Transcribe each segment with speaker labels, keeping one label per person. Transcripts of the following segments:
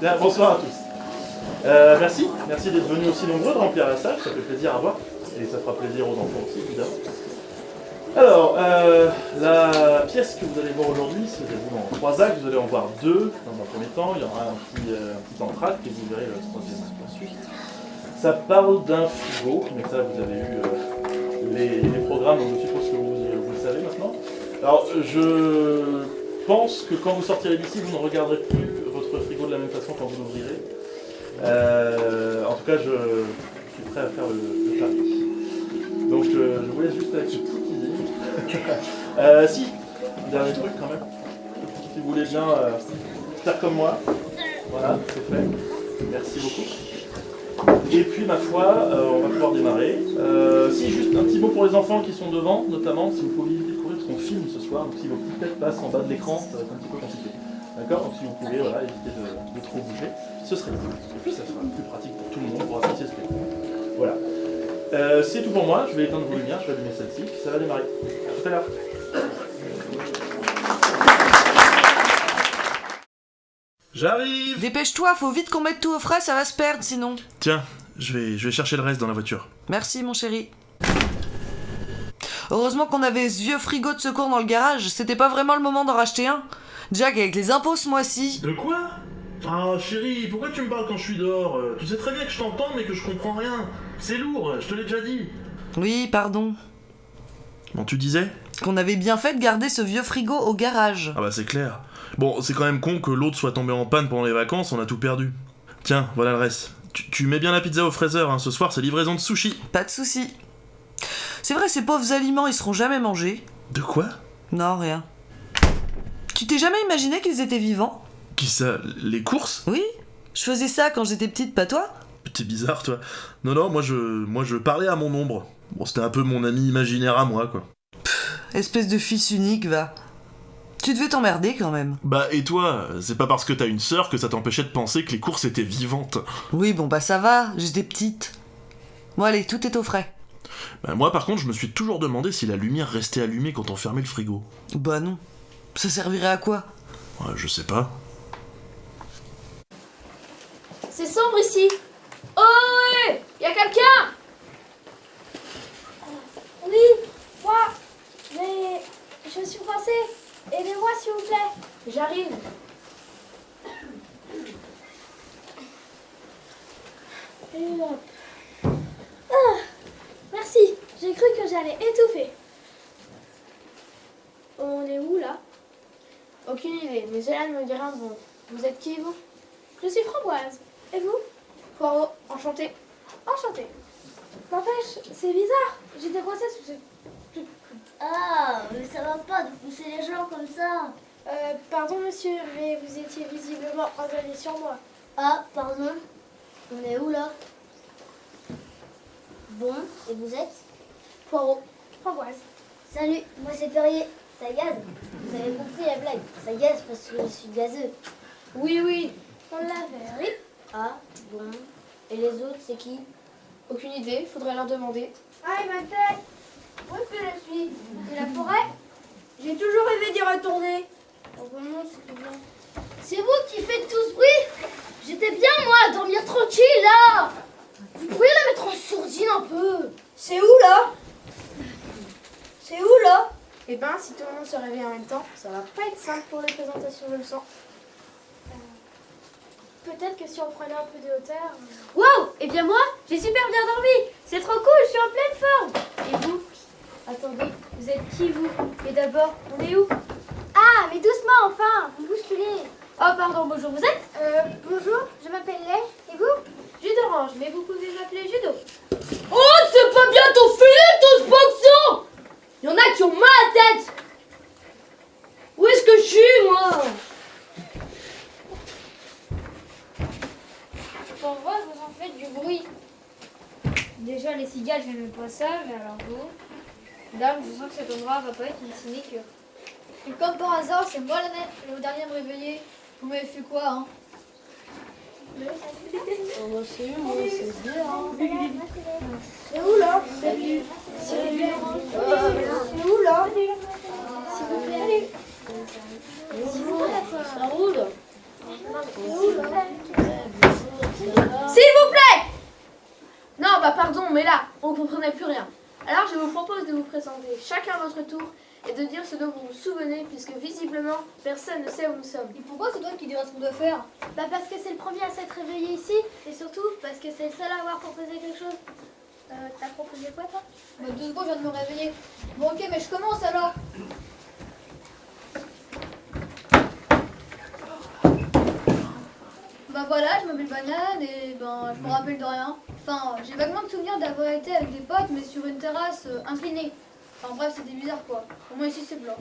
Speaker 1: Bien, bonsoir à tous. Merci d'être venus aussi nombreux de remplir la salle, ça fait plaisir à voir. Et ça fera plaisir aux enfants aussi, évidemment. Alors, la pièce que vous allez voir aujourd'hui se déroule en 3 actes. Vous allez en voir 2 dans un premier temps. Il y aura un petit entracte et vous verrez le 3e acte ensuite. Ça parle d'un frigo, mais ça vous avez eu les programmes, donc je suppose que vous le savez maintenant. Alors, je pense que quand vous sortirez d'ici, vous ne regarderez plus votre frigo de la même façon quand vous l'ouvrirez. En tout cas, je suis prêt à faire le pari. Donc, je vous laisse juste avec ce petit teasing. Si, dernier truc quand même. Si vous voulez bien faire comme moi. Voilà, c'est fait. Merci beaucoup. Et puis, ma foi, on va pouvoir démarrer. Si, juste un petit mot pour les enfants qui sont devant, notamment, si vous pouvez éviter de courir, parce qu'on filme ce soir, donc si vos petites têtes passent en bas de l'écran, ça va être un petit peu compliqué. D'accord? Donc si vous pouvez éviter de trop bouger, ce serait cool. Et puis ça sera plus pratique pour tout le monde pour apprécier ce spectacle. Voilà. C'est tout pour moi, je vais éteindre vos lumières, je vais allumer celle-ci, puis ça va démarrer. A tout à l'heure. J'arrive!
Speaker 2: Dépêche-toi, faut vite qu'on mette tout au frais, ça va se perdre sinon.
Speaker 1: Tiens, je vais chercher le reste dans la voiture.
Speaker 2: Merci mon chéri. Heureusement qu'on avait ce vieux frigo de secours dans le garage, c'était pas vraiment le moment d'en racheter un. Jack, avec les impôts ce mois-ci.
Speaker 1: De quoi? Ah chérie, pourquoi tu me parles quand je suis dehors? Tu sais très bien que je t'entends mais que je comprends rien. C'est lourd, je te l'ai déjà dit.
Speaker 2: Oui, pardon.
Speaker 1: Bon, tu disais?
Speaker 2: Qu'on avait bien fait de garder ce vieux frigo au garage.
Speaker 1: Ah bah c'est clair. Bon, c'est quand même con que l'autre soit tombé en panne pendant les vacances, on a tout perdu. Tiens, voilà le reste. Tu mets bien la pizza au fraiseur, hein. Ce soir c'est livraison de sushi.
Speaker 2: Pas de soucis. C'est vrai, ces pauvres aliments, ils seront jamais mangés.
Speaker 1: De quoi?
Speaker 2: Non, rien. Tu t'es jamais imaginé qu'ils étaient vivants?
Speaker 1: Qui ça? Les courses?
Speaker 2: Oui, je faisais ça quand j'étais petite, pas toi?
Speaker 1: T'es bizarre, toi. Non, moi je parlais à mon ombre. Bon, c'était un peu mon ami imaginaire à moi, quoi.
Speaker 2: Espèce de fils unique, va. Tu devais t'emmerder, quand même.
Speaker 1: Bah, et toi? C'est pas parce que t'as une sœur que ça t'empêchait de penser que les courses étaient vivantes.
Speaker 2: Oui, bon bah ça va, j'étais petite. Bon allez, tout est au frais.
Speaker 1: Bah, moi, par contre, je me suis toujours demandé si la lumière restait allumée quand on fermait le frigo.
Speaker 2: Bah non. Ça servirait à quoi?
Speaker 1: Ouais, je sais pas.
Speaker 3: C'est sombre ici. Oh, y a quelqu'un?
Speaker 4: Oui, moi. Mais je suis coincée. Aidez-moi s'il vous plaît.
Speaker 3: J'arrive.
Speaker 4: Et hop. Ah, merci. J'ai cru que j'allais étouffer. On est où là?
Speaker 3: Aucune idée, mais cela ne me dit rien de bon. Vous êtes qui, vous?
Speaker 4: Je suis Framboise. Et vous?
Speaker 3: Poirot, enchanté.
Speaker 4: Enchantée. N'empêche, c'est bizarre. J'étais coincée sous ce...
Speaker 5: Ah, mais ça va pas de pousser les gens comme ça.
Speaker 4: Pardon monsieur, mais vous étiez visiblement emballé sur moi.
Speaker 5: Ah, pardon. On est où là? Bon, et vous êtes?
Speaker 3: Poirot.
Speaker 4: Framboise.
Speaker 5: Salut, moi c'est Perrier. Ça gaze. Vous avez compris la blague. Ça gaze parce que je suis gazeux.
Speaker 3: Oui.
Speaker 4: On l'avait, oui.
Speaker 5: Ah, bon. Et les autres, c'est qui?
Speaker 3: Aucune idée, faudrait leur demander.
Speaker 4: Ah, ma tête. Où est-ce que je suis? C'est la forêt? J'ai toujours rêvé d'y retourner.
Speaker 5: Oh, vraiment, c'est bien. C'est vous qui faites tout ce bruit? J'étais bien, moi, à dormir tranquille, là. Vous pourriez la mettre en sourdine un peu.
Speaker 4: C'est où là? C'est où là?
Speaker 3: Eh ben, si tout le monde se réveille en même temps, ça va pas être simple pour les présentations, je le sens.
Speaker 4: Peut-être que si on prenait un peu de hauteur...
Speaker 5: Wow! Eh bien moi, j'ai super bien dormi. C'est trop cool, je suis en pleine forme. Et vous?
Speaker 3: Attendez, vous êtes qui, vous? Et d'abord, on est où?
Speaker 4: Ah, mais doucement, enfin. Vous bousculez.
Speaker 3: Oh, pardon, bonjour, vous êtes?
Speaker 4: Bonjour, je m'appelle Lay. Et vous?
Speaker 3: Jus d'orange, mais vous pouvez m'appeler Judo.
Speaker 5: Oh, c'est pas bientôt fini tout ce boxon! Il y en a qui ont mal à la tête. Où est-ce que je suis, moi?
Speaker 4: Pour voir, vous en faites du bruit.
Speaker 3: Déjà, les cigales, j'aime pas ça, mais alors vous... Dame, je sens que cet endroit va pas être une sinécure. Et comme par hasard, c'est moi le dernier à me réveiller. Vous m'avez fait quoi, hein?
Speaker 5: Oh, bah, c'est moi, c'est bien.
Speaker 4: C'est où là?
Speaker 5: Salut.
Speaker 4: C'est où là? S'il vous plaît.
Speaker 5: Ça roule.
Speaker 4: C'est où là? plus rien. Alors je vous propose de vous présenter chacun à votre tour et de dire ce dont vous vous souvenez, puisque visiblement, personne ne sait où nous sommes.
Speaker 3: Et pourquoi c'est toi qui diras ce qu'on doit faire?
Speaker 4: Bah parce que c'est le premier à s'être réveillé ici, et surtout parce que c'est le seul à avoir proposé quelque chose. T'as proposé quoi toi?
Speaker 3: Bah, 2 secondes, je viens de me réveiller. Bon, ok, mais je commence alors. Bah voilà, je m'appelle Banane et ben je me rappelle de rien. Enfin, j'ai vaguement de souvenirs d'avoir été avec des potes, mais sur une terrasse inclinée. Enfin bref, c'était bizarre quoi. Au moins ici c'est blanc.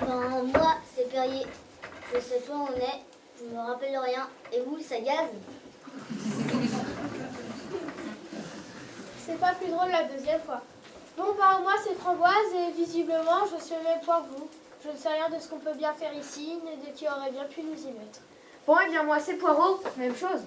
Speaker 5: Ben, moi, c'est Perrier. Je sais pas où on est, je me rappelle de rien. Et vous, ça gaze?
Speaker 4: C'est pas plus drôle la deuxième fois. Bon bah moi c'est Framboise et visiblement je suis au même point que vous. Je ne sais rien de ce qu'on peut bien faire ici, ni de qui aurait bien pu nous y mettre. Bon et bien moi c'est Poireau, même chose.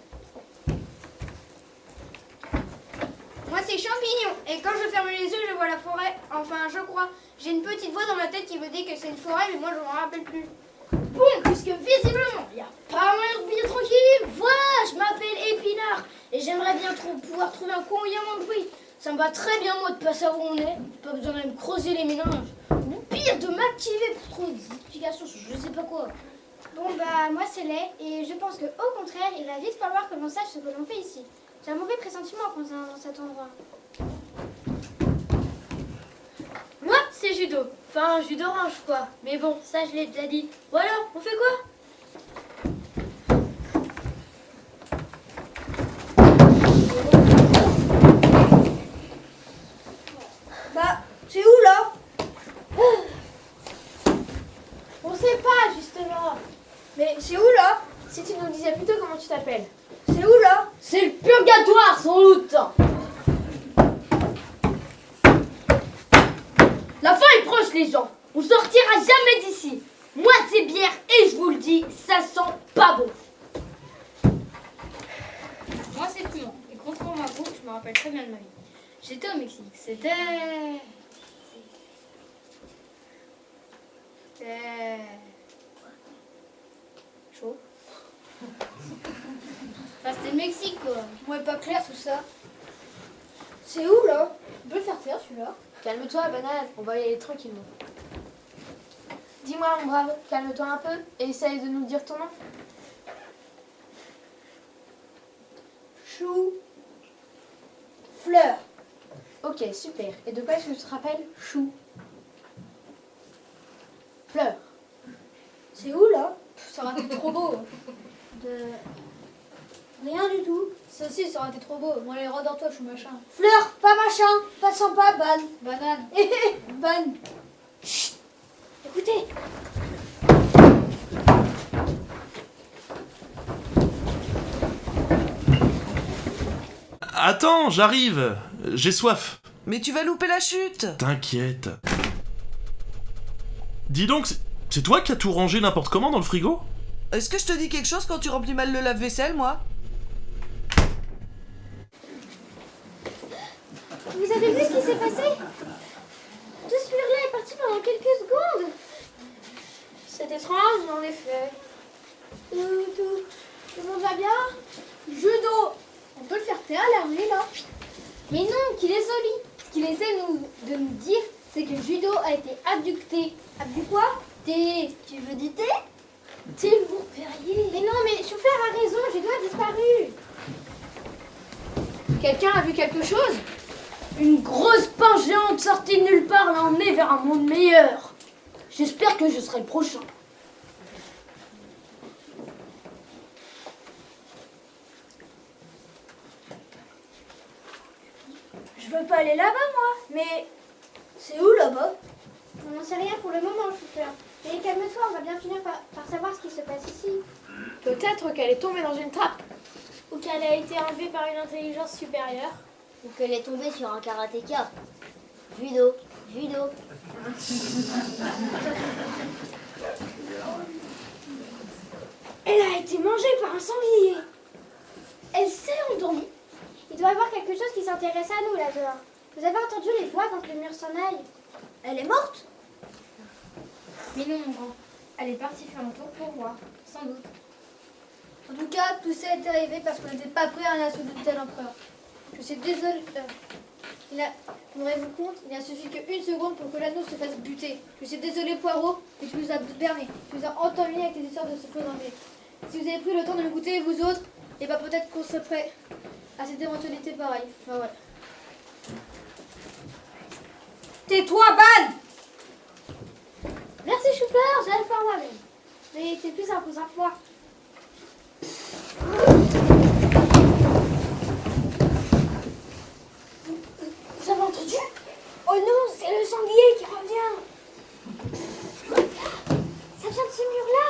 Speaker 6: Moi c'est champignon et quand je ferme les yeux je vois la forêt, enfin je crois. J'ai une petite voix dans ma tête qui me dit que c'est une forêt mais moi je m'en rappelle plus.
Speaker 5: Bon, puisque visiblement, il n'y a pas moyen de bien tranquille, voilà, je m'appelle Épinard et j'aimerais bien pouvoir trouver un coin où il y a moins de bruit. Ça me va très bien, moi, de pas savoir où on est, pas besoin de me creuser les méninges, ou pire, de m'activer pour trouver des explications sur je sais pas quoi.
Speaker 6: Bon bah moi c'est Lay et je pense que au contraire il va vite falloir que l'on sache ce que l'on fait ici. J'ai un mauvais pressentiment concernant cet endroit.
Speaker 4: Moi c'est Judo, enfin jus d'orange quoi, mais bon, ça je l'ai déjà dit. Ou alors, on fait quoi?
Speaker 6: Bah c'est où là?
Speaker 4: On sait pas justement.
Speaker 6: Mais c'est où là?
Speaker 4: Si tu nous disais plutôt comment tu t'appelles.
Speaker 6: C'est où là?
Speaker 4: C'est le purgatoire sans doute. La fin est proche les gens. On sortira jamais d'ici. Moi c'est bière et je vous le dis, ça sent pas bon.
Speaker 6: Moi c'est Piment et contrairement à vous je me rappelle très bien de ma vie. J'étais au Mexique, c'était chaud. Enfin c'était le Mexique quoi.
Speaker 3: Ouais, pas clair tout ça. C'est où là? On peut le faire taire celui-là.
Speaker 4: Calme-toi Banane, on va y aller tranquillement. Dis-moi mon brave, calme-toi un peu et essaye de nous dire ton nom.
Speaker 3: Chou. Fleur.
Speaker 4: Ok, super. Et de quoi est-ce que tu te rappelles? Chou. Fleur.
Speaker 3: C'est où là? Ça aurait été trop beau. Rien du tout. Ça aussi, ça aurait été trop beau. Moi, allez, redors-toi, chou machin. Fleur, pas machin, pas sympa, ban. Banane. Ban. Chut. Écoutez.
Speaker 1: Attends, j'arrive. J'ai soif.
Speaker 2: Mais tu vas louper la chute.
Speaker 1: T'inquiète. Dis donc, c'est toi qui as tout rangé n'importe comment dans le frigo?
Speaker 2: Est-ce que je te dis quelque chose quand tu remplis mal le lave-vaisselle, moi?
Speaker 5: Vous avez vu ce qui s'est passé? Tout ce là est parti pendant quelques secondes.
Speaker 4: C'est étrange, en effet.
Speaker 5: Tout le monde va bien?
Speaker 3: Judo. On peut le faire taire, l'armée là.
Speaker 6: Mais non, qu'il est solide. Ce qu'il essaie de nous dire, c'est que Judo a été abducté.
Speaker 3: Abdu quoi?
Speaker 6: Tu veux du thé?
Speaker 5: T'es lourd, Perrier.
Speaker 6: Mais non, mais Chou-Fleur a raison, Judo a disparu.
Speaker 4: Quelqu'un a vu quelque chose? Une grosse pince géante sortie de nulle part l'a emmené vers un monde meilleur. J'espère que je serai le prochain.
Speaker 3: Je veux pas aller là-bas, moi. Mais c'est où là-bas?
Speaker 6: On n'en sait rien pour le moment, Chou-Fleur. Mais calme-toi, on va bien finir par savoir ce qui se passe ici.
Speaker 4: Peut-être qu'elle est tombée dans une trappe. Ou qu'elle a été enlevée par une intelligence supérieure.
Speaker 5: Ou qu'elle est tombée sur un karatéka. Judo.
Speaker 6: Elle a été mangée par un sanglier. Elle s'est endormie. Il doit y avoir quelque chose qui s'intéresse à nous là-dehors. Vous avez entendu les voix avant que le mur s'en aille?
Speaker 3: Elle est morte?
Speaker 6: Mais non, mon grand. Elle est partie faire un tour pour voir, sans doute.
Speaker 3: En tout cas, tout ça est arrivé parce qu'on n'était pas prêt à un assaut de tel empereur. Je suis désolée. Vous compte, il n'a suffi qu'une seconde pour que l'anneau se fasse buter. Je suis désolé, Poirot, mais tu nous as berné. Tu nous as entaminés avec tes histoires de se présenter. Si vous avez pris le temps de m'écouter, vous autres, et bah peut-être qu'on serait prêt à cette éventualité pareille. Bah ouais.
Speaker 6: Tais-toi, Ban! Merci, Chou-Fleur, j'allais le faire moi-même. Mais t'es plus imposant que moi. Vous avez entendu? Oh non, c'est le sanglier qui revient. Ça vient de ce mur-là.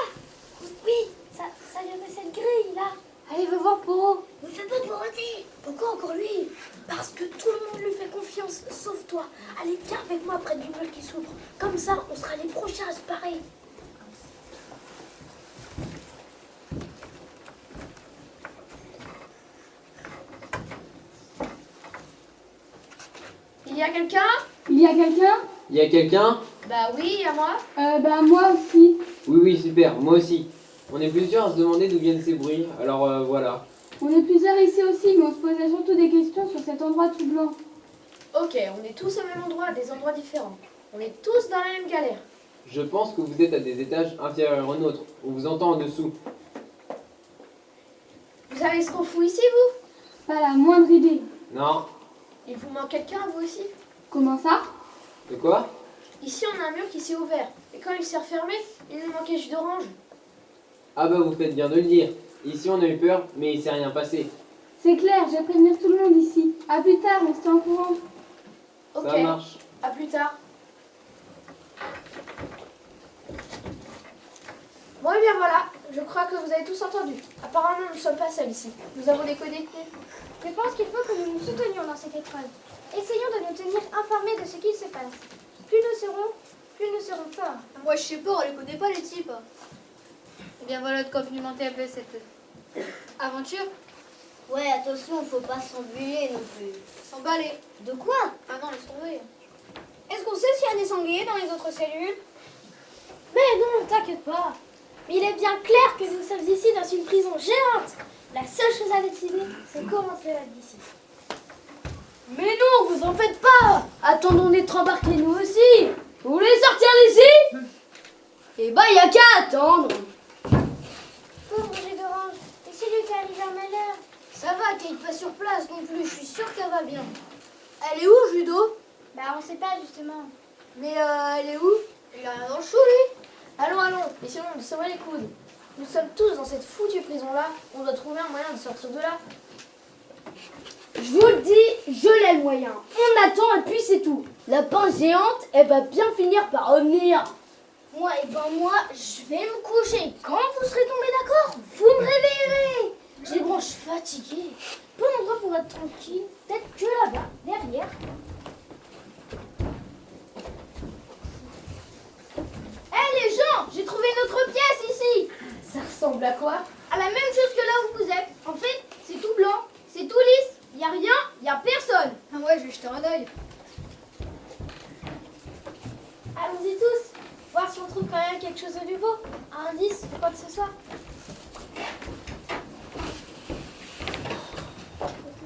Speaker 6: Oui, ça vient de cette grille, là. Allez, va voir Poirot. Ne fais pas de Dorothée. Pourquoi encore lui? Parce que tout le monde lui fait confiance, sauf toi. Allez, viens avec moi près du mur qui s'ouvre. Comme ça, on sera les prochains à se parer.
Speaker 4: Il y a quelqu'un?
Speaker 7: Il y a quelqu'un?
Speaker 8: Il y a quelqu'un?
Speaker 4: Bah oui, à moi.
Speaker 7: Moi aussi.
Speaker 8: Oui, super, moi aussi. On est plusieurs à se demander d'où viennent ces bruits, alors voilà.
Speaker 7: On est plusieurs ici aussi, mais on se posait surtout des questions sur cet endroit tout blanc.
Speaker 4: Ok, on est tous au même endroit, à des endroits différents. On est tous dans la même galère.
Speaker 8: Je pense que vous êtes à des étages inférieurs aux nôtres. On vous entend en dessous.
Speaker 4: Vous savez ce qu'on fout ici, vous?
Speaker 7: Pas la moindre idée.
Speaker 8: Non.
Speaker 4: Il vous manque quelqu'un, vous aussi?
Speaker 7: Comment ça?
Speaker 8: De quoi?
Speaker 4: Ici, on a un mur qui s'est ouvert. Et quand il s'est refermé, il nous manquait jus d'orange.
Speaker 8: Ah bah vous faites bien de le dire. Ici on a eu peur, mais il s'est rien passé.
Speaker 7: C'est clair, je vais prévenir tout le monde ici. À plus tard, on se tient au courant.
Speaker 4: Ok,
Speaker 8: Ça marche.
Speaker 4: à plus tard. Bon et bien voilà, je crois que vous avez tous entendu. Apparemment, nous ne sommes pas seuls ici. Nous avons décodé.
Speaker 6: Je pense qu'il faut que nous nous soutenions dans cette épreuve. Essayons de nous tenir informés de ce qu'il se passe. Plus nous serons forts.
Speaker 3: Moi, je sais pas, on les connaît pas, les types. Eh bien, voilà de quoi pimenter un peu cette aventure.
Speaker 5: Ouais, attention, faut pas s'embuer non plus.
Speaker 3: S'emballer.
Speaker 5: De quoi?
Speaker 3: Ah non, laisse tomber.
Speaker 6: Est-ce qu'on sait s'il y a des sangliers dans les autres cellules?
Speaker 4: Mais non, t'inquiète pas.
Speaker 6: Mais il est bien clair que nous sommes ici dans une prison géante. La seule chose à décider, c'est comment c'est là d'ici.
Speaker 4: Mais non, vous en faites pas. Attendons d'être embarqués nous aussi. Vous voulez sortir d'ici? Eh ben, y a qu'à attendre.
Speaker 6: Pauvre jus d'orange, et si lui t'arrive un malheur?
Speaker 3: Ça va, qu'elle est pas sur place non plus. Je suis sûre qu'elle va bien. Elle est où, Judo?
Speaker 6: Bah on sait pas justement.
Speaker 3: Mais elle est où? Il a rien dans le chou, lui.
Speaker 4: Allons, et sinon on se serre les coudes. Nous sommes tous dans cette foutue prison-là. On doit trouver un moyen de sortir de là. Je vous le dis, je l'ai le moyen. On attend et puis c'est tout. La pince géante, elle va bien finir par revenir.
Speaker 5: Moi, je vais me coucher. Quand vous serez tombés d'accord, vous me réveillerez. J'ai les branches fatiguées. Pas d'endroit pour être tranquille. Peut-être que là-bas, derrière.
Speaker 4: Hé les gens, j'ai trouvé notre pièce ici. Ça ressemble à quoi?
Speaker 3: À la même chose que là où vous êtes. En fait, c'est tout blanc, c'est tout lisse. Y a rien, y a personne. Ah ouais, je vais jeter un œil.
Speaker 6: Allons-y tous, voir si on trouve quand même quelque chose de nouveau. Un indice, quoi que ce soit.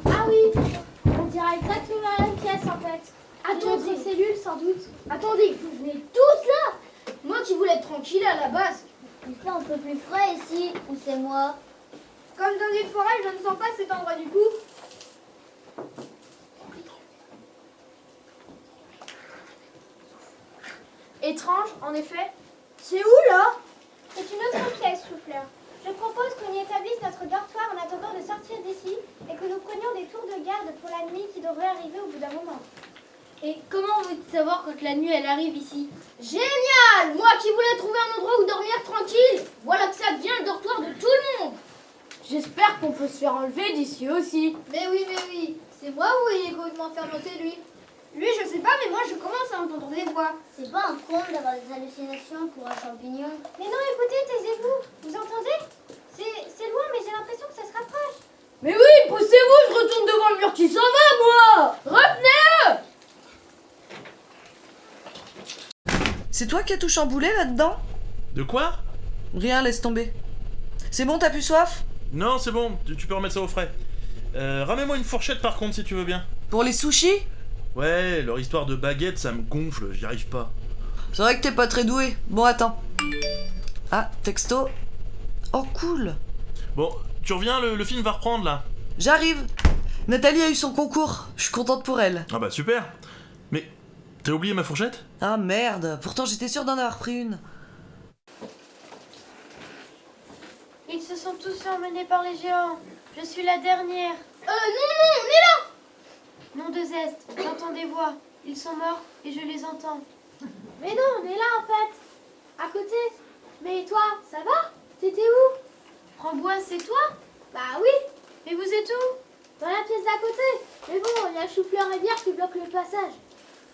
Speaker 6: Ah oui, on dirait exactement la même pièce en fait.
Speaker 3: Attendez.
Speaker 6: Notre cellule sans doute.
Speaker 3: Attendez, vous venez tous là? Moi qui voulais être tranquille à la base.
Speaker 5: Il fait un peu plus frais ici, ou c'est moi?
Speaker 3: Comme dans une forêt, je ne sens pas cet endroit du coup.
Speaker 4: Étrange, en effet.
Speaker 3: C'est où là?
Speaker 6: C'est une autre pièce, Chou-Fleur. Je propose qu'on y établisse notre dortoir en attendant de sortir d'ici et que nous prenions des tours de garde pour la nuit qui devrait arriver au bout d'un moment.
Speaker 3: Et comment vous savoir quand la nuit elle arrive ici?
Speaker 4: Génial! Moi qui voulais trouver un endroit où dormir tranquille. Voilà que ça devient le dortoir de tout le monde. J'espère qu'on peut se faire enlever d'ici aussi.
Speaker 3: Mais oui. C'est moi ou il est complètement fermenté lui? Lui je sais pas, mais moi je commence à entendre des voix.
Speaker 5: C'est pas un comble d'avoir des hallucinations pour un champignon?
Speaker 6: Mais non, écoutez, taisez-vous. Vous entendez? C'est loin, mais j'ai l'impression que ça se rapproche.
Speaker 4: Mais oui, poussez-vous, je retourne devant le mur qui s'en va, moi. Retenez-le!
Speaker 2: C'est toi qui as tout chamboulé là-dedans?
Speaker 1: De quoi?
Speaker 2: Rien, laisse tomber. C'est bon, t'as plus soif?
Speaker 1: Non, c'est bon, tu peux remettre ça au frais. Ramène-moi une fourchette par contre si tu veux bien.
Speaker 2: Pour les sushis?
Speaker 1: Ouais, leur histoire de baguette, ça me gonfle, j'y arrive pas.
Speaker 2: C'est vrai que t'es pas très doué. Bon, attends. Ah, texto. Oh, cool.
Speaker 1: Bon, tu reviens, le film va reprendre là.
Speaker 2: J'arrive. Nathalie a eu son concours. Je suis contente pour elle.
Speaker 1: Ah bah super. Mais t'as oublié ma fourchette?
Speaker 2: Ah merde, pourtant j'étais sûre d'en avoir pris une.
Speaker 4: Ils se sont tous fait emmener par les géants. Je suis la dernière.
Speaker 5: Non, on est là.
Speaker 4: Nom de Zest, j'entends des voix. Ils sont morts et je les entends.
Speaker 6: Mais non, on est là en fait. À côté. Mais toi, ça va? T'étais où?
Speaker 4: Framboise, c'est toi?
Speaker 6: Bah oui,
Speaker 4: Et vous êtes où?
Speaker 6: dans la pièce d'à côté. Mais bon, il y a chou-fleur et bière qui bloquent le passage.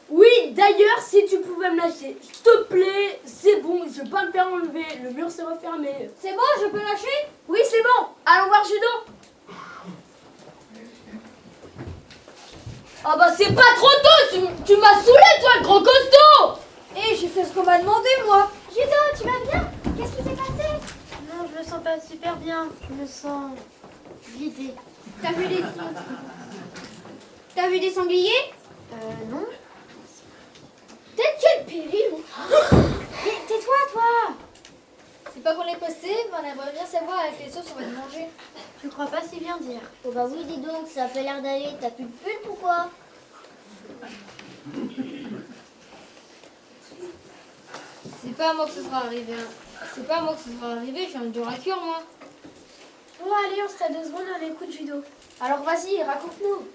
Speaker 9: Oui, d'ailleurs, si tu pouvais me lâcher, s'il te plaît, c'est bon, je vais pas me faire enlever, le mur s'est refermé.
Speaker 6: C'est bon, je peux lâcher?
Speaker 9: Oui, c'est bon, allons voir Judo. Ah bah c'est pas trop tôt, tu m'as saoulé toi, le gros costaud.
Speaker 6: Eh, j'ai fait ce qu'on m'a demandé moi. Judo, tu vas bien? Qu'est-ce qui s'est passé?
Speaker 4: Non, je me sens pas super bien. Je me sens vidée.
Speaker 3: T'as vu des sangliers?
Speaker 4: Non.
Speaker 6: Peut-être quel péril. Mais tais-toi, toi.
Speaker 3: C'est pas qu'on est passé, mais on aimerait bien savoir avec les sauces on va te manger.
Speaker 4: Je crois pas si bien dire.
Speaker 5: Oh bah oui, dis donc, ça a fait l'air d'aller. T'as plus de pull, pourquoi?
Speaker 3: C'est pas à moi que ce sera arrivé. C'est pas à moi que ce sera arrivé, je viens de la cure moi.
Speaker 4: Bon, allez, on se t'a 2 secondes, on écoute Judo.
Speaker 6: Alors vas-y, raconte-nous.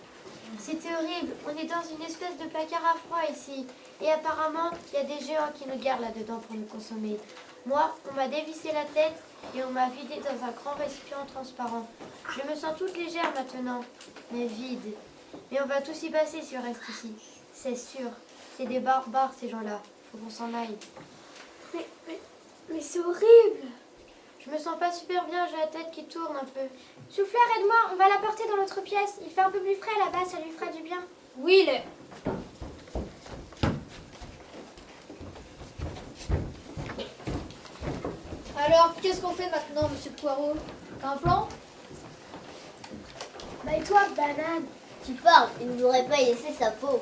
Speaker 4: C'était horrible. On est dans une espèce de placard à froid ici. Et apparemment, il y a des géants qui nous gardent là-dedans pour nous consommer. Moi, on m'a dévissé la tête et on m'a vidé dans un grand récipient transparent. Je me sens toute légère maintenant, mais vide. Mais on va tous y passer si on reste ici. C'est sûr. C'est des barbares, ces gens-là. Faut qu'on s'en aille.
Speaker 6: Mais c'est horrible.
Speaker 4: Je me sens pas super bien, j'ai la tête qui tourne un peu.
Speaker 6: Chou-fleur, aide-moi, on va la porter dans notre pièce. Il fait un peu plus frais là-bas, ça lui fera du bien.
Speaker 3: Oui, le... Alors, qu'est-ce qu'on fait maintenant, monsieur Poirot? T'as un plan?
Speaker 6: Bah et toi, banane?
Speaker 5: Tu parles, il ne nous aurait pas laissé sa peau.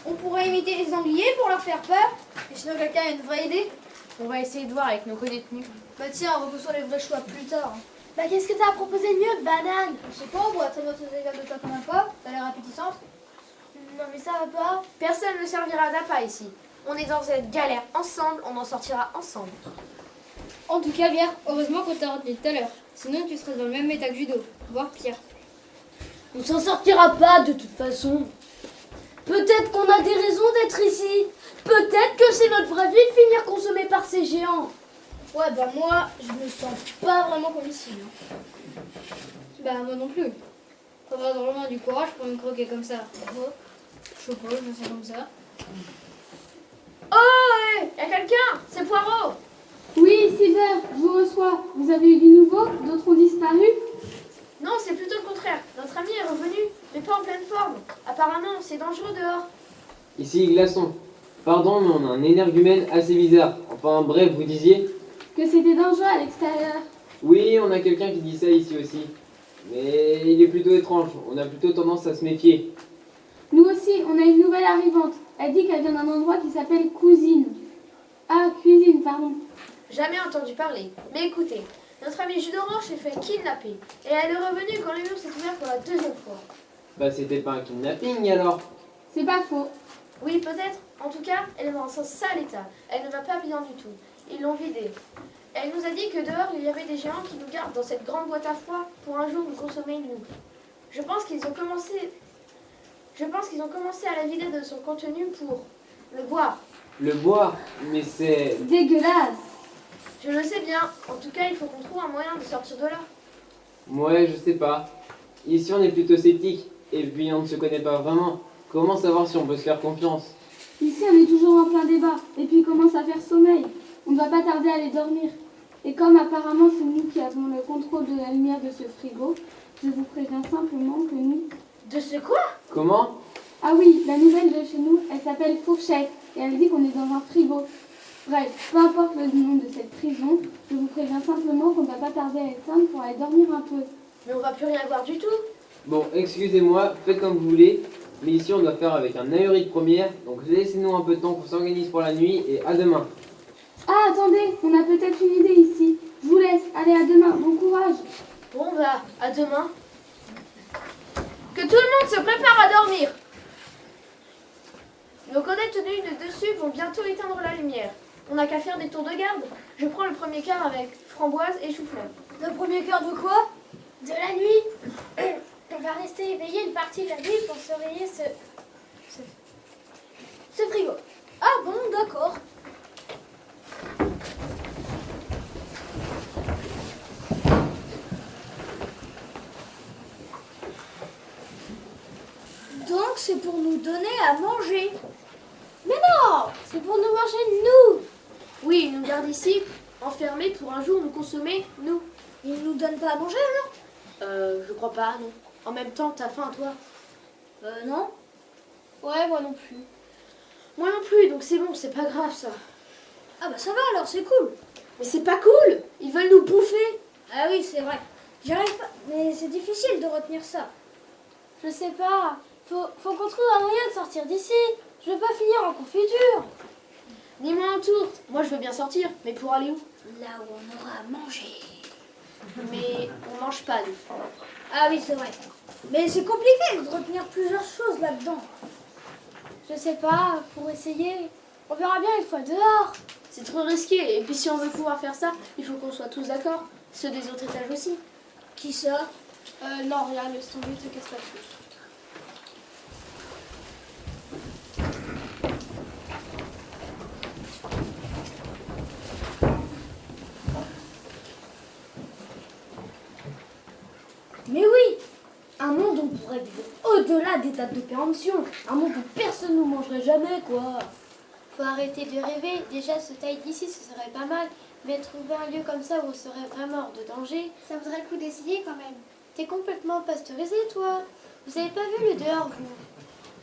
Speaker 3: On pourrait imiter les sangliers pour leur faire peur. Et sinon, quelqu'un a une vraie idée?
Speaker 7: On va essayer de voir avec nos co-détenus.
Speaker 3: Bah tiens, repoussons les vrais choix plus tard.
Speaker 6: Bah qu'est-ce que t'as proposé de mieux, banane?
Speaker 3: Je sais pas, on boit très bien ces égales de toi comme un pas. T'as l'air appétissante.
Speaker 6: Non mais ça va pas.
Speaker 7: Personne ne servira d'appât ici. On est dans cette galère ensemble, on en sortira ensemble.
Speaker 3: En tout cas, bien, heureusement qu'on t'a retenu tout à l'heure. Sinon, tu serais dans le même état que Judo, voire pire.
Speaker 9: On s'en sortira pas de toute façon. Peut-être qu'on a des raisons d'être ici. Peut-être que c'est notre vraie vie de finir consommée par ces géants.
Speaker 3: Ouais, bah moi, je me sens pas vraiment comme ici. Hein. Bah moi non plus. Faudra vraiment du courage pour me croquer comme ça. Je sais pas, je me sens comme ça.
Speaker 9: Oh, hé, y'a quelqu'un? C'est Poirot.
Speaker 7: Oui, Silver, je vous reçois. Vous avez eu du nouveau? D'autres ont disparu?
Speaker 4: Non, c'est plutôt le contraire. Notre ami est revenu, mais pas en pleine forme. Apparemment, c'est dangereux dehors.
Speaker 8: Ici, Glaçon. Pardon, mais on a un énergumène assez bizarre. Enfin, bref, vous disiez?
Speaker 7: Que c'était dangereux à l'extérieur.
Speaker 8: Oui, on a quelqu'un qui dit ça ici aussi. Mais il est plutôt étrange. On a plutôt tendance à se méfier.
Speaker 7: Nous aussi, on a une nouvelle arrivante. Elle dit qu'elle vient d'un endroit qui s'appelle Cuisine. Ah, Cuisine, pardon.
Speaker 4: Jamais entendu parler. Mais écoutez, notre amie Judoran s'est fait kidnapper. Et elle est revenue quand le mur s'est ouvert pour la 2e fois.
Speaker 8: Bah, c'était pas un kidnapping alors.
Speaker 7: C'est pas faux.
Speaker 4: Oui, peut-être. En tout cas, elle est dans un sale état. Elle ne va pas bien du tout. Ils l'ont vidée. Elle nous a dit que dehors, il y avait des géants qui nous gardent dans cette grande boîte à froid pour un jour nous consommer nous. Je pense qu'ils ont commencé à la vider de son contenu pour le boire.
Speaker 8: Le boire, mais c'est...
Speaker 7: Dégueulasse.
Speaker 4: Je le sais bien. En tout cas, il faut qu'on trouve un moyen de sortir de là.
Speaker 8: Ouais, je sais pas. Ici, on est plutôt sceptique. Et puis, on ne se connaît pas vraiment. Comment savoir si on peut se faire confiance?
Speaker 7: Ici, on est toujours en plein débat. Et puis, il commence à faire sommeil. On ne va pas tarder à aller dormir. Et comme apparemment, c'est nous qui avons le contrôle de la lumière de ce frigo, je vous préviens simplement que nous...
Speaker 4: De ce quoi?
Speaker 8: Comment?
Speaker 7: Ah oui, la nouvelle de chez nous, elle s'appelle Fourchette. Et elle dit qu'on est dans un frigo. Bref, peu importe le nom de cette prison, je vous préviens simplement qu'on ne va pas tarder à éteindre pour aller dormir un peu.
Speaker 4: Mais on va plus rien voir du tout.
Speaker 8: Bon, excusez-moi, faites comme vous voulez, mais ici on doit faire avec un ahuri de première, donc laissez-nous un peu de temps qu'on s'organise pour la nuit et à demain.
Speaker 7: Ah, attendez, on a peut-être une idée ici. Je vous laisse, allez à demain, bon courage.
Speaker 4: Bon bah, à demain. Que tout le monde se prépare à dormir. Nos collègues tenues de dessus vont bientôt éteindre la lumière. On n'a qu'à faire des tours de garde. Je prends le premier quart avec Framboise et Chou-Fleur.
Speaker 5: Le premier quart de quoi?
Speaker 6: De la nuit, on va rester éveillé une partie de la nuit pour surveiller ce frigo.
Speaker 5: Ah bon, d'accord. Donc c'est pour nous donner à manger.
Speaker 4: Mais non, c'est pour nous manger nous. Oui, ils nous gardent ici, enfermés pour un jour nous consommer, nous.
Speaker 5: Ils nous donnent pas à manger alors?
Speaker 4: Je crois pas, non. En même temps, t'as faim, toi?
Speaker 5: Non.
Speaker 4: Ouais, moi non plus. Moi non plus, donc c'est bon, c'est pas grave ça.
Speaker 5: Ah bah ça va alors, c'est cool.
Speaker 4: Mais c'est pas cool. Ils veulent nous bouffer.
Speaker 5: Ah oui, c'est vrai. J'arrive pas, mais c'est difficile de retenir ça.
Speaker 4: Je sais pas. Faut qu'on trouve un moyen de sortir d'ici. Je veux pas finir en confiture. Ni moi en tourte. Moi je veux bien sortir, mais pour aller où?
Speaker 5: Là où on aura à manger.
Speaker 4: Mais on mange pas, nous.
Speaker 5: Ah oui, c'est vrai. Mais c'est compliqué de retenir plusieurs choses là-dedans.
Speaker 4: Je sais pas, pour essayer. On verra bien une fois dehors. C'est trop risqué. Et puis si on veut pouvoir faire ça, il faut qu'on soit tous d'accord. Ceux des autres étages aussi.
Speaker 5: Qui ça?
Speaker 4: Non, rien, laisse tomber, te casse pas dessus.
Speaker 9: Mais oui, un monde où on pourrait vivre au-delà des dates de péremption. Un monde où personne ne nous mangerait jamais, quoi.
Speaker 6: Faut arrêter de rêver. Déjà, se tailler d'ici, ce serait pas mal. Mais trouver un lieu comme ça où on serait vraiment hors de danger, ça vaudrait le coup d'essayer quand même. T'es complètement pasteurisé, toi. Vous avez pas vu le dehors, vous?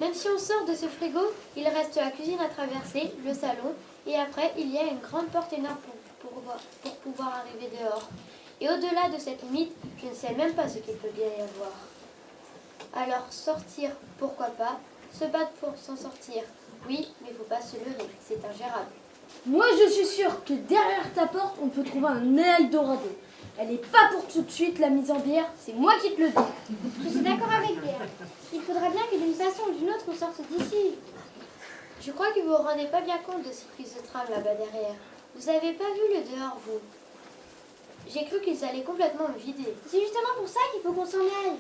Speaker 6: Même si on sort de ce frigo, il reste la cuisine à traverser, le salon, et après, il y a une grande porte énorme pour pouvoir arriver dehors. Et au-delà de cette limite, je ne sais même pas ce qu'il peut bien y avoir. Alors, sortir, pourquoi pas? Se battre pour s'en sortir, oui, mais faut pas se leurrer, c'est ingérable.
Speaker 9: Moi, je suis sûre que derrière ta porte, on peut trouver un Eldorado. Elle est pas pour tout de suite, la mise en bière. C'est moi qui te le dis.
Speaker 6: Je suis d'accord avec Pierre. Il faudra bien que d'une façon ou d'une autre on sorte d'ici. Je crois que vous vous rendez pas bien compte de ce qui se trame là-bas derrière. Vous avez pas vu le dehors, vous? J'ai cru qu'ils allaient complètement me vider. C'est justement pour ça qu'il faut qu'on s'en aille.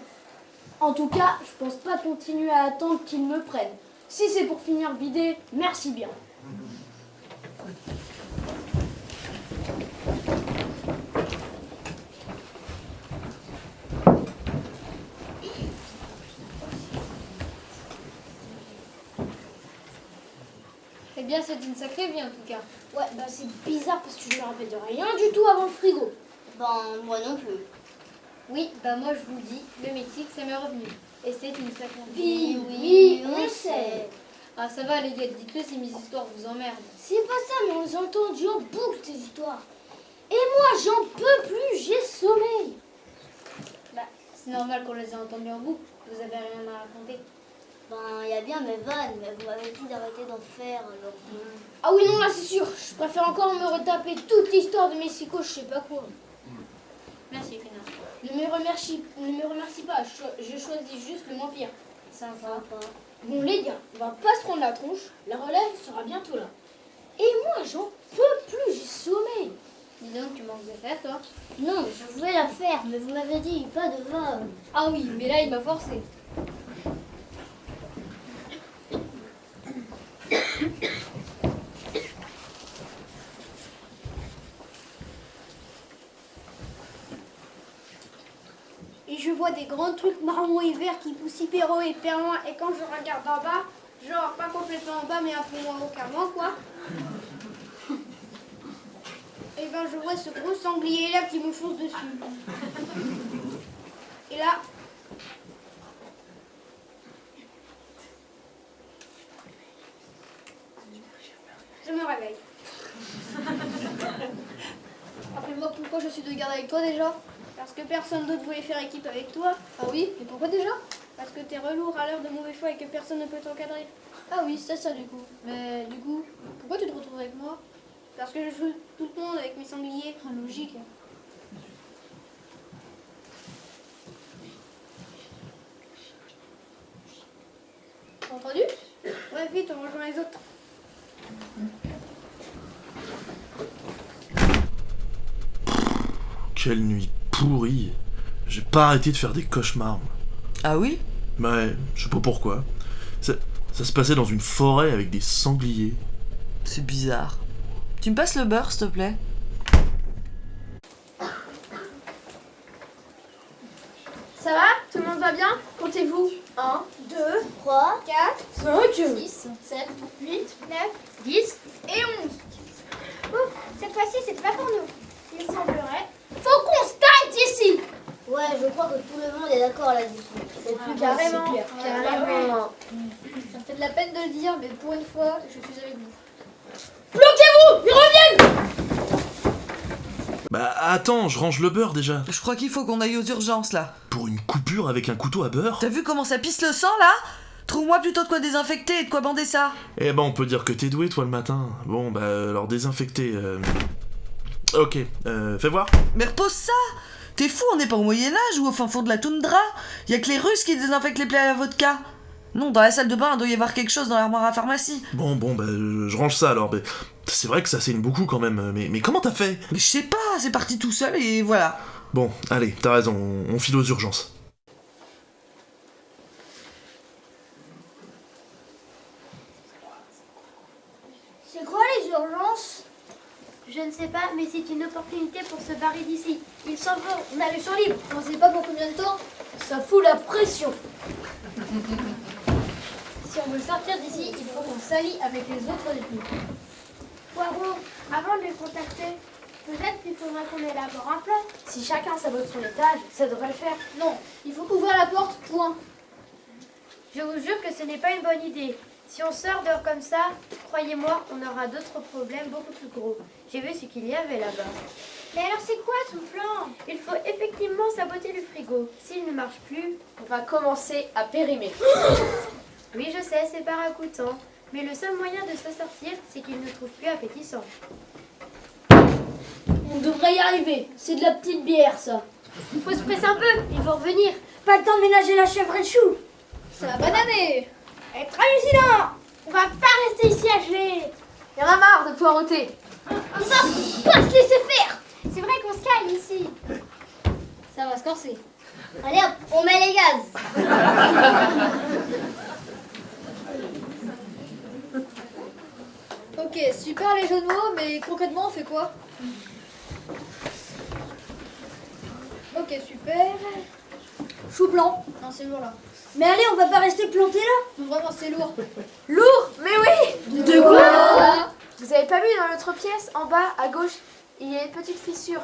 Speaker 9: En tout cas, je pense pas continuer à attendre qu'ils me prennent. Si c'est pour finir vidé, merci bien.
Speaker 3: Eh bien, c'est une sacrée vie en tout cas.
Speaker 5: Ouais, bah c'est bizarre parce que je me rappelle de rien du tout avant le frigo.
Speaker 6: Ben, moi non plus.
Speaker 3: Oui, bah moi je vous le dis, le mythique, ça m'est revenu. Et c'est une sacrée
Speaker 5: Oui,
Speaker 3: vie.
Speaker 5: oui, on le sait.
Speaker 3: Ah, ça va les gars, dites-le si mes histoires vous emmerdent.
Speaker 5: C'est pas ça, mais on les a entendus en boucle tes histoires. Et moi, j'en peux plus, j'ai sommeil.
Speaker 3: Bah, c'est normal qu'on les ait entendues en boucle, vous avez rien à raconter.
Speaker 6: Ben, il y a bien mes vannes, mais vous m'avez dit d'arrêter d'en faire, alors...
Speaker 5: Ah oui, non, là c'est sûr. Je préfère encore me retaper toute l'histoire de Mexico, je sais pas quoi.
Speaker 3: Merci, Fina.
Speaker 5: Ne me remercie pas, je choisis juste le moins pire.
Speaker 3: Sympa.
Speaker 5: Bon les gars, on va pas se prendre la tronche, la relève sera bientôt là. Et moi j'en peux plus, j'ai sommeil.
Speaker 3: Dis donc, tu manques de faire, toi.
Speaker 6: Non, je voulais la faire, mais vous m'avez dit pas de vol.
Speaker 3: Ah oui, mais là, il m'a forcé.
Speaker 5: Et je vois des grands trucs marrons et verts qui poussent hyper haut et hyper loin. Et quand je regarde en bas, genre pas complètement en bas mais un peu moins haut qu'avant quoi. Et ben je vois ce gros sanglier là qui me fonce dessus. Et là, je me réveille.
Speaker 3: tu te gardes avec toi déjà?
Speaker 5: Parce que personne d'autre voulait faire équipe avec toi.
Speaker 3: Ah oui? Et pourquoi déjà?
Speaker 5: Parce que t'es relou, râleur de mauvais choix et que personne ne peut t'encadrer.
Speaker 3: Ah oui, c'est ça du coup. Mais du coup, pourquoi tu te retrouves avec moi?
Speaker 5: Parce que je joue tout le monde avec mes sangliers.
Speaker 3: Ah, logique. T'as entendu?
Speaker 5: Ouais, vite, on rejoint les autres.
Speaker 1: Quelle nuit pourrie. J'ai pas arrêté de faire des cauchemars. Moi.
Speaker 2: Ah oui?
Speaker 1: Ouais, je sais pas pourquoi. Ça se passait dans une forêt avec des sangliers.
Speaker 2: C'est bizarre. Tu me passes le beurre, s'il te plaît?
Speaker 4: Ça va? Tout le monde va bien? Comptez-vous.
Speaker 5: 1,
Speaker 6: 2, 3,
Speaker 5: 4,
Speaker 4: 5,
Speaker 5: 6, 7,
Speaker 4: 8,
Speaker 5: 9,
Speaker 4: 10.
Speaker 5: et 11.
Speaker 6: Ouf, cette fois-ci, c'est pas pour nous.
Speaker 5: Il semblerait. Faut qu'on se taille d'ici!
Speaker 6: Ouais, je crois que tout le monde est d'accord là-dessus. C'est plus
Speaker 4: Carrément.
Speaker 6: clair.
Speaker 4: Carrément.
Speaker 3: Ça me fait de la peine de le dire, mais pour une fois, je suis avec vous.
Speaker 5: Bloquez-vous! Ils reviennent!
Speaker 1: Bah attends, je range le beurre déjà.
Speaker 2: Je crois qu'il faut qu'on aille aux urgences, là.
Speaker 1: Pour une coupure avec un couteau à beurre?
Speaker 2: T'as vu comment ça pisse le sang, là? Trouve-moi plutôt de quoi désinfecter et de quoi bander ça.
Speaker 1: Eh ben on peut dire que t'es doué toi le matin. Bon bah alors désinfecter. Ok, fais voir.
Speaker 2: Mais repose ça! T'es fou, on n'est pas au Moyen-Âge ou au fin fond de la toundra. Y a que les Russes qui désinfectent les plaies à la vodka. Non, dans la salle de bain, il doit y avoir quelque chose dans l'armoire à pharmacie.
Speaker 1: Bon bah je range ça alors. Mais c'est vrai que ça saigne beaucoup quand même. Mais comment t'as fait?
Speaker 2: Mais je sais pas, c'est parti tout seul et voilà.
Speaker 1: Bon, allez, t'as raison, on file aux urgences.
Speaker 6: C'est quoi les urgences? Je ne sais pas, mais c'est une opportunité pour se barrer d'ici. Ils s'en vont, on a le champ libre.
Speaker 3: On sait pas pour combien de temps?
Speaker 6: Ça fout la pression. Si on veut sortir d'ici, il faut qu'on s'allie avec les autres détenus.
Speaker 4: Poirot, avant de les contacter, peut-être qu'il faudrait qu'on élabore un plan. Si chacun sabote son étage, ça devrait le faire.
Speaker 3: Non, il faut qu'ouvrir la porte, point.
Speaker 4: Je vous jure que ce n'est pas une bonne idée. Si on sort dehors comme ça, croyez-moi, on aura d'autres problèmes beaucoup plus gros. J'ai vu ce qu'il y avait là-bas. Mais alors c'est quoi ton plan? Il faut effectivement saboter le frigo. S'il ne marche plus, on va commencer à périmer. Oui, je sais, c'est pas ragoûtant. Mais le seul moyen de s'en sortir, c'est qu'il ne trouve plus appétissant.
Speaker 5: On devrait y arriver. C'est de la petite bière, ça.
Speaker 4: Il faut se presser un peu, ils vont revenir. Pas le temps de ménager la chèvre et le chou.
Speaker 3: Ça va bananer.
Speaker 4: Être hallucinant. On va pas rester ici à geler. Y'en a marre de poireauter.
Speaker 6: On va pas se laisser faire. C'est vrai qu'on se calme ici.
Speaker 3: Ça va se corser.
Speaker 6: Allez hop, on met les gaz.
Speaker 3: Ok, super les jeux de mots, mais concrètement on fait quoi? Ok, super. Chou blanc. Non, c'est lourd là.
Speaker 5: Mais allez, on va pas rester planté là.
Speaker 3: Non, vraiment, c'est lourd.
Speaker 4: Lourd? Mais oui.
Speaker 3: De quoi?
Speaker 4: Vous avez pas vu dans l'autre pièce, en bas, à gauche, il y a une petite fissure.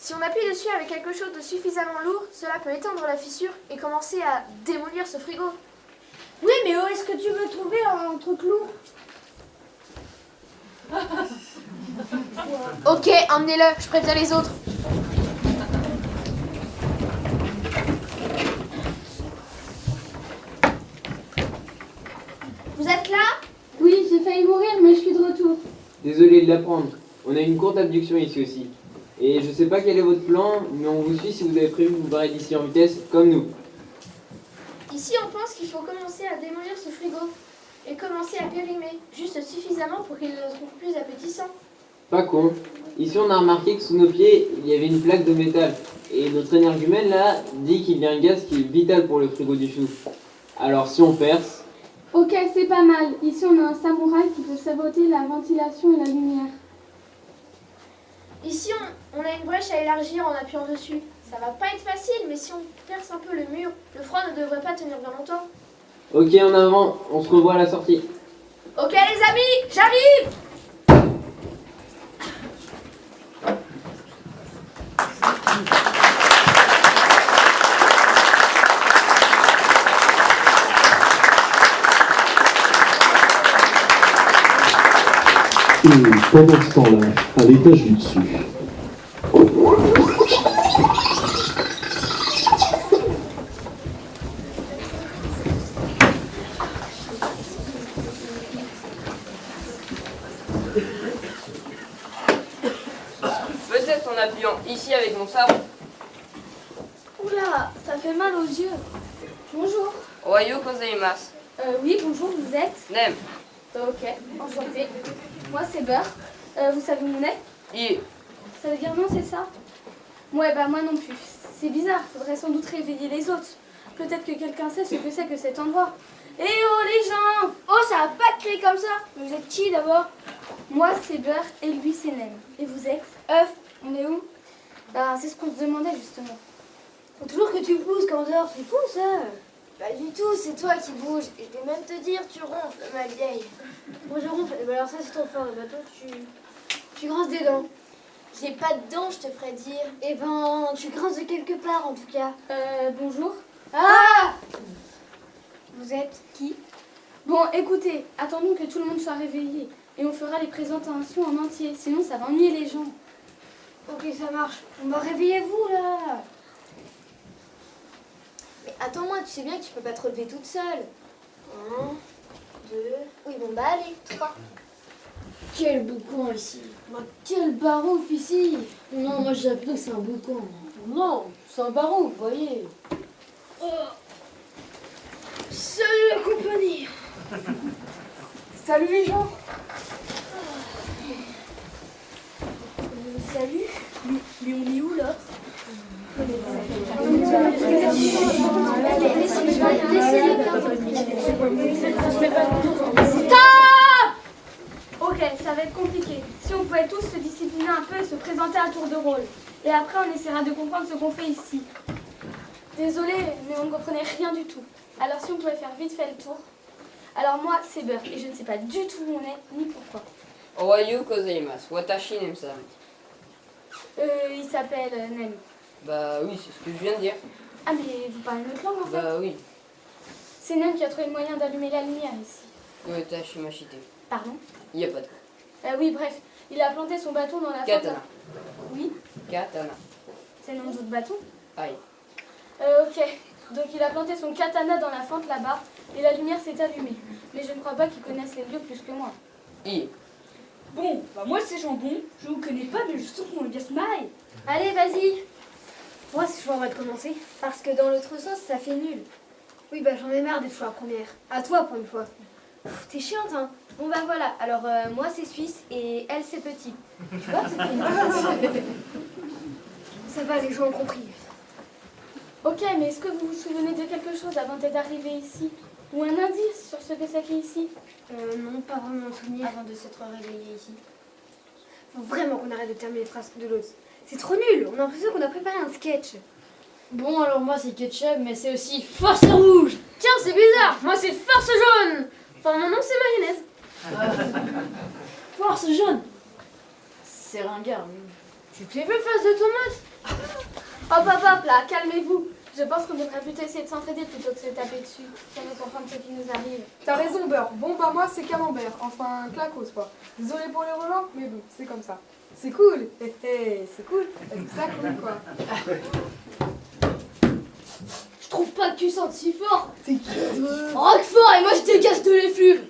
Speaker 4: Si on appuie dessus avec quelque chose de suffisamment lourd, cela peut étendre la fissure et commencer à démolir ce frigo.
Speaker 5: Oui, mais où est-ce que tu veux trouver un truc lourd?
Speaker 4: Ok, emmenez-le, je préviens les autres. Vous êtes là?
Speaker 7: Oui, j'ai failli mourir, mais je suis de retour.
Speaker 8: Désolé de l'apprendre. On a une courte abduction ici aussi. Et je sais pas quel est votre plan, mais on vous suit si vous avez prévu de vous barrer d'ici en vitesse, comme nous.
Speaker 4: Ici, on pense qu'il faut commencer à démolir ce frigo et commencer à périmer, juste suffisamment pour qu'il ne trouve plus appétissant.
Speaker 8: Pas con. Ici, on a remarqué que sous nos pieds, il y avait une plaque de métal. Et notre énergumène, là, dit qu'il y a un gaz qui est vital pour le frigo du chou. Alors, si on perce...
Speaker 7: Ok, c'est pas mal. Ici, on a un samouraï qui peut saboter la ventilation et la lumière.
Speaker 4: Ici, on a une brèche à élargir en appuyant dessus. Ça va pas être facile, mais si on perce un peu le mur, le froid ne devrait pas tenir bien longtemps.
Speaker 8: Ok, en avant, on se revoit à la sortie.
Speaker 4: Ok les amis, j'arrive!
Speaker 10: Et pendant ce temps-là, à l'étage du dessus, ici avec mon sabre.
Speaker 7: Oula, ça fait mal aux yeux. Bonjour.
Speaker 10: Ohayo gozaimasu.
Speaker 7: Oui, bonjour, vous êtes
Speaker 10: Nem.
Speaker 7: Ok, enchantée. Moi, c'est Beurre. Vous savez où on est?
Speaker 10: I.
Speaker 7: Ça veut dire non, c'est ça? Ouais, bah moi non plus. C'est bizarre, faudrait sans doute réveiller les autres. Peut-être que quelqu'un sait ce que c'est que cet endroit. Eh oh les gens!
Speaker 4: Oh, ça va pas crier comme ça. Mais vous êtes qui d'abord?
Speaker 7: Moi, c'est Beurre et lui, c'est Nem. Et vous êtes?
Speaker 4: Œuf, on est où?
Speaker 7: Bah, c'est ce qu'on se demandait justement.
Speaker 4: Faut toujours que tu pousses quand on dort, c'est fou ça. Pas du tout, c'est toi qui bouges. Et je vais même te dire, tu ronfles, ma vieille. Moi je ronfle, bah alors ça c'est trop fort. Bah toi tu grinces des dents. J'ai pas de dents, je te ferais dire. Eh ben, tu grinces de quelque part en tout cas.
Speaker 7: Bonjour.
Speaker 4: Ah! Vous êtes qui?
Speaker 7: Bon, écoutez, attendons que tout le monde soit réveillé. Et on fera les présentations en entier, sinon ça va ennuyer les gens.
Speaker 4: Ok, ça marche. On va réveillez-vous là. Mais attends-moi, tu sais bien que tu peux pas te relever toute seule. 1, 2, oui bon bah allez, 3.
Speaker 9: Quel boucan ici.
Speaker 4: Quel barouf ici.
Speaker 9: Non, moi j'ai appris que c'est un boucan. Non, c'est un barreau, vous voyez.
Speaker 4: Salut la compagnie.
Speaker 7: Salut les gens.
Speaker 4: Salut. Mais on est où là?
Speaker 7: Ok, ça va être compliqué. Si on pouvait tous se discipliner un peu et se présenter à tour de rôle. Et après, on essaiera de comprendre ce qu'on fait ici. Désolée, mais on ne comprenait rien du tout. Alors si on pouvait faire vite fait le tour. Alors moi, c'est Beurre, et je ne sais pas du tout où on est, ni pourquoi.
Speaker 10: Ohayo gozaimasu. Watashi nem-san.
Speaker 7: Il s'appelle Nem.
Speaker 10: Bah oui, c'est ce que je viens de dire.
Speaker 7: Ah, mais vous parlez notre langue en fait?
Speaker 10: Bah oui.
Speaker 7: C'est Nem qui a trouvé le moyen d'allumer la lumière ici.
Speaker 10: Watashi mashite.
Speaker 7: Pardon?
Speaker 10: Y a pas de quoi.
Speaker 7: Oui, bref, il a planté son bâton dans la fente.
Speaker 10: Katana.
Speaker 7: Oui,
Speaker 10: Katana.
Speaker 7: c'est le nom de votre bâton.
Speaker 10: Aïe.
Speaker 7: Ok, donc il a planté son katana dans la fente là-bas et la lumière s'est allumée. Mais je ne crois pas qu'il connaisse les lieux plus que moi.
Speaker 10: I.
Speaker 11: Bon, bah moi c'est Jambon, je vous connais pas mais je sens qu'on va bien se marrer.
Speaker 4: Allez, vas-y. Moi, c'est choix, on va te commencer. Parce que dans l'autre sens, ça fait nul. Oui, bah j'en ai marre des fois première. À toi pour une fois. T'es chiante, hein. Bon bah voilà, alors moi c'est Suisse et elle c'est Petit. Tu vois, ça fait nul. Ça va, les gens ont compris.
Speaker 7: Ok, mais est-ce que vous vous souvenez de quelque chose avant d'être arrivé ici? Ou un indice sur ce que c'est qu'ici?
Speaker 4: Non, pas vraiment souvenir.
Speaker 7: Avant de s'être réveillé ici.
Speaker 4: Faut vraiment qu'on arrête de terminer les phrases de l'autre. C'est trop nul, on a l'impression qu'on a préparé un sketch.
Speaker 9: Bon, alors moi c'est ketchup, mais c'est aussi force rouge.
Speaker 4: Tiens, c'est bizarre, moi c'est force jaune. Enfin, mon nom c'est mayonnaise.
Speaker 9: Force jaune. C'est ringard.
Speaker 4: Tu te l'as vu face de tomate?
Speaker 7: Hop, hop, hop, là, calmez-vous. Je pense qu'on devrait plutôt essayer de s'entraider plutôt que de se taper dessus. Ça va comprendre ce qui nous arrive.
Speaker 12: T'as raison, Beurre. Bon, bah moi, c'est camembert. Enfin, clacos, quoi. Désolé pour les relents, mais bon, c'est comme ça. C'est cool. C'est cool. C'est ça cool, quoi.
Speaker 9: Je trouve pas que tu sentes si fort.
Speaker 12: T'es qui, toi?
Speaker 9: Roquefort et moi je dégage de l'effluve.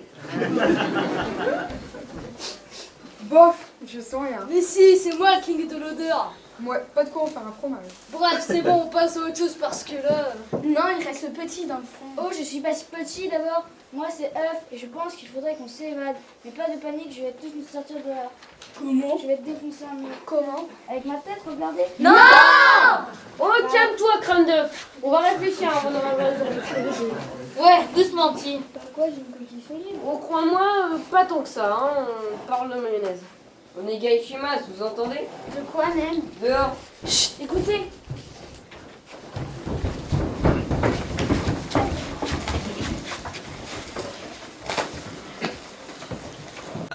Speaker 12: Bof, je sens rien.
Speaker 9: Mais si, c'est moi le king de l'odeur.
Speaker 12: Ouais, pas de quoi en faire un fromage.
Speaker 9: Bref, c'est bon, on passe à autre chose parce que là...
Speaker 7: Non, il reste Petit dans le fond.
Speaker 4: Oh, je suis pas si petit d'abord. Moi c'est œuf et je pense qu'il faudrait qu'on s'évade. Mais pas de panique, je vais tous nous sortir de là.
Speaker 11: Comment?
Speaker 4: Je vais te défoncer un mur.
Speaker 7: Comment?
Speaker 4: Avec ma tête, regardez.
Speaker 9: Non. Oh, calme-toi, crâne d'œuf. On va réfléchir avant de Ouais, doucement, petit.
Speaker 4: Pourquoi j'ai une coquille solide?
Speaker 10: Oh, crois-moi, pas tant que ça, hein. On parle de mayonnaise. Onegaishimasu, vous entendez?
Speaker 7: De quoi, Nem?
Speaker 10: Dehors.
Speaker 7: Chut, écoutez.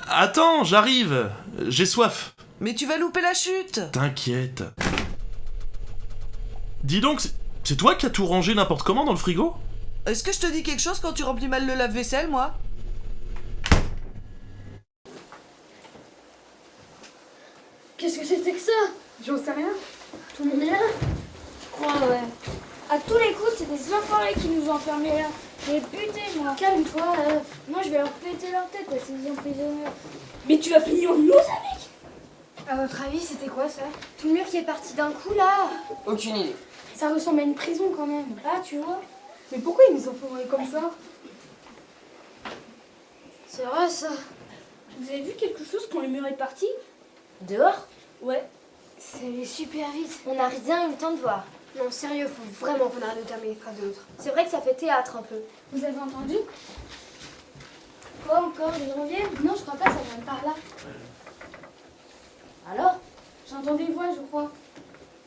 Speaker 1: Attends, j'arrive. J'ai soif.
Speaker 2: Mais tu vas louper la chute.
Speaker 1: T'inquiète. Dis donc, c'est toi qui as tout rangé n'importe comment dans le frigo?
Speaker 2: Est-ce que je te dis quelque chose quand tu remplis mal le lave-vaisselle, moi?
Speaker 9: Qu'est-ce que c'était que ça?
Speaker 12: J'en sais rien.
Speaker 9: Tout le monde est là?
Speaker 4: Je crois, ouais. À tous les coups, c'est des enfoirés qui nous ont enfermés là. Je vais buter, moi.
Speaker 9: Calme-toi.
Speaker 4: Moi, je vais leur péter leur tête, quoi, ces emprisonneurs.
Speaker 11: Mais tu vas finir en os avec?
Speaker 4: À votre avis, c'était quoi ça? Tout le mur qui est parti d'un coup là.
Speaker 10: Aucune idée.
Speaker 4: Ça ressemble à une prison quand même. Ah, tu vois?
Speaker 12: Mais pourquoi ils nous ont forés comme ça?
Speaker 4: C'est vrai ça.
Speaker 11: Vous avez vu quelque chose quand le mur est parti?
Speaker 9: Dehors?
Speaker 11: Ouais.
Speaker 4: C'est allé super vite.
Speaker 9: On n'a rien eu le temps de voir.
Speaker 4: Non, sérieux, faut vraiment qu'on arrête de terminer les phrases de l'autre.
Speaker 9: C'est vrai que ça fait théâtre un peu.
Speaker 4: Vous avez entendu?
Speaker 9: Quoi encore? Des gens viennent?
Speaker 4: Non, je crois pas, ça vient de par là.
Speaker 9: Alors?
Speaker 4: J'entends des voix, je crois.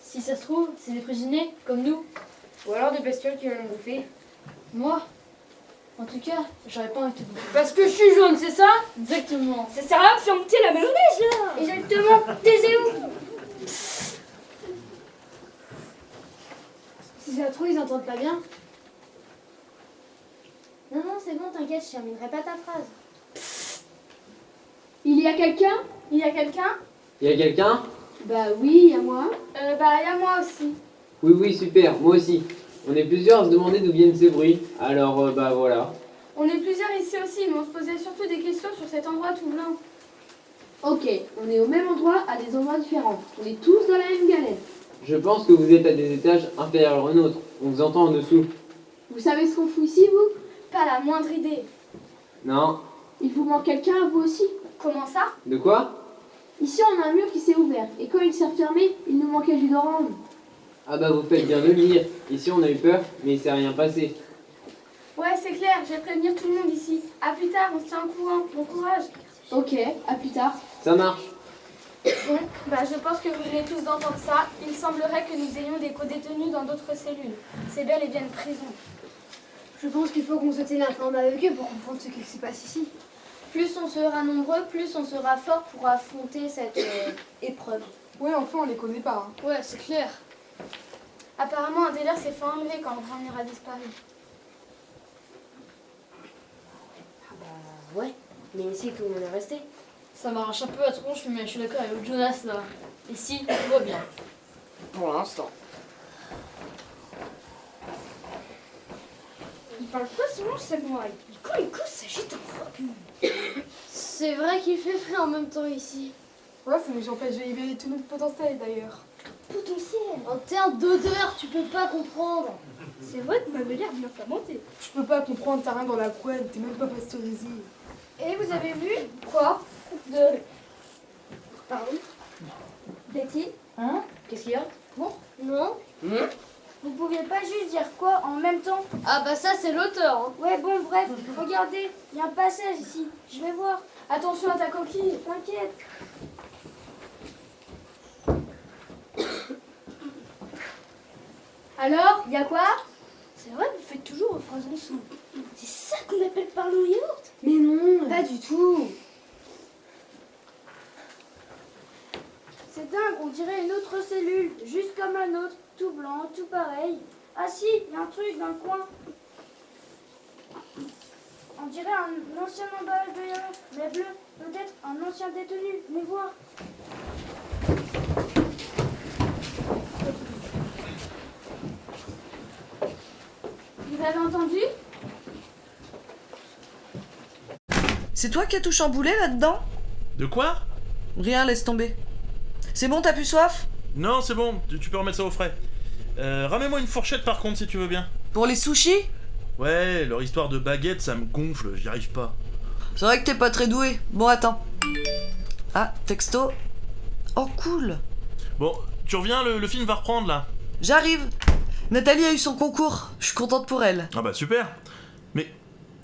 Speaker 9: Si ça se trouve, c'est des prisonniers, comme nous.
Speaker 10: Ou alors des bestioles qui viennent nous bouffer.
Speaker 9: Moi? En tout cas, j'aurais pas envie de te bouffer.
Speaker 10: Parce que je suis jaune, c'est ça?
Speaker 9: Exactement.
Speaker 11: Ça sert à rien de faire monter la mayonnaise là.
Speaker 4: Exactement, taisez-vous. Si ça se trouve, ils entendent pas bien.
Speaker 9: Non, c'est bon, t'inquiète, je terminerai pas ta phrase.
Speaker 7: Il y a quelqu'un?
Speaker 4: Il y a quelqu'un?
Speaker 8: Y a quelqu'un?
Speaker 7: Bah oui, il y a moi.
Speaker 4: Bah, il y a moi aussi.
Speaker 8: Oui, super, moi aussi. On est plusieurs à se demander d'où viennent ces bruits. Alors, bah voilà.
Speaker 4: On est plusieurs ici aussi, mais on se posait surtout des questions sur cet endroit tout blanc.
Speaker 7: Ok, on est au même endroit à des endroits différents. On est tous dans la même galère.
Speaker 8: Je pense que vous êtes à des étages inférieurs aux nôtres. On vous entend en dessous.
Speaker 7: Vous savez ce qu'on fout ici, vous?
Speaker 4: Pas la moindre idée.
Speaker 8: Non.
Speaker 7: Il vous manque quelqu'un à vous aussi?
Speaker 4: Comment ça?
Speaker 8: De quoi?
Speaker 7: Ici, on a un mur qui s'est ouvert. Et quand il s'est refermé, il nous manquait jus d'orange.
Speaker 8: Ah bah vous faites bien de le dire. Ici on a eu peur, mais il s'est rien passé.
Speaker 4: Ouais, c'est clair, je vais prévenir tout le monde ici. À plus tard, on se tient au courant. Bon courage.
Speaker 7: Ok, à plus tard.
Speaker 8: Ça marche.
Speaker 4: Bon, bah je pense que vous venez tous d'entendre ça. Il semblerait que nous ayons des co-détenus dans d'autres cellules. C'est bel et bien une prison.
Speaker 3: Je pense qu'il faut qu'on se tienne informé avec eux pour comprendre ce qui se passe ici.
Speaker 9: Plus on sera nombreux, plus on sera fort pour affronter cette épreuve.
Speaker 12: Ouais, enfin, on les connaît pas. Hein.
Speaker 3: Ouais, c'est clair.
Speaker 4: Apparemment, un délire s'est fait enlever quand le grand mur a disparu.
Speaker 9: Ah bah ouais, mais ici tout le monde est resté.
Speaker 3: Ça m'arrache un peu la tronche, mais je suis d'accord avec Jonas là. Ici, tout va bien.
Speaker 10: Pour l'instant.
Speaker 11: Il parle pas souvent, c'est moi. Et quand il cause, ça jette un froid.
Speaker 3: C'est vrai qu'il fait frais en même temps ici.
Speaker 12: Ouais, ça nous empêche de libérer tout notre potentiel d'ailleurs.
Speaker 3: Potentiel. En termes d'odeur, tu peux pas comprendre.
Speaker 11: C'est vrai que ma belle-mère vient fermenter.
Speaker 12: Je peux pas comprendre, t'as rien dans la couenne, t'es même pas pasteurisé.
Speaker 4: Et vous avez vu?
Speaker 3: Quoi?
Speaker 4: Pardon?
Speaker 3: Betty?
Speaker 9: Hein? Qu'est-ce qu'il y a?
Speaker 3: Non?
Speaker 4: Vous pouviez pas juste dire quoi en même temps?
Speaker 3: Ah bah ça c'est l'auteur. Hein.
Speaker 4: Ouais, bon, bref, regardez, il y a un passage ici. Je vais voir. Attention à ta coquille, t'inquiète. Alors, il y a quoi?
Speaker 11: C'est vrai, vous faites toujours vos phrases ensemble. C'est ça qu'on appelle parler au yaourt?
Speaker 4: Mais non, pas du tout. C'est dingue, on dirait une autre cellule, juste comme la nôtre, tout blanc, tout pareil. Ah si, il y a un truc dans le coin. On dirait un ancien emballage de yaourt, mais bleu, peut-être un ancien détenu. Venez voir. Vous avez entendu?
Speaker 2: C'est toi qui as tout chamboulé là-dedans?
Speaker 1: De quoi?
Speaker 2: Rien, laisse tomber. C'est bon, t'as plus soif?
Speaker 1: Non, c'est bon, tu peux remettre ça au frais. Ramène-moi une fourchette par contre si tu veux bien.
Speaker 2: Pour les sushis?
Speaker 1: Ouais, leur histoire de baguette, ça me gonfle, j'y arrive pas.
Speaker 2: C'est vrai que t'es pas très doué. Bon, attends. Ah, texto. Oh, cool.
Speaker 1: Bon, tu reviens, le film va reprendre là.
Speaker 2: J'arrive. Nathalie a eu son concours. Je suis contente pour elle.
Speaker 1: Ah bah super. Mais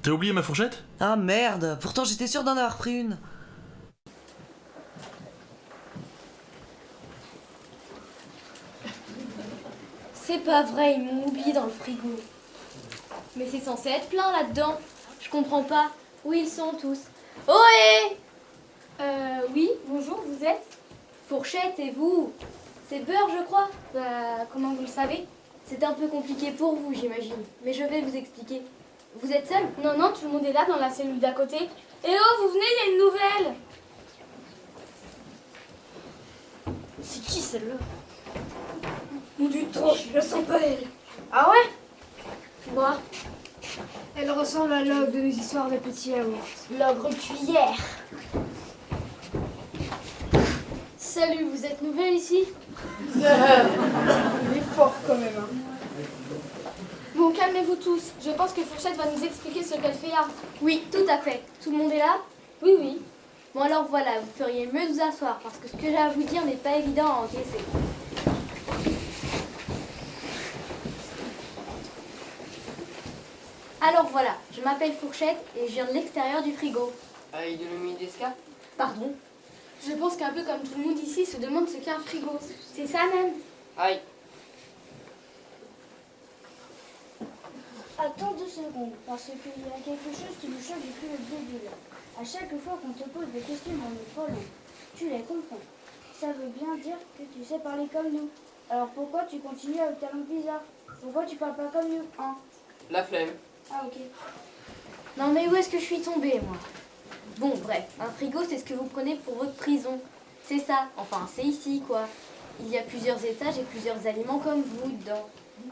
Speaker 1: t'as oublié ma fourchette?
Speaker 2: Ah merde, pourtant j'étais sûre d'en avoir pris une.
Speaker 9: C'est pas vrai, ils m'ont oublié dans le frigo. Mais c'est censé être plein là-dedans. Je comprends pas. Où ils sont tous? Ohé!
Speaker 4: Oui, bonjour, vous êtes?
Speaker 9: Fourchette et vous? C'est beurre, je crois.
Speaker 4: Bah, comment vous le savez?
Speaker 9: C'est un peu compliqué pour vous, j'imagine. Mais je vais vous expliquer. Vous êtes seul?
Speaker 4: Non, non, tout le monde est là dans la cellule d'à côté. Eh oh, vous venez, il y a une nouvelle!
Speaker 11: C'est qui celle-là? Mon Dieu, trop, je la sens pas elle.
Speaker 4: Ah ouais?
Speaker 3: Moi, elle ressemble à l'ogre de nos histoires de petits yaourts.
Speaker 9: L'ogre cuillère.
Speaker 4: salut, vous êtes nouvelle ici?
Speaker 12: Il est fort quand même. Hein.
Speaker 4: Bon, calmez-vous tous. Je pense que Fourchette va nous expliquer ce qu'elle fait là. Oui, tout à fait. Tout le monde est là? Oui, oui. Bon alors voilà, vous feriez mieux de vous asseoir parce que ce que j'ai à vous dire n'est pas évident à encaisser. Alors voilà, je m'appelle Fourchette et je viens de l'extérieur du frigo.
Speaker 10: Aïe de l'humidesca.
Speaker 4: Pardon? Je pense qu'un peu comme tout le monde ici se demande ce qu'est un frigo. C'est ça même?
Speaker 10: Aïe.
Speaker 6: Attends 2 secondes, parce qu'il y a quelque chose qui me choque depuis le début là. À chaque fois qu'on te pose des questions dans le folon, tu les comprends. Ça veut bien dire que tu sais parler comme nous. Alors pourquoi tu continues avec ta langue bizarre? Pourquoi tu parles pas comme nous, hein?
Speaker 10: La flemme.
Speaker 6: Ah ok.
Speaker 4: Non mais où est-ce que je suis tombée moi? Bon bref, un frigo c'est ce que vous prenez pour votre prison. C'est ça, enfin c'est ici quoi. Il y a plusieurs étages et plusieurs aliments comme vous dedans.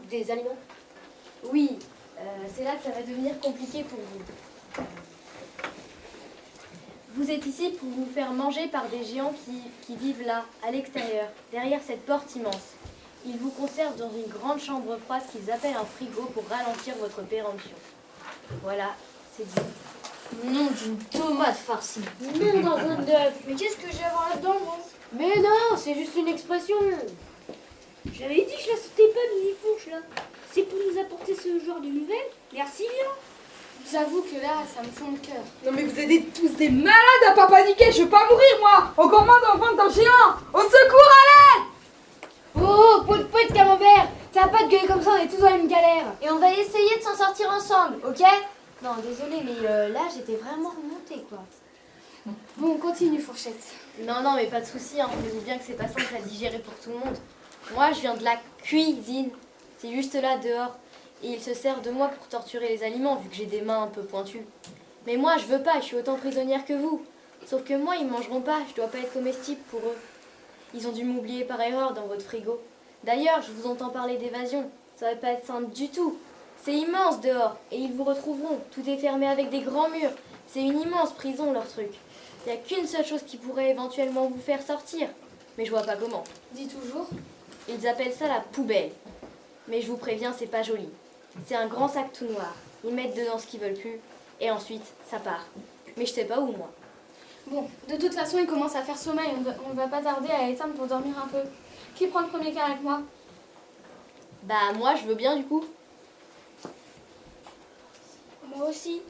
Speaker 4: Des aliments? Oui, c'est là que ça va devenir compliqué pour vous. Vous êtes ici pour vous faire manger par des géants qui vivent là, à l'extérieur, derrière cette porte immense. Ils vous conservent dans une grande chambre froide qu'ils appellent un frigo pour ralentir votre péremption. Voilà, c'est dit.
Speaker 9: Nom d'une tomate farcie.
Speaker 6: Même dans un œuf. Mais qu'est-ce que j'ai à voir là-dedans, moi?
Speaker 9: Mais non, c'est juste une expression.
Speaker 11: J'avais dit que je la sautais pas, Mini Fourche, là. C'est pour nous apporter ce genre de nouvelles. Merci bien.
Speaker 4: J'avoue que là, ça me fond le cœur.
Speaker 12: Non mais vous êtes tous des malades à pas paniquer, je veux pas mourir moi. Encore moins dans le ventre d'un géant. Au secours, allez!
Speaker 4: Oh, pote camembert, ça va pas de gueuler comme ça, on est tous dans la même galère. Et on va essayer de s'en sortir ensemble, ok? Non, désolé, mais là, j'étais vraiment remontée, quoi. Bon, on continue, Fourchette. Non, mais pas de soucis, hein. Je me dis bien que c'est pas simple à digérer pour tout le monde. Moi, je viens de la cuisine. C'est juste là, dehors. Et ils se servent de moi pour torturer les aliments, vu que j'ai des mains un peu pointues. Mais moi, je veux pas, je suis autant prisonnière que vous. Sauf que moi, ils mangeront pas, je dois pas être comestible pour eux. Ils ont dû m'oublier par erreur dans votre frigo. D'ailleurs, je vous entends parler d'évasion. Ça va pas être simple du tout. C'est immense dehors, et ils vous retrouveront. Tout est fermé avec des grands murs. C'est une immense prison, leur truc. Il n'y a qu'une seule chose qui pourrait éventuellement vous faire sortir. Mais je vois pas comment. Dis toujours. Ils appellent ça la poubelle. Mais je vous préviens, c'est pas joli. C'est un grand sac tout noir. Ils mettent dedans ce qu'ils veulent plus, et ensuite, ça part. Mais je sais pas où, moi. Bon, de toute façon, il commence à faire sommeil. On va pas tarder à éteindre pour dormir un peu. Qui prend le premier cas avec moi? Bah, moi, je veux bien, du coup.
Speaker 6: Moi aussi.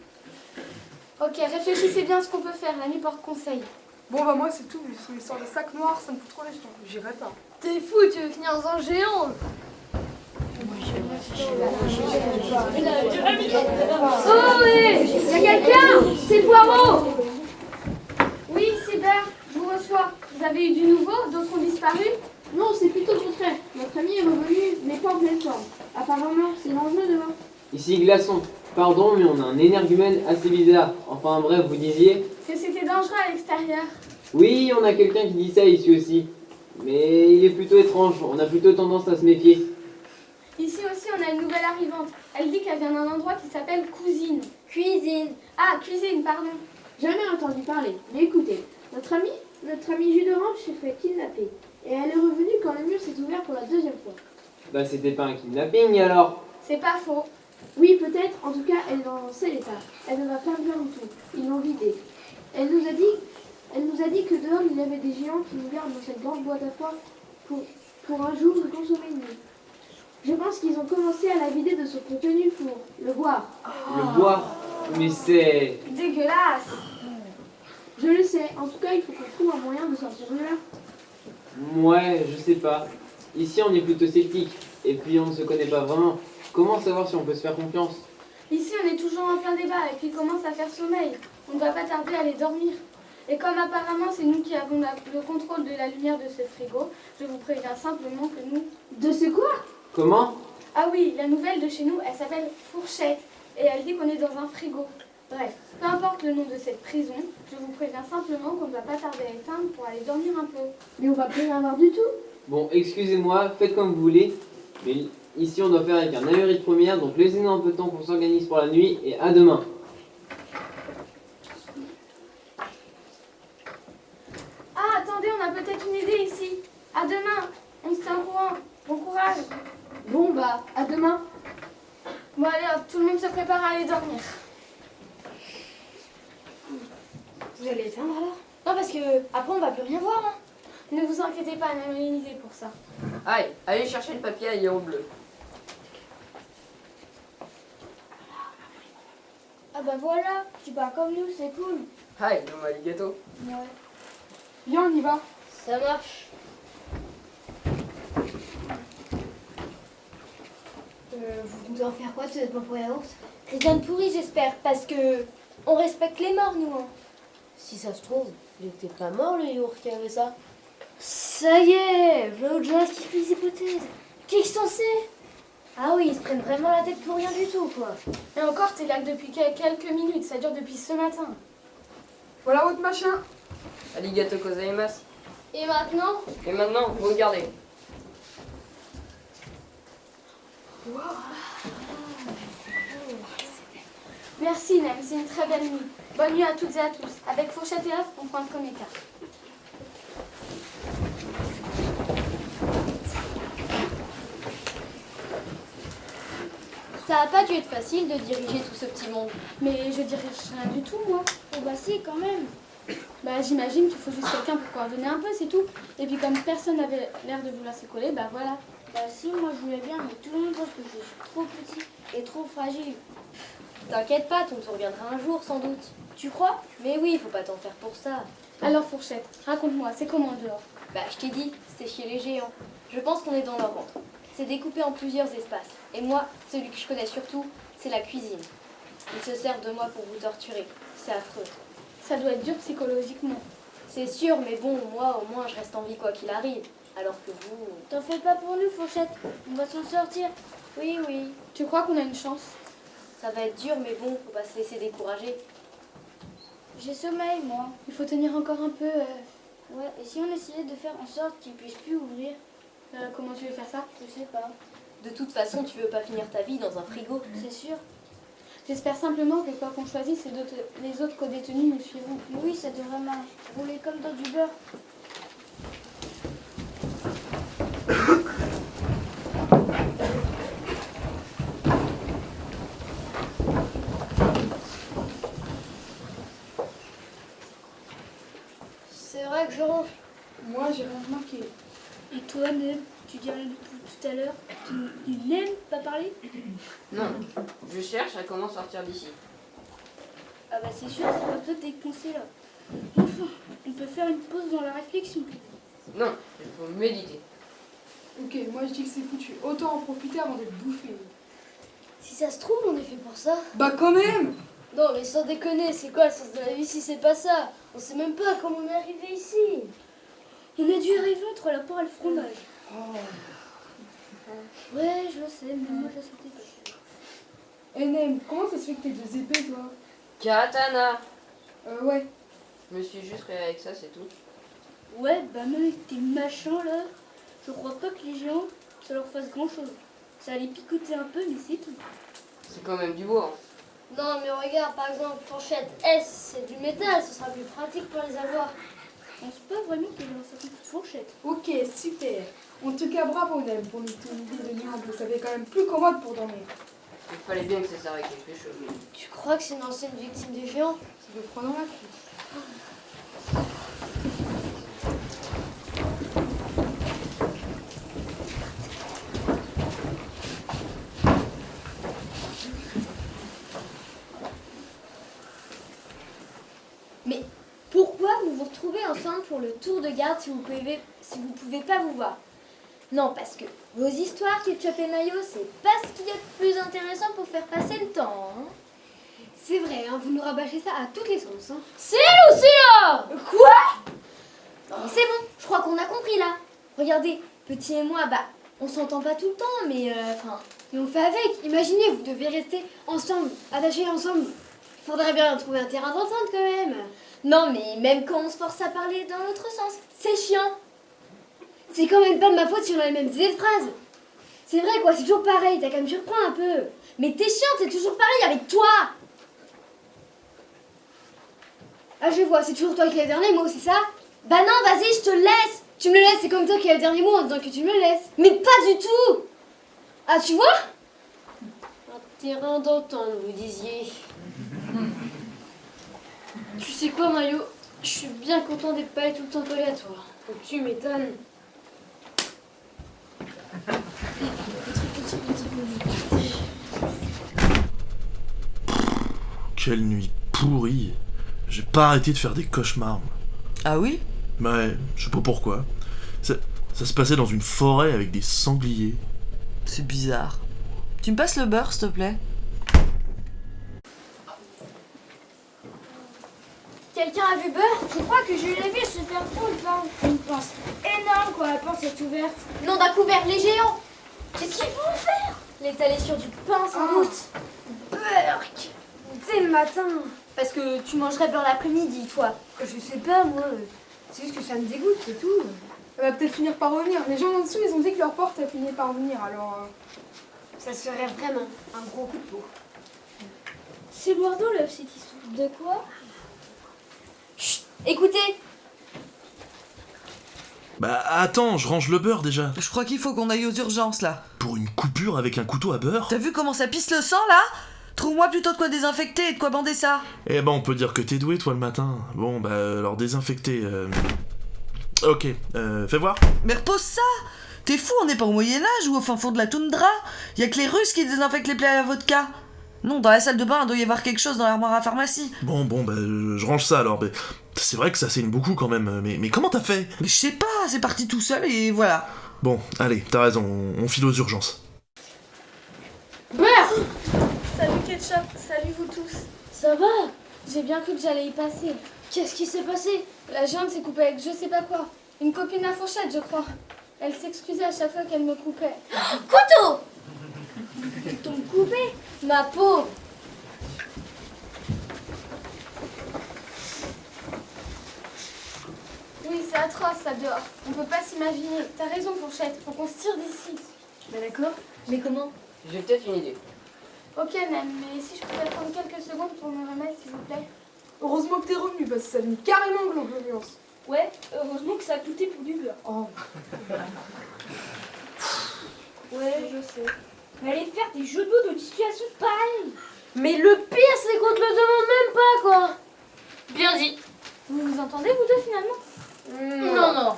Speaker 4: Ok, réfléchissez bien à ce qu'on peut faire. La nuit porte conseil.
Speaker 12: Bon bah moi c'est tout, l'histoire des sacs noirs, ça me fout trop les jetons. J'irai pas.
Speaker 4: T'es fou, tu veux finir dans un géant? Oh oui, y a quelqu'un? C'est Poirot. Oui, Cyber, je vous reçois. Vous avez eu du nouveau? D'autres ont disparu?
Speaker 7: Non, c'est plutôt le contraire. Notre ami est revenu, mais pas en pleine forme. Apparemment, c'est dangereux dehors.
Speaker 8: Ici Glaçon. Pardon, mais on a un énergumène assez bizarre. Enfin bref, vous disiez...
Speaker 4: Que c'était dangereux à l'extérieur.
Speaker 8: Oui, on a quelqu'un qui dit ça ici aussi. Mais il est plutôt étrange, on a plutôt tendance à se méfier.
Speaker 4: Ici aussi, on a une nouvelle arrivante. Elle dit qu'elle vient d'un endroit qui s'appelle Cousine. Cuisine. Ah, cuisine, pardon.
Speaker 7: Jamais entendu parler. Mais écoutez, notre ami jus d'orange s'est fait kidnapper. Et elle est revenue quand le mur s'est ouvert pour la 2e fois.
Speaker 8: Bah c'était pas un kidnapping alors.
Speaker 4: C'est pas faux.
Speaker 7: Oui, peut-être. En tout cas, elle est dans sait l'état. Elle ne va pas bien du tout. Ils l'ont vidée. Elle nous a dit que dehors, il y avait des géants qui nous gardent dans cette grande boîte à foin pour un jour de consommer une nuit. Je pense qu'ils ont commencé à la vider de son contenu pour le boire.
Speaker 8: Le boire? Mais c'est...
Speaker 4: Dégueulasse.
Speaker 7: Je le sais. En tout cas, il faut qu'on trouve un moyen de sortir de là.
Speaker 8: Ouais, je sais pas. Ici on est plutôt sceptique. Et puis on ne se connaît pas vraiment. Comment savoir si on peut se faire confiance?
Speaker 4: Ici, on est toujours en plein débat et puis il commence à faire sommeil. On ne va pas tarder à aller dormir. Et comme apparemment c'est nous qui avons le contrôle de la lumière de ce frigo, je vous préviens simplement que nous...
Speaker 7: De ce quoi?
Speaker 8: Comment?
Speaker 4: Ah oui, la nouvelle de chez nous, elle s'appelle Fourchette. Et elle dit qu'on est dans un frigo. Bref, peu importe le nom de cette prison, je vous préviens simplement qu'on ne va pas tarder à éteindre pour aller dormir un peu.
Speaker 7: Mais on va plus rien voir du tout.
Speaker 8: Bon, excusez-moi, faites comme vous voulez. Mais ici on doit faire avec un ahuri de première, donc laissez-nous un peu de temps pour s'organiser pour la nuit et à demain.
Speaker 4: Ah, attendez, on
Speaker 7: a peut-être une idée ici. À demain. On se tient au courant. Bon courage.
Speaker 9: Bon bah, à demain.
Speaker 7: Bon allez, hop, tout le monde se prépare à aller dormir.
Speaker 6: Vous allez éteindre alors? Non, parce que après on va plus rien voir. Hein.
Speaker 7: Ne vous inquiétez pas, on a une idée pour ça.
Speaker 10: Aïe, allez chercher le papier à héros bleu.
Speaker 6: Ah bah voilà, tu parles comme nous, c'est cool.
Speaker 10: Aïe, non, alligato.
Speaker 6: Ouais.
Speaker 12: Viens, on y va.
Speaker 5: Ça marche.
Speaker 6: Vous comptez en faire quoi de cette pampre yaourt?
Speaker 5: Rien de pourri, j'espère, parce que on respecte les morts, nous. Hein.
Speaker 9: Si ça se trouve, il était pas mort le yaourt qui avait ça.
Speaker 6: Ça y est, l'autre Jonas qui fait des hypothèses. Qu'est-ce que t'en sais? Ah oui, ils se prennent vraiment la tête pour rien du tout, quoi.
Speaker 7: Et encore, t'es là que depuis quelques minutes, ça dure depuis ce matin.
Speaker 12: Voilà votre machin.
Speaker 10: Alligato gozaimasu.
Speaker 5: Et maintenant,
Speaker 10: Et maintenant, vous regardez.
Speaker 7: Merci Nem, c'est une très belle nuit. Bonne nuit à toutes et à tous. Avec fourchette et œuf, on pointe comme écart.
Speaker 5: ça a pas dû être facile de diriger tout ce petit monde.
Speaker 7: Mais je dirige rien du tout, moi.
Speaker 6: Oh bah si, quand même.
Speaker 7: Bah j'imagine qu'il faut juste quelqu'un pour coordonner un peu, c'est tout. Et puis comme personne n'avait l'air de vouloir se coller, bah voilà.
Speaker 6: Bah si, moi je voulais bien, mais tout le monde pense que je suis trop petit et trop fragile.
Speaker 5: T'inquiète pas, ton tour viendra un jour, sans doute.
Speaker 6: Tu crois?
Speaker 5: Mais oui, faut pas t'en faire pour ça.
Speaker 7: Alors Fourchette, raconte-moi, c'est comment dehors?
Speaker 5: Bah, je t'ai dit, c'est chez les géants. Je pense qu'on est dans leur ventre. C'est découpé en plusieurs espaces. Et moi, celui que je connais surtout, c'est la cuisine. Ils se servent de moi pour vous torturer. C'est affreux.
Speaker 7: Ça doit être dur psychologiquement.
Speaker 5: C'est sûr, mais bon, moi, au moins, je reste en vie quoi qu'il arrive. Alors que vous...
Speaker 6: T'en fais pas pour nous, Fourchette. On va s'en sortir.
Speaker 5: Oui, oui.
Speaker 7: Tu crois qu'on a une chance?
Speaker 5: Ça va être dur, mais bon, faut pas se laisser décourager.
Speaker 6: J'ai sommeil, moi.
Speaker 7: Il faut tenir encore un peu.
Speaker 6: Ouais, et si on essayait de faire en sorte qu'ils puissent plus ouvrir?
Speaker 7: Comment tu veux faire ça?
Speaker 6: Je sais pas.
Speaker 5: De toute façon, tu veux pas finir ta vie dans un frigo.
Speaker 6: C'est sûr.
Speaker 7: J'espère simplement que quoi qu'on choisisse, les autres co-détenus nous suivront.
Speaker 6: Mais oui, ça devrait rouler comme dans du beurre.
Speaker 3: C'est vrai que je ronfle.
Speaker 12: Moi, j'ai rien remarqué.
Speaker 11: Et toi, Nem, tu dis rien du tout à l'heure. Tu n'aimes pas parler?
Speaker 10: Non, je cherche à comment sortir d'ici.
Speaker 11: Ah bah c'est sûr, ça va peut-être défoncer là. Enfin, on peut faire une pause dans la réflexion.
Speaker 10: Non, il faut méditer.
Speaker 12: Ok, moi je dis que c'est foutu. Autant en profiter avant d'être bouffé.
Speaker 6: Si ça se trouve, on est fait pour ça.
Speaker 12: Bah quand même.
Speaker 6: Non, mais sans déconner, c'est quoi le sens de la vie si c'est pas ça? On sait même pas comment on est arrivé ici.
Speaker 11: On a dû arriver entre la poire et le fromage.
Speaker 6: Ouais, je le sais, mais moi je la sentais pas.
Speaker 12: Nem, comment ça se fait que t'es deux épées, toi?
Speaker 10: Katana.
Speaker 12: Ouais.
Speaker 10: Je me suis juste réveillé avec ça, c'est tout.
Speaker 11: Ouais, bah même avec tes machins là, je crois pas que les géants, ça leur fasse grand chose. Ça allait picoter un peu, mais c'est tout.
Speaker 10: C'est quand même du bois. Hein.
Speaker 6: Non, mais regarde, par exemple, fourchette S, c'est du métal, ce sera plus pratique pour les avoir.
Speaker 11: Je pense pas vraiment qu'il y ait un certain coup de fourchette.
Speaker 12: Ok, super. En tout cas, bravo Nem pour notre idée de miracle. Ça fait quand même plus commode pour dormir.
Speaker 10: Il fallait bien que ça serve avec quelque chose.
Speaker 6: Tu crois que c'est une ancienne victime des géants?
Speaker 12: Ça fait froid dans la cuisse.
Speaker 5: Mais pourquoi vous vous retrouvez ensemble pour le tour de garde si vous pouvez pas vous voir? Non, parce que vos histoires, Ketchup et Mayo, c'est pas ce qu'il y a de plus intéressant pour faire passer le temps. Hein.
Speaker 6: C'est vrai, hein, vous nous rabâchez ça à toutes les sauces. Hein.
Speaker 5: C'est Lucilla! Quoi? Non, mais c'est bon, je crois qu'on a compris là. Regardez, Petit et moi, bah, on s'entend pas tout le temps, mais
Speaker 6: Et on fait avec. Imaginez, vous devez rester ensemble, attachés ensemble. Il faudrait bien trouver un terrain d'entente quand même.
Speaker 5: non, mais même quand on se force à parler dans l'autre sens, c'est chiant.
Speaker 6: C'est quand même pas de ma faute si on a les mêmes idées de phrases. C'est vrai quoi, c'est toujours pareil, t'as qu'à me surprendre un peu.
Speaker 5: Mais t'es chiante, c'est toujours pareil avec toi.
Speaker 6: Ah je vois, c'est toujours toi qui as les derniers mots, c'est ça?
Speaker 4: Bah non, vas-y, je te laisse. Tu me le laisses, c'est comme toi qui as le dernier mot en disant que tu me le laisses. Mais pas du tout. Ah, tu vois?
Speaker 9: Un terrain d'entente, vous disiez. Tu sais quoi, Mario? Je suis bien content d'être pas tout le temps collé à toi. Tu m'étonnes.
Speaker 1: Quelle nuit pourrie. J'ai pas arrêté de faire des cauchemars, moi.
Speaker 2: Ah oui?
Speaker 1: Ouais, je sais pas pourquoi. Ça se passait dans une forêt avec des sangliers.
Speaker 2: C'est bizarre. Tu me passes le beurre, s'il te plaît?
Speaker 4: Quelqu'un a vu Beurre? Je crois que je l'ai vu se faire prendre une pince énorme quand la pince est ouverte. Non, d'un couvert, les géants. Qu'est-ce qu'ils vont faire? L'étaler sur du pain, sans doute. Burk! Dès le matin. Parce que tu mangerais beurre l'après-midi, toi.
Speaker 12: Je sais pas, moi. C'est juste que ça me dégoûte, c'est tout. Elle va peut-être finir par revenir. Les gens en dessous, ils ont dit que leur porte a fini par revenir, alors...
Speaker 4: Ça serait vraiment un gros coup de peau.
Speaker 11: C'est Lourdeau, là, cette histoire.
Speaker 4: De quoi? Chut! Écoutez!
Speaker 1: Bah attends, je range le beurre déjà.
Speaker 2: Je crois qu'il faut qu'on aille aux urgences, là.
Speaker 1: Pour une coupure avec un couteau à beurre?
Speaker 2: T'as vu comment ça pisse le sang, là? Trouve-moi plutôt de quoi désinfecter et de quoi bander ça.
Speaker 1: Eh ben on peut dire que t'es doué toi le matin. Bon bah alors désinfecter. Ok, fais voir.
Speaker 2: Mais repose ça! T'es fou, on n'est pas au Moyen-Âge ou au fin fond de la toundra? Y'a que les Russes qui désinfectent les plaies à la vodka. Non, dans la salle de bain, il doit y avoir quelque chose dans l'armoire à pharmacie.
Speaker 1: Bon bah je range ça alors. Mais c'est vrai que ça saigne beaucoup quand même. Mais comment t'as fait?
Speaker 2: Mais je sais pas, c'est parti tout seul et voilà.
Speaker 1: Bon, allez, t'as raison, on file aux urgences.
Speaker 9: Beurre!
Speaker 11: Salut Ketchup, salut vous tous.
Speaker 4: Ça va? J'ai bien cru que j'allais y passer. Qu'est-ce qui s'est passé? La géante s'est coupée avec je sais pas quoi. Une copine à fourchette, je crois. Elle s'excusait à chaque fois qu'elle me coupait. Couteau! Ils t'ont coupé? Ma peau! Oui, c'est atroce ça dehors. On peut pas s'imaginer. T'as raison, fourchette. Faut qu'on se tire d'ici.
Speaker 10: Bah d'accord, mais comment? J'ai peut-être une idée.
Speaker 4: Ok, même, mais si je pouvais prendre quelques secondes pour me remettre, s'il vous plaît.
Speaker 12: Heureusement que t'es revenu, parce que ça devient carrément glauque l'ambiance.
Speaker 11: Ouais, heureusement que ça a coûté pour du beurre.
Speaker 12: Oh.
Speaker 11: Ouais, je sais. Mais allez faire des jeux de mots dans une situation pareille.
Speaker 9: Mais le pire, c'est qu'on te le demande même pas, quoi.
Speaker 10: Bien dit.
Speaker 4: Vous vous entendez, vous deux, finalement?
Speaker 10: Non.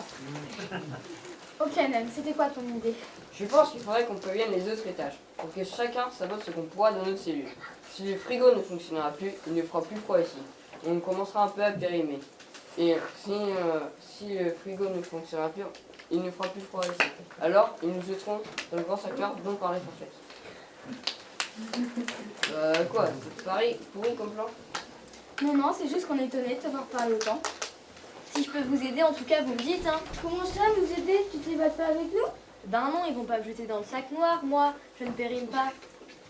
Speaker 4: Ok, Nem, c'était quoi ton idée?
Speaker 10: Je pense qu'il faudrait qu'on prévienne les autres étages, pour que chacun sabote ce qu'on pourra dans notre cellule. Si le frigo ne fonctionnera plus, il ne fera plus froid ici. Et on commencera un peu à périmer. Et si le frigo ne fonctionnera plus, il ne fera plus froid ici. Alors, ils nous jetteront dans le grand saccard dont parlait Fourchette. Quoi? C'est pareil, pourri comme plan?
Speaker 4: Non, c'est juste qu'on est étonné de te voir parler autant. Si je peux vous aider, en tout cas, vous me dites, hein.
Speaker 6: Comment ça, nous aider? Tu te débattes pas avec nous?
Speaker 4: Ben non, ils vont pas me jeter dans le sac noir, moi. Je ne périme pas.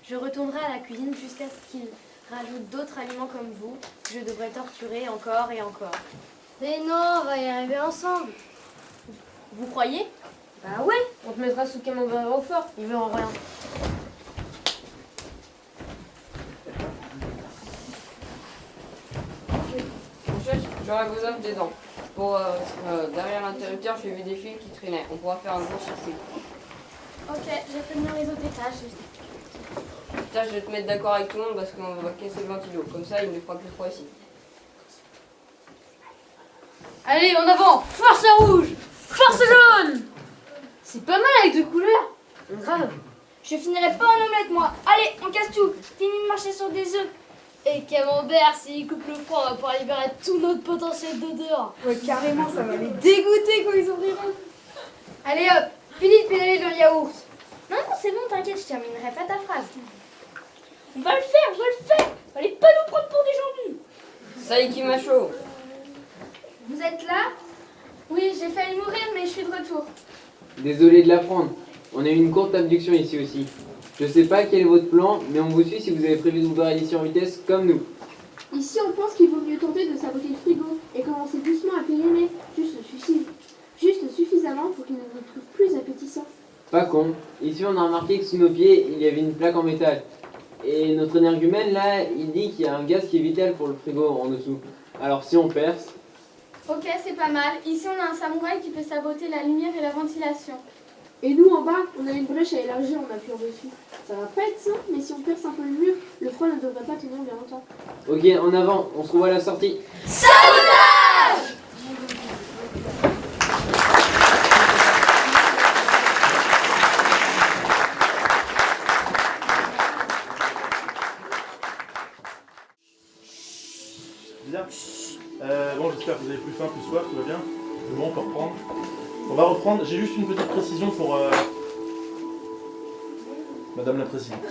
Speaker 4: Je retournerai à la cuisine jusqu'à ce qu'ils rajoutent d'autres aliments comme vous. Je devrais torturer encore et encore.
Speaker 6: Mais non, on va y arriver ensemble.
Speaker 4: Vous croyez?
Speaker 9: Bah ouais, on te mettra sous camembert au fort, ils verront rien.
Speaker 10: J'aurais besoin de des dents. Derrière l'interrupteur, j'ai vu des fils qui traînaient. On pourra faire un gros circuit.
Speaker 4: Ok, je vais prévenir les autres étages.
Speaker 10: Putain, je vais te mettre d'accord avec tout le monde parce qu'on va casser le ventilo. Comme ça, il ne fera plus froid ici.
Speaker 9: Allez, en avant! Force rouge! Force jaune! C'est pas mal avec deux couleurs.
Speaker 4: Grave. Je finirai pas en omelette, moi. Allez, on casse tout. Fini de marcher sur des œufs.
Speaker 5: Et Camembert, s'il coupe le froid, on va pouvoir libérer tout notre potentiel d'odeur.
Speaker 12: Ouais, carrément, ça va les dégoûter quand ils ouvriront.
Speaker 4: Allez hop, fini de pédaler dans le yaourt. Non, c'est bon, t'inquiète, je terminerai pas ta phrase.
Speaker 11: On va le faire. Allez pas nous prendre pour des jambons.
Speaker 10: Ça y est, qui m'a chaud.
Speaker 4: Vous êtes là? Oui, j'ai failli mourir, mais je suis de retour.
Speaker 8: Désolé de l'apprendre. On a eu une courte abduction ici aussi. Je sais pas quel est votre plan, mais on vous suit si vous avez prévu d'ouvrir l'ici en vitesse comme nous.
Speaker 7: Ici, on pense qu'il vaut mieux tenter de saboter le frigo et commencer doucement à périmer, juste suffisamment pour qu'il ne vous trouve plus appétissant.
Speaker 8: Pas con. Ici, on a remarqué que sous nos pieds, il y avait une plaque en métal. Et notre énergumène, là, il dit qu'il y a un gaz qui est vital pour le frigo en dessous. Alors si on perce...
Speaker 4: Ok, c'est pas mal. Ici, on a un samouraï qui peut saboter la lumière et la ventilation.
Speaker 7: Et nous, en bas, on a une brèche à élargir en appuyant dessus. Ça va pas être simple, mais si on perce un peu le mur, le froid ne devrait pas tenir bien longtemps.
Speaker 8: Ok, en avant, on se revoit à la sortie.
Speaker 5: Sabotage!
Speaker 1: Bien. Bon, j'espère que vous avez plus faim, plus soif, tout va bien. C'est bon, on peut reprendre. On va reprendre. J'ai juste une petite précision pour Madame la Présidente.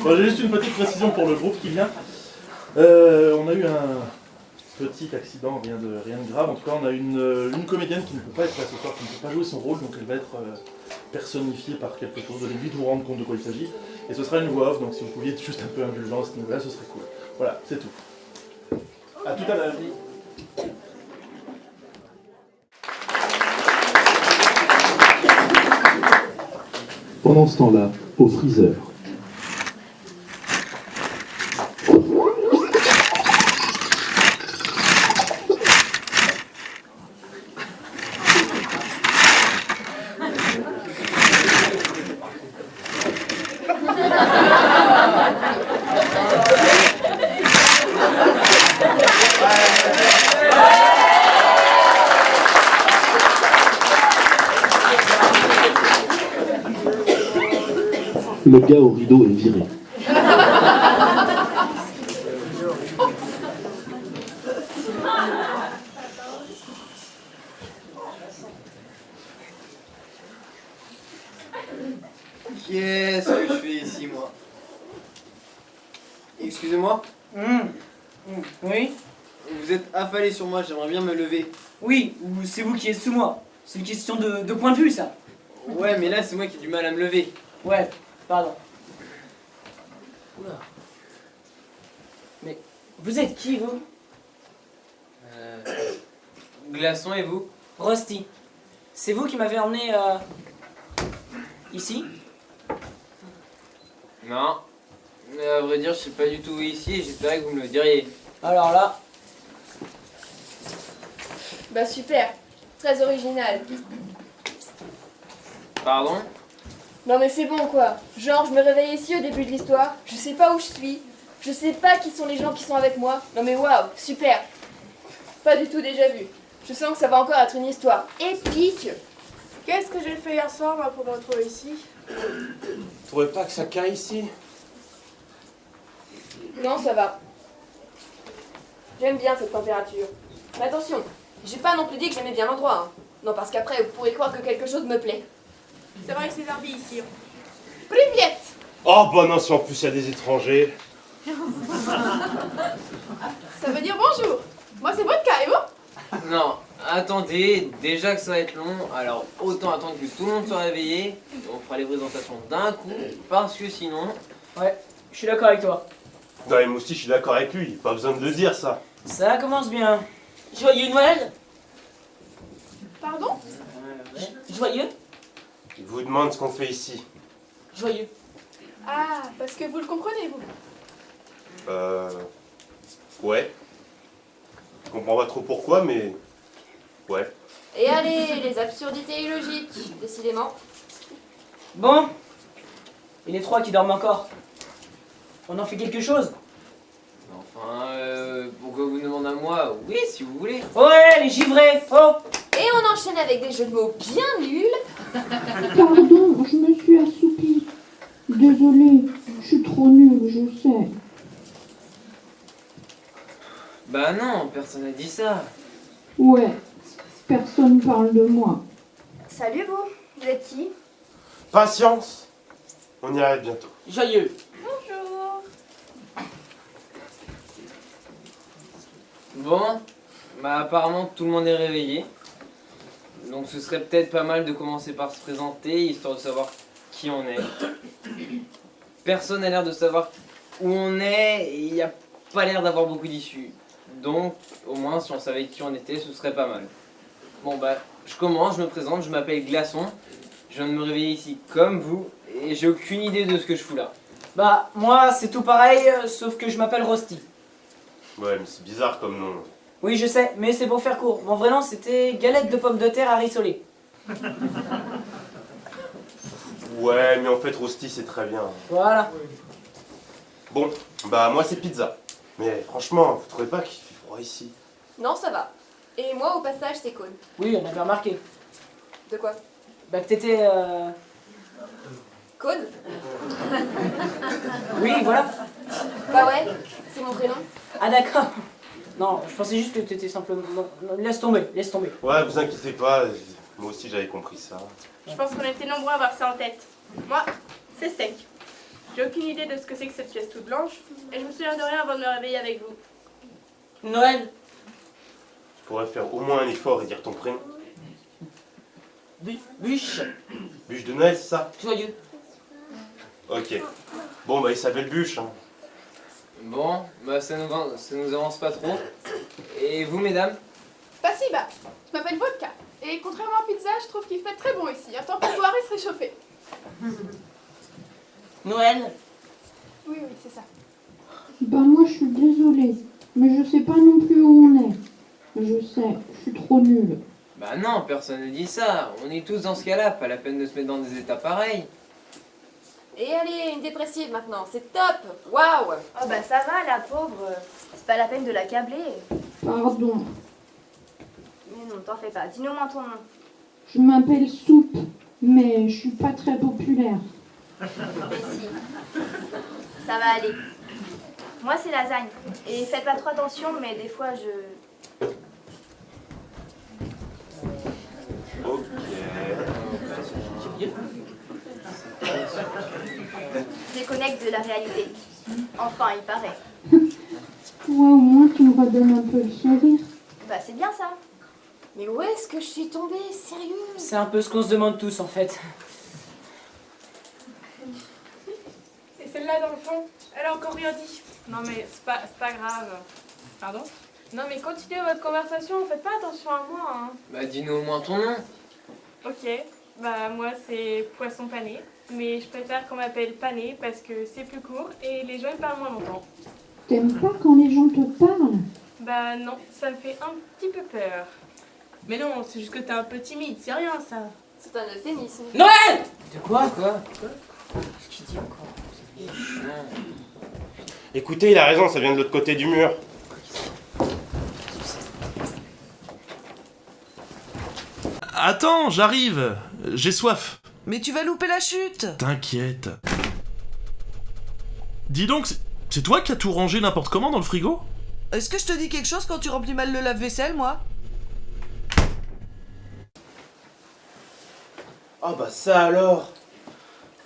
Speaker 1: Bon, j'ai juste une petite précision pour le groupe qui vient. On a eu un petit accident, rien de grave. En tout cas, on a une comédienne qui ne peut pas être là ce soir, qui ne peut pas jouer son rôle, donc elle va être personnifiée par quelque chose. Vous allez vite vous rendre compte de quoi il s'agit. Et ce sera une voix off, donc si vous pouviez être juste un peu indulgent à ce niveau-là, ce serait cool. Voilà, c'est tout. À tout à l'heure.
Speaker 13: Pendant ce temps-là, au freezer. Le gars au rideau est viré.
Speaker 14: Qu'est-ce que je fais ici, moi? Excusez-moi?
Speaker 15: Oui?
Speaker 14: Vous êtes affalé sur moi, j'aimerais bien me lever.
Speaker 15: Oui, ou c'est vous qui êtes sous moi. C'est une question de point de vue, ça.
Speaker 14: Ouais, mais là, c'est moi qui ai du mal à me lever.
Speaker 15: Ouais, pardon. Oula. Mais vous êtes qui, vous?
Speaker 8: Glaçon et vous?
Speaker 15: Rusty. C'est vous qui m'avez emmené ici?
Speaker 8: Non. Mais à vrai dire, je sais pas du tout où ici et j'espérais que vous me le diriez.
Speaker 15: Alors là...
Speaker 4: Bah super, très original.
Speaker 8: Pardon?
Speaker 4: Non mais c'est bon quoi. Genre je me réveille ici au début de l'histoire, je sais pas où je suis, je sais pas qui sont les gens qui sont avec moi. Non mais waouh, super. Pas du tout déjà vu. Je sens que ça va encore être une histoire épique.
Speaker 12: Qu'est-ce que j'ai fait hier soir moi, pour me retrouver ici?
Speaker 16: Vous trouvez pas que ça caille ici?
Speaker 4: Non, ça va. J'aime bien cette température. Mais attention, j'ai pas non plus dit que j'aimais bien l'endroit. Hein. Non, parce qu'après, vous pourrez croire que quelque chose me plaît.
Speaker 12: C'est vrai que c'est Barbie ici.
Speaker 4: Privyet!
Speaker 16: Oh bah non, si en plus il y a des étrangers.
Speaker 12: Ça veut dire bonjour. Moi c'est Vodka, et vous?
Speaker 8: Non, attendez, déjà que ça va être long, alors autant attendre que tout le monde soit réveillé. On fera les présentations d'un coup, parce que sinon...
Speaker 15: Ouais, je suis d'accord avec toi.
Speaker 16: Non mais moi aussi je suis d'accord avec lui, pas besoin de le dire ça.
Speaker 15: Ça commence bien. Joyeux Noël?
Speaker 12: Pardon?
Speaker 15: Joyeux?
Speaker 16: Il vous demande ce qu'on fait ici.
Speaker 15: Joyeux.
Speaker 12: Ah, parce que vous le comprenez, vous.
Speaker 16: Ouais. Je comprends pas trop pourquoi, mais... Ouais.
Speaker 4: Et allez, les absurdités illogiques, décidément.
Speaker 15: Bon. Et les trois qui dorment encore? On en fait quelque chose?
Speaker 8: Enfin, pourquoi vous demandez à moi? Oui, si vous voulez.
Speaker 15: Ouais, les givrés. Oh.
Speaker 4: Et on enchaîne avec des jeux de mots bien nuls.
Speaker 7: Pardon, je me suis assoupie. Désolée, je suis trop nulle, je sais.
Speaker 8: Bah non, personne n'a dit ça.
Speaker 7: Ouais, personne parle de moi.
Speaker 4: Salut vous, vous êtes qui?
Speaker 16: Patience. On y arrive bientôt.
Speaker 15: Joyeux.
Speaker 4: Bonjour.
Speaker 8: Bon, bah apparemment tout le monde est réveillé. Donc ce serait peut-être pas mal de commencer par se présenter, histoire de savoir qui on est. Personne n'a l'air de savoir où on est et il n'y a pas l'air d'avoir beaucoup d'issues. Donc au moins si on savait qui on était, ce serait pas mal. Bon bah je commence, je me présente, je m'appelle Glaçon. Je viens de me réveiller ici comme vous, et j'ai aucune idée de ce que je fous là.
Speaker 15: Bah, moi, c'est tout pareil, sauf que je m'appelle Rosti.
Speaker 16: Ouais, mais c'est bizarre comme nom.
Speaker 15: Oui, je sais, mais c'est pour faire court. Mon vrai nom, c'était galette de pommes de terre à rissoler.
Speaker 16: Ouais, mais en fait, Rosti, c'est très bien.
Speaker 15: Voilà.
Speaker 16: Bon, bah moi, c'est pizza. Mais franchement, vous trouvez pas qu'il fait froid ici?
Speaker 17: Non, ça va. Et moi, au passage, c'est Cône.
Speaker 15: Oui, on avait remarqué.
Speaker 17: De quoi?
Speaker 15: Bah, que t'étais...
Speaker 17: Cône?
Speaker 15: Oui, voilà.
Speaker 17: Bah ouais, c'est mon prénom.
Speaker 15: Ah, d'accord. Non, je pensais juste que t'étais simplement... Non, laisse tomber, laisse tomber.
Speaker 16: Ouais, vous inquiétez pas, moi aussi j'avais compris ça.
Speaker 18: Je pense qu'on était nombreux à avoir ça en tête. Moi, c'est steak. J'ai aucune idée de ce que c'est que cette pièce toute blanche, et je me souviens de rien avant de me réveiller avec vous.
Speaker 15: Noël.
Speaker 16: Tu pourrais faire au moins un effort et dire ton prénom.
Speaker 15: Bûche.
Speaker 16: Bûche de Noël, c'est ça?
Speaker 15: Joyeux.
Speaker 16: Ok. Bon, bah il s'appelle Bûche. Hein.
Speaker 8: Bon, bah ça nous avance pas trop. Et vous, mesdames?
Speaker 12: Spasiba, je m'appelle Vodka. Et contrairement à pizza, je trouve qu'il fait très bon ici. Attends pour boire et se réchauffer.
Speaker 15: Noël.
Speaker 12: Oui, c'est ça.
Speaker 19: Bah moi je suis désolée, mais je sais pas non plus où on est. Je sais, je suis trop nulle.
Speaker 8: Bah non, personne ne dit ça. On est tous dans ce cas-là, pas la peine de se mettre dans des états pareils.
Speaker 17: Et allez, une dépressive maintenant, c'est top. Waouh.
Speaker 11: Oh bah ça va, la pauvre. C'est pas la peine de l'accabler.
Speaker 19: Pardon,
Speaker 11: Mais non, t'en fais pas. Dis-nous au moins ton nom.
Speaker 19: je m'appelle Soupe, mais je suis pas très populaire.
Speaker 11: Mais si. Ça va aller. Moi, c'est lasagne. Et faites pas trop attention, mais des fois, je...
Speaker 16: Ok.
Speaker 11: Je déconnecte de la réalité. Enfin, il paraît.
Speaker 19: Ouais, au moins tu me redonnes un peu le sourire.
Speaker 11: Bah, c'est bien ça.
Speaker 17: Mais où est-ce que je suis tombée? Sérieux?
Speaker 15: C'est un peu ce qu'on se demande tous, en fait.
Speaker 18: C'est celle-là dans le fond. Elle a encore rien dit. Non mais c'est pas grave. Pardon? Non mais continuez votre conversation, faites pas attention à moi. Hein.
Speaker 8: Bah dis-nous au moins ton nom.
Speaker 18: Ok, bah moi c'est Poisson Pané. Mais je préfère qu'on m'appelle Pané parce que c'est plus court et les gens ils parlent moins longtemps.
Speaker 19: T'aimes pas quand les gens te parlent?
Speaker 18: Bah non, ça me fait un petit peu peur. Mais non, c'est juste que t'es un peu timide, c'est rien ça.
Speaker 17: C'est un euphémisme.
Speaker 15: Noël! De quoi?
Speaker 8: Qu'est-ce qu'il dit encore?
Speaker 16: Écoutez, il a raison, ça vient de l'autre côté du mur.
Speaker 1: Attends, j'arrive. J'ai soif.
Speaker 2: Mais tu vas louper la chute.
Speaker 1: T'inquiète. Dis donc, c'est toi qui as tout rangé n'importe comment dans le frigo?
Speaker 2: Est-ce que je te dis quelque chose quand tu remplis mal le lave-vaisselle, moi?
Speaker 16: Ah bah ça alors.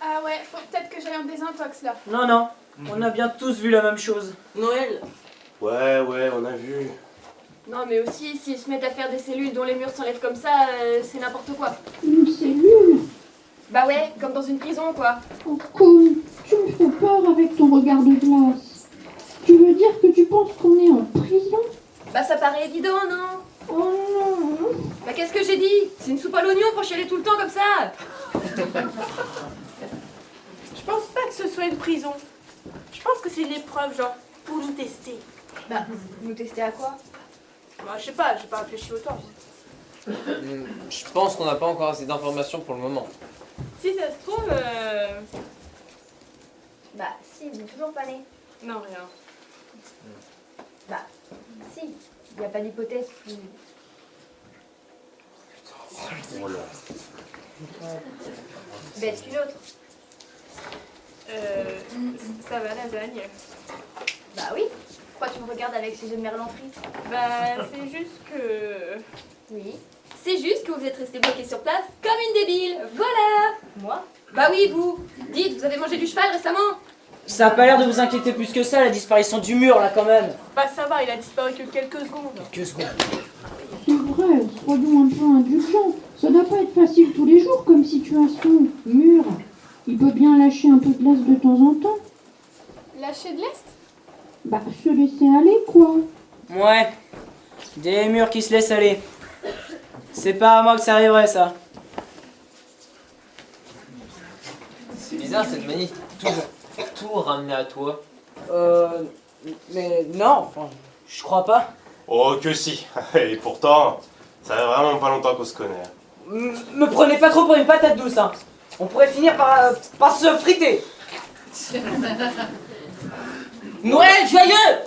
Speaker 12: Ah ouais, faut peut-être que j'aille en désintox là.
Speaker 15: Non, non. On a bien tous vu la même chose.
Speaker 8: Noël.
Speaker 16: Ouais, on a vu.
Speaker 17: Non mais aussi, s'ils se mettent à faire des cellules dont les murs s'enlèvent comme ça, c'est n'importe quoi.
Speaker 19: Une cellule?
Speaker 17: Bah ouais, comme dans une prison quoi.
Speaker 19: Oh con, tu me fais peur avec ton regard de glace. Tu veux dire que tu penses qu'on est en prison?
Speaker 17: Bah ça paraît évident, non?
Speaker 19: Oh non.
Speaker 17: Bah qu'est-ce que j'ai dit? C'est une soupe à l'oignon pour chialer tout le temps comme ça.
Speaker 18: Je pense pas que ce soit une prison. Je pense que c'est une épreuve, genre, pour nous tester.
Speaker 11: Bah, nous tester à quoi?
Speaker 18: Bah je sais pas, j'ai pas réfléchi autant.
Speaker 8: Je pense qu'on n'a pas encore assez d'informations pour le moment.
Speaker 18: Si ça se trouve...
Speaker 11: Bah, si, vous n'êtes toujours pas né.
Speaker 18: Non, rien.
Speaker 11: Bah, si, il n'y a pas d'hypothèse plus...
Speaker 16: Oh là.
Speaker 11: bête qu'une autre.
Speaker 18: Ça va, lasagne?
Speaker 11: Bah oui. Pourquoi tu me regardes avec ces yeux de merlan frites?
Speaker 18: Bah, c'est juste que...
Speaker 17: Oui. C'est juste que vous êtes resté bloqué sur place comme une débile. Voilà.
Speaker 11: Moi?
Speaker 17: Bah oui, vous. Dites, vous avez mangé du cheval récemment?
Speaker 15: Ça a pas l'air de vous inquiéter plus que ça, la disparition du mur, là, quand même.
Speaker 18: Bah ça va, il a disparu que quelques secondes.
Speaker 15: Quelques secondes.
Speaker 19: C'est vrai, soyons un peu indulgents. Ça doit pas être facile tous les jours comme situation. Mur, il peut bien lâcher un peu de glace de temps en temps.
Speaker 12: Lâcher de l'Est?
Speaker 19: Bah, se laisser aller, quoi.
Speaker 15: Ouais. Des murs qui se laissent aller. C'est pas à moi que ça arriverait, ça.
Speaker 8: bizarre cette manie de toujours tout ramener à toi.
Speaker 15: Mais non, enfin, je crois pas.
Speaker 16: Oh, que si. Et pourtant, ça fait vraiment pas longtemps qu'on se connaît.
Speaker 15: Me prenez pas trop pour une patate douce, hein. On pourrait finir par se friter. Noël joyeux!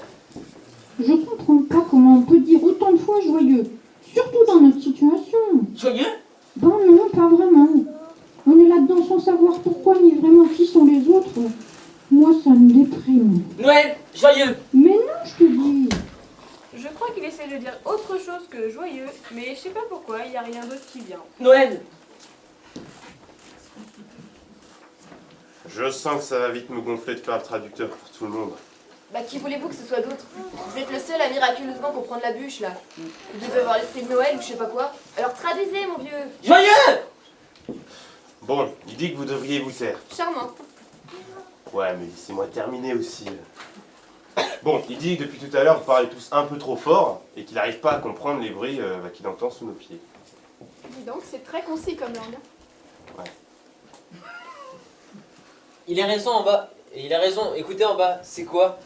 Speaker 19: Je comprends pas comment on peut dire autant de fois joyeux, surtout dans notre situation.
Speaker 15: Joyeux?
Speaker 19: Ben non, pas vraiment. On est là-dedans sans savoir pourquoi ni vraiment qui sont les autres. Moi, ça me déprime.
Speaker 15: Noël joyeux!
Speaker 19: Mais non, je te dis.
Speaker 18: Je crois qu'il essaie de dire autre chose que joyeux, mais je sais pas pourquoi, il n'y a rien d'autre qui vient.
Speaker 15: Noël!
Speaker 16: Je sens que ça va vite me gonfler de faire le traducteur pour tout le monde.
Speaker 17: Bah qui voulez-vous que ce soit d'autre? Vous êtes le seul à miraculeusement comprendre la bûche là. Vous devez avoir l'esprit de Noël ou je sais pas quoi. Alors traduisez mon vieux.
Speaker 15: Joyeux!
Speaker 16: Bon, il dit que vous devriez vous taire.
Speaker 17: Charmant.
Speaker 16: Ouais, mais laissez-moi terminer aussi. Bon, il dit que depuis tout à l'heure, vous parlez tous un peu trop fort et qu'il n'arrive pas à comprendre les bruits qu'il entend sous nos pieds.
Speaker 12: Dis donc, c'est très concis comme langue.
Speaker 16: Ouais.
Speaker 8: Il a raison en bas. Et il a raison, écoutez en bas, c'est quoi?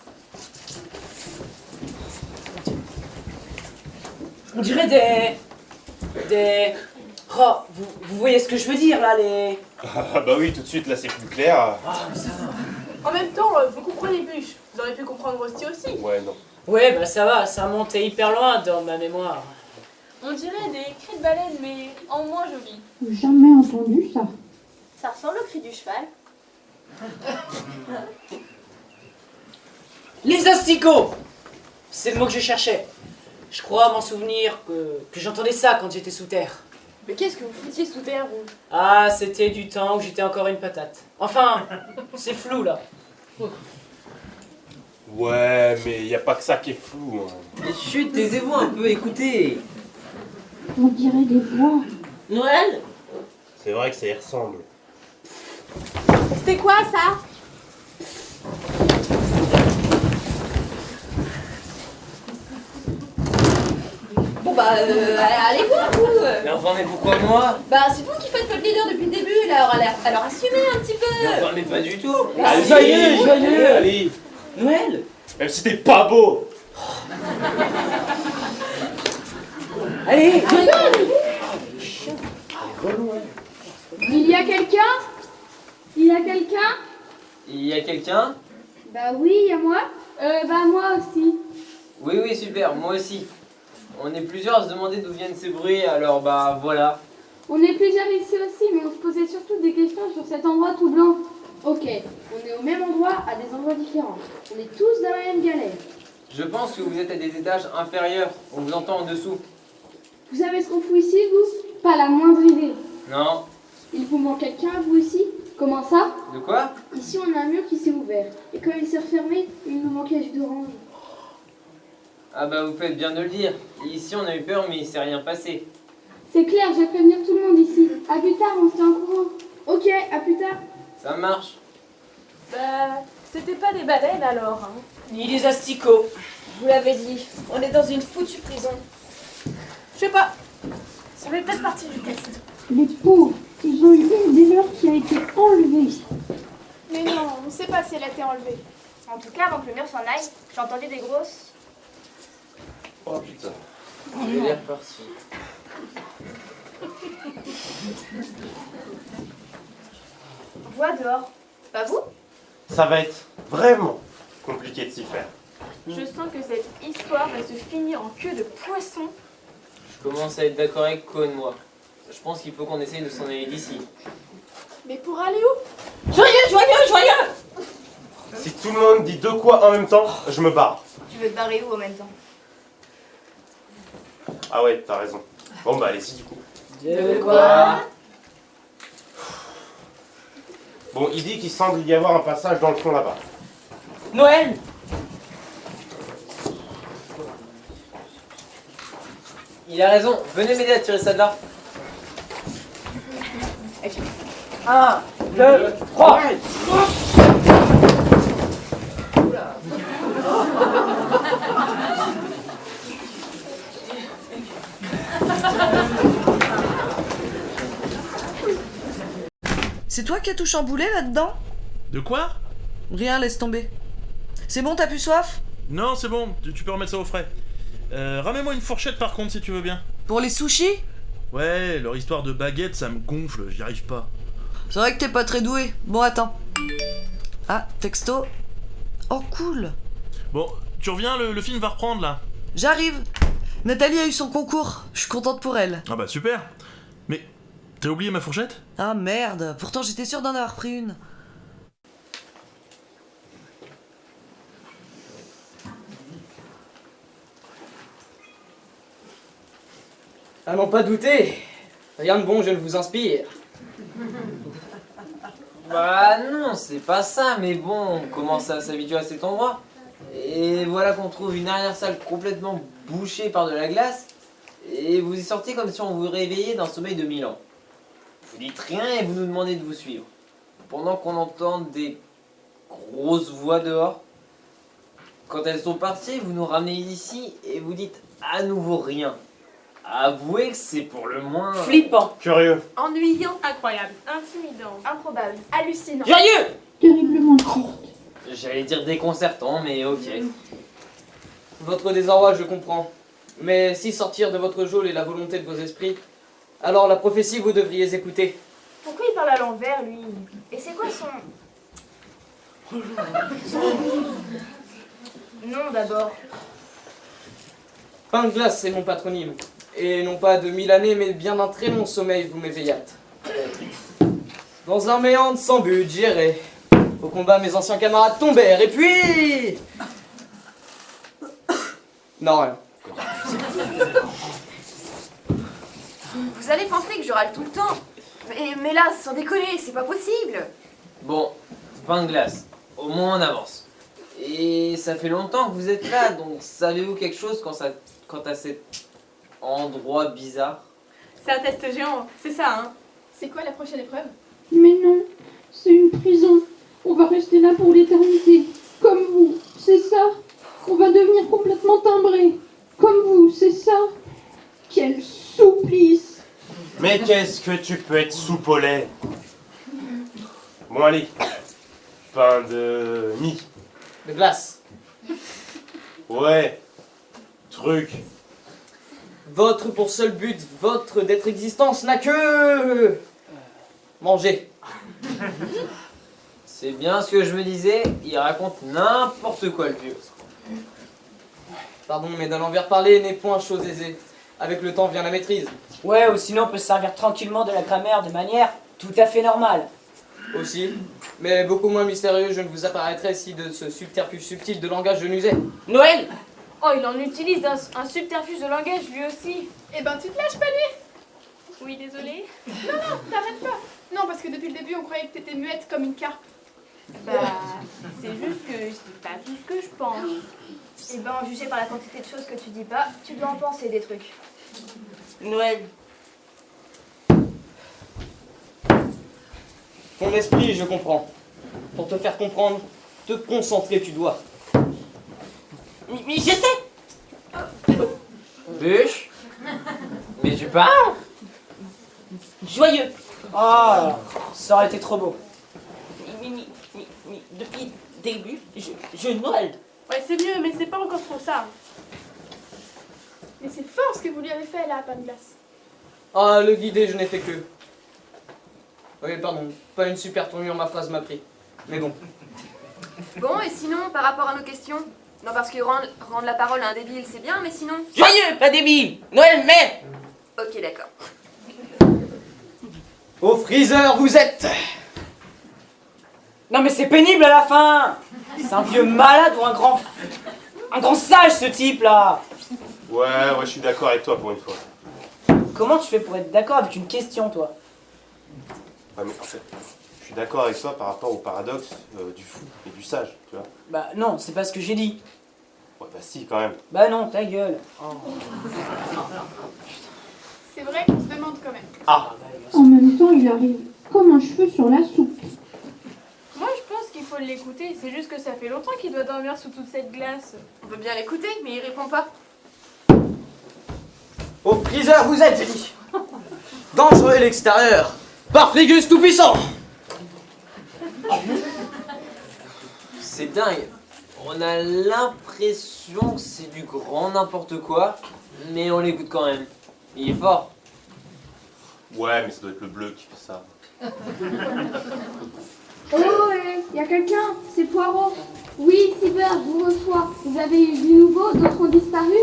Speaker 15: On dirait des... Oh, vous voyez ce que je veux dire là, les...
Speaker 16: Ah bah oui, tout de suite, là c'est plus clair.
Speaker 18: En même temps, vous comprenez bûche. Vous auriez pu comprendre Rusty aussi.
Speaker 16: Ouais, non.
Speaker 15: Ouais, bah ça va, ça montait hyper loin dans ma mémoire.
Speaker 18: On dirait des cris de baleine, mais en moins joli.
Speaker 19: Jamais entendu ça.
Speaker 11: Ça ressemble au cri du cheval.
Speaker 15: Les asticots! C'est le mot que je cherchais. Je crois m'en souvenir que j'entendais ça quand j'étais sous terre.
Speaker 17: Mais qu'est-ce que vous foutiez sous terre vous?
Speaker 15: Ah, c'était du temps où j'étais encore une patate. Enfin, c'est flou là.
Speaker 16: Ouais, mais y a pas que ça qui est flou. Hein.
Speaker 14: Mais chut, taisez-vous un peu, écoutez.
Speaker 19: On dirait des voix.
Speaker 15: Noël?
Speaker 16: C'est vrai que ça y ressemble.
Speaker 12: C'était quoi ça?
Speaker 17: Bon bah allez voir vous.
Speaker 8: Mais enfin, mais pourquoi moi?
Speaker 17: Bah c'est vous qui faites votre leader depuis le début là, alors assumez un petit peu.
Speaker 8: Mais enfin, mais pas du tout.
Speaker 16: Allez,
Speaker 15: Joyeux, joyeux!
Speaker 16: Allez,
Speaker 15: Noël?
Speaker 16: même si t'es pas beau.
Speaker 15: Allez,
Speaker 7: Il y a quelqu'un? Il y a quelqu'un?
Speaker 8: Il y a quelqu'un?
Speaker 7: Bah oui, il y a moi. Bah moi aussi.
Speaker 8: Oui, oui, super, moi aussi. On est plusieurs à se demander d'où viennent ces bruits, alors bah voilà.
Speaker 7: On est plusieurs ici aussi, mais on se posait surtout des questions sur cet endroit tout blanc. Ok, on est au même endroit à des endroits différents. On est tous dans la même galère.
Speaker 8: Je pense que vous êtes à des étages inférieurs, on vous entend en dessous.
Speaker 7: Vous savez ce qu'on fout ici, vous? Pas la moindre idée.
Speaker 8: Non.
Speaker 7: Il vous manque quelqu'un, vous ici? Comment ça?
Speaker 8: De quoi?
Speaker 7: Ici, on a un mur qui s'est ouvert. Et quand il s'est refermé, il nous manquait un jus d'orange.
Speaker 8: Ah bah vous faites bien de le dire. Ici on a eu peur mais il s'est rien passé.
Speaker 7: C'est clair, je vais prévenir tout le monde ici. À plus tard, on se tient au courant. Ok, à plus tard.
Speaker 8: Ça marche.
Speaker 18: Bah, c'était pas des baleines alors. Hein.
Speaker 15: ni les asticots.
Speaker 17: Je vous l'avais dit, on est dans une foutue prison.
Speaker 18: Je sais pas. Ça fait peut-être partie du test.
Speaker 19: Les pauvres, ils ont eu une des leurs qui a été enlevée.
Speaker 3: Mais non, on sait pas si elle a été enlevée.
Speaker 11: En tout cas, avant que le mur s'en aille, j'ai entendu des grosses...
Speaker 16: Oh putain.
Speaker 8: Il est reparti.
Speaker 11: Voix dehors. Pas vous?
Speaker 16: Ça va être vraiment compliqué de s'y faire.
Speaker 18: Je sens que cette histoire va se finir en queue de poisson.
Speaker 8: Je commence à être d'accord avec Cohn, moi. Je pense qu'il faut qu'on essaye de s'en aller d'ici.
Speaker 12: Mais pour aller où?
Speaker 15: Joyeux, joyeux, joyeux!
Speaker 16: Si tout le monde dit de quoi en même temps, je me barre.
Speaker 11: Tu veux te barrer où en même temps?
Speaker 16: Ah ouais, t'as raison. Bon bah allez-y du coup.
Speaker 15: De quoi?
Speaker 16: Bon, il dit qu'il semble y avoir un passage dans le fond là-bas.
Speaker 15: Noël!
Speaker 8: Il a raison, venez m'aider à tirer ça de là.
Speaker 15: 1, 2, 3.
Speaker 2: C'est toi qui as tout chamboulé là-dedans?
Speaker 1: De quoi?
Speaker 2: Rien, laisse tomber. C'est bon, t'as plus soif?
Speaker 1: Non, c'est bon, tu peux remettre ça au frais. Ramène-moi une fourchette par contre si tu veux bien.
Speaker 2: Pour les sushis?
Speaker 1: Ouais, leur histoire de baguette, ça me gonfle, j'y arrive pas.
Speaker 2: C'est vrai que t'es pas très doué. Bon, attends. Ah, texto. Oh, cool.
Speaker 1: Bon, tu reviens, le film va reprendre là.
Speaker 2: J'arrive. Nathalie a eu son concours. Je suis contente pour elle.
Speaker 1: Ah bah super. Mais t'as oublié ma fourchette?
Speaker 2: Ah merde, pourtant j'étais sûre d'en avoir pris une.
Speaker 14: À n'en pas douter, rien de bon je ne vous inspire.
Speaker 8: Bah non, c'est pas ça, mais bon, on commence à s'habituer à cet endroit. Et voilà qu'on trouve une arrière-salle complètement bouchée par de la glace. Et vous y sortez comme si on vous réveillait d'un sommeil de 1000 ans. Vous dites rien et vous nous demandez de vous suivre. Pendant qu'on entend des grosses voix dehors. Quand elles sont parties, vous nous ramenez ici et vous dites à nouveau rien. Avouez que c'est pour le moins...
Speaker 18: Flippant.
Speaker 16: Curieux.
Speaker 18: Ennuyant. Incroyable. Intimidant.
Speaker 11: Improbable. Hallucinant.
Speaker 8: Joyeux.
Speaker 19: Terriblement triste.
Speaker 8: J'allais dire déconcertant, mais ok.
Speaker 14: Votre désarroi, je comprends. Mais si sortir de votre geôle est la volonté de vos esprits, alors la prophétie vous devriez écouter.
Speaker 11: Pourquoi il parle à l'envers, lui? Et c'est quoi son... nom d'abord?
Speaker 14: Pain de glace, c'est mon patronyme. Et non pas de 1000 années, mais bien d'un très long sommeil, vous m'éveillâtes. Dans un méandre sans but, j'irai. Au combat, mes anciens camarades tombèrent, et puis... Non, rien.
Speaker 11: Vous allez penser que je râle tout le temps. Mais là, sans déconner, c'est pas possible.
Speaker 8: Bon, pain de glace. Au moins on avance. Et ça fait longtemps que vous êtes là, donc savez-vous quelque chose quant à cet endroit bizarre?
Speaker 18: C'est un test géant, c'est ça, hein?
Speaker 12: C'est quoi la prochaine épreuve?
Speaker 19: Mais non, c'est une prison. On va rester là pour l'éternité. Comme vous, c'est ça. On va devenir complètement timbrés. Comme vous, c'est ça. Quel supplice.
Speaker 16: Mais qu'est-ce que tu peux être soupe au lait? Bon allez, pain de mie.
Speaker 14: De glace.
Speaker 16: Ouais, truc.
Speaker 14: Votre pour seul but, votre d'être existence n'a que... manger.
Speaker 8: C'est bien ce que je me disais, il raconte n'importe quoi le vieux.
Speaker 14: Pardon, mais d'un envers parler n'est point chose aisée. Avec le temps vient la maîtrise.
Speaker 15: Ouais, ou sinon on peut se servir tranquillement de la grammaire de manière tout à fait normale.
Speaker 14: Aussi, mais beaucoup moins mystérieux, je ne vous apparaîtrai si de ce subterfuge subtil de langage je n'usais.
Speaker 15: Noël!
Speaker 18: Oh, il en utilise un subterfuge de langage lui aussi.
Speaker 12: Eh ben, tu te lâches, Pané.
Speaker 18: Oui, désolé.
Speaker 12: Non, t'arrêtes pas. Non, parce que depuis le début, on croyait que t'étais muette comme une carpe.
Speaker 18: Bah, c'est juste que je dis pas tout ce que je pense.
Speaker 11: Eh ben, jugé par la quantité de choses que tu dis pas, tu dois en penser des trucs.
Speaker 15: Noël.
Speaker 14: Ton esprit, je comprends. Pour te faire comprendre, te concentrer tu dois.
Speaker 15: Mais je sais!
Speaker 8: Bûche? Mais tu parles?
Speaker 15: Joyeux! Oh, ça aurait été trop beau. Mais depuis le début, je Noël.
Speaker 18: Ouais, c'est mieux, mais c'est pas encore trop ça.
Speaker 12: Mais c'est fort ce que vous lui avez fait, là, pain de glace.
Speaker 14: Ah, le guider, je n'ai fait que... Oui, pardon, pas une super tournure, ma phrase m'a pris. Mais bon.
Speaker 11: Bon, et sinon, par rapport à nos questions? Non, parce que rendre la parole à un débile, c'est bien, mais sinon...
Speaker 15: Joyeux, pas débile! Noël, mais...
Speaker 11: Ok, d'accord.
Speaker 14: Au freezer, vous êtes...
Speaker 15: Non mais c'est pénible à la fin! C'est un vieux malade ou un grand sage ce type là!
Speaker 16: Ouais, je suis d'accord avec toi pour une fois.
Speaker 15: Comment tu fais pour être d'accord avec une question toi?
Speaker 16: Ouais, mais en fait, je suis d'accord avec toi par rapport au paradoxe du fou et du sage, tu vois.
Speaker 15: Bah non, c'est pas ce que j'ai dit.
Speaker 16: Ouais, bah si, quand même.
Speaker 15: Bah non, ta gueule. Oh.
Speaker 12: C'est vrai qu'on se demande quand même.
Speaker 16: Ah!
Speaker 19: En même temps, il arrive comme un cheveu sur la soupe.
Speaker 18: Moi, je pense qu'il faut l'écouter. C'est juste que ça fait longtemps qu'il doit dormir sous toute cette glace.
Speaker 11: On veut bien l'écouter, mais il répond pas.
Speaker 14: Au freezer, vous êtes, j'ai dit. Dangereux l'extérieur, par Frégus tout-puissant.
Speaker 8: C'est dingue. On a l'impression que c'est du grand n'importe quoi, mais on l'écoute quand même. Il est fort.
Speaker 16: Ouais, mais ça doit être le bleu qui fait ça.
Speaker 7: Oh, y a quelqu'un? C'est Poirot. Oui, Cyber, je vous reçois. Vous avez eu du nouveau? D'autres ont disparu?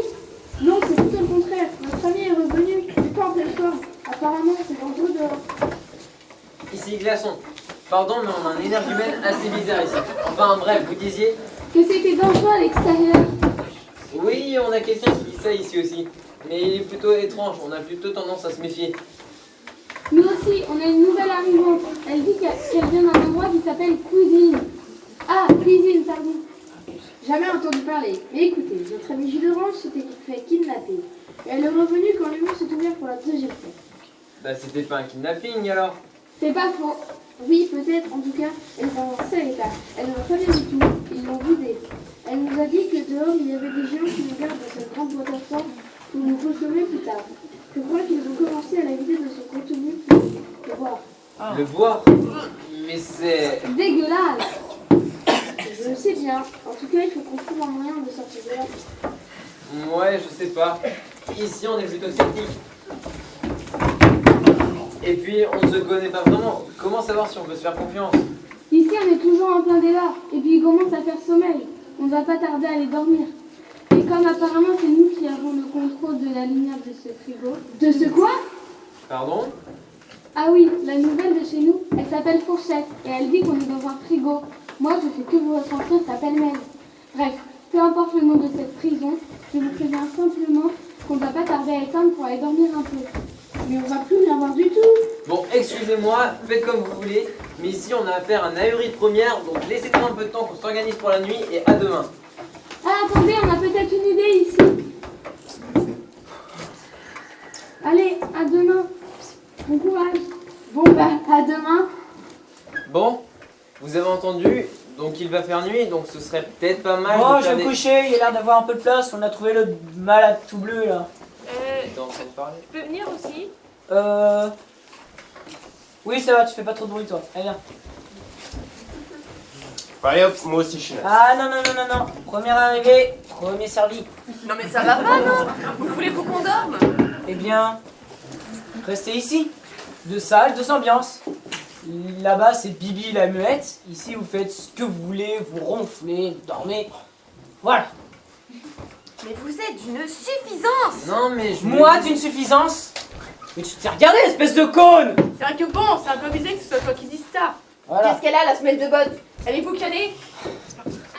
Speaker 7: Non, c'est tout le contraire. Notre ami est revenu. Il n'est pas en pleine forme. Apparemment, c'est dangereux dehors.
Speaker 8: Ici Glaçon. Pardon, mais on a un énergumène assez bizarre ici. Enfin bref, vous disiez?
Speaker 7: Que c'était dangereux à l'extérieur.
Speaker 8: Oui, on a quelqu'un qui dit ça ici aussi. Mais il est plutôt étrange, on a plutôt tendance à se méfier.
Speaker 7: Nous aussi, on a une nouvelle arrivante. Elle dit qu'elle vient d'un endroit qui s'appelle Cuisine. Ah, Cuisine, pardon.
Speaker 20: Jamais entendu parler. Mais écoutez, notre ami Jus d'Orange s'était fait kidnapper. Et elle est revenue quand le mur s'est ouvert pour la deuxième fois.
Speaker 8: Bah c'était pas un kidnapping alors.
Speaker 20: C'est pas faux. Oui, peut-être, en tout cas, elle va en seul état. Elle ne va pas bien du tout. Ils l'ont vidée. Elle nous a dit que dehors, il y avait des géants qui nous gardent dans cette grande boîte à foin pour nous consommer plus tard. Je crois qu'ils ont commencé à la vider de son contenu pour le boire.
Speaker 8: Le boire? Mais c'est...
Speaker 20: Dégueulasse! Je le sais bien. En tout cas, il faut qu'on trouve un moyen de sortir de là.
Speaker 8: Ouais, je sais pas. Ici on est plutôt sceptique. Et puis on se connaît pas vraiment. Comment savoir si on peut se faire confiance?
Speaker 7: Ici, on est toujours en plein débat. Et puis, il commence à faire sommeil. On ne va pas tarder à aller dormir. Et comme apparemment, c'est nous qui avons le contrôle de la lumière de ce frigo. De ce quoi?
Speaker 8: Pardon?
Speaker 7: Ah oui, la nouvelle de chez nous, elle s'appelle Fourchette. Et elle dit qu'on est dans un frigo. Moi, je fais que vous retranscrire sa pêle-mêle. Bref, peu importe le nom de cette prison, je vous préviens simplement qu'on ne va pas tarder à éteindre pour aller dormir un peu. Mais on va plus rien voir du tout.
Speaker 8: Bon, excusez-moi, faites comme vous voulez, mais ici on a affaire à un ahuri de première, donc laissez-nous un peu de temps qu'on s'organise pour la nuit et à demain.
Speaker 7: Ah, attendez, on a peut-être une idée ici. Allez, à demain. Bon courage. Bon, bah, à demain.
Speaker 8: Bon, vous avez entendu, donc il va faire nuit, donc ce serait peut-être pas mal
Speaker 15: Bon,
Speaker 8: de
Speaker 15: je
Speaker 8: faire
Speaker 15: vais me coucher, il y a l'air d'avoir un peu de place, on a trouvé le malade tout bleu là.
Speaker 8: T'es en train de parler?
Speaker 18: Je peux venir aussi?
Speaker 15: Oui, ça va, tu fais pas trop de bruit toi. Allez, viens.
Speaker 16: Allez hop, moi aussi je suis là.
Speaker 15: Ah non, non, non, non, non. Première arrivée, premier servi.
Speaker 17: Non mais ça va pas, non? Vous voulez-vous qu'on dorme?
Speaker 15: Eh bien, restez ici. Deux salles, deux ambiances. Là-bas, c'est Bibi la muette. Ici, vous faites ce que vous voulez, vous ronflez, dormez. Voilà.
Speaker 17: Mais vous êtes d'une suffisance!
Speaker 8: Non mais je...
Speaker 15: Moi, d'une suffisance? Mais tu t'es regardé, espèce de cône!
Speaker 18: C'est vrai que bon, c'est un peu bizarre que ce soit toi qui dises ça.
Speaker 15: Voilà.
Speaker 17: Qu'est-ce qu'elle a, la semelle de botte? Allez-vous caler?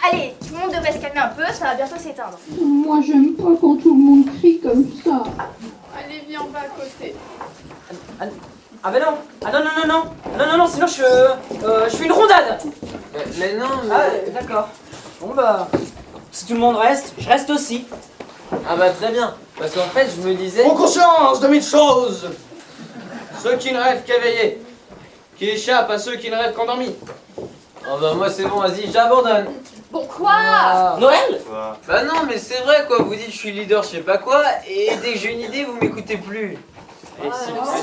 Speaker 11: Allez, tout le monde devrait se calmer un peu, ça va bientôt s'éteindre.
Speaker 19: Moi, j'aime pas quand tout le monde crie comme ça.
Speaker 18: Allez, viens, on va à côté.
Speaker 15: Ah ben non. Ah non, non, non, non. Non, non, non, sinon je fais une rondade.
Speaker 8: Mais non, mais...
Speaker 15: Ah, d'accord. Bon bah, si tout le monde reste, je reste aussi.
Speaker 8: Ah bah très bien, parce qu'en fait je me disais...
Speaker 14: Prends conscience de mille choses. Ceux qui ne rêvent qu'éveillés, qui échappent à ceux qui ne rêvent qu'endormis.
Speaker 8: Oh bah moi c'est bon, vas-y, j'abandonne.
Speaker 17: Bon quoi?
Speaker 15: Noël?
Speaker 8: Bah non mais c'est vrai quoi, vous dites je suis leader je sais pas quoi, et dès que j'ai une idée vous m'écoutez plus. Et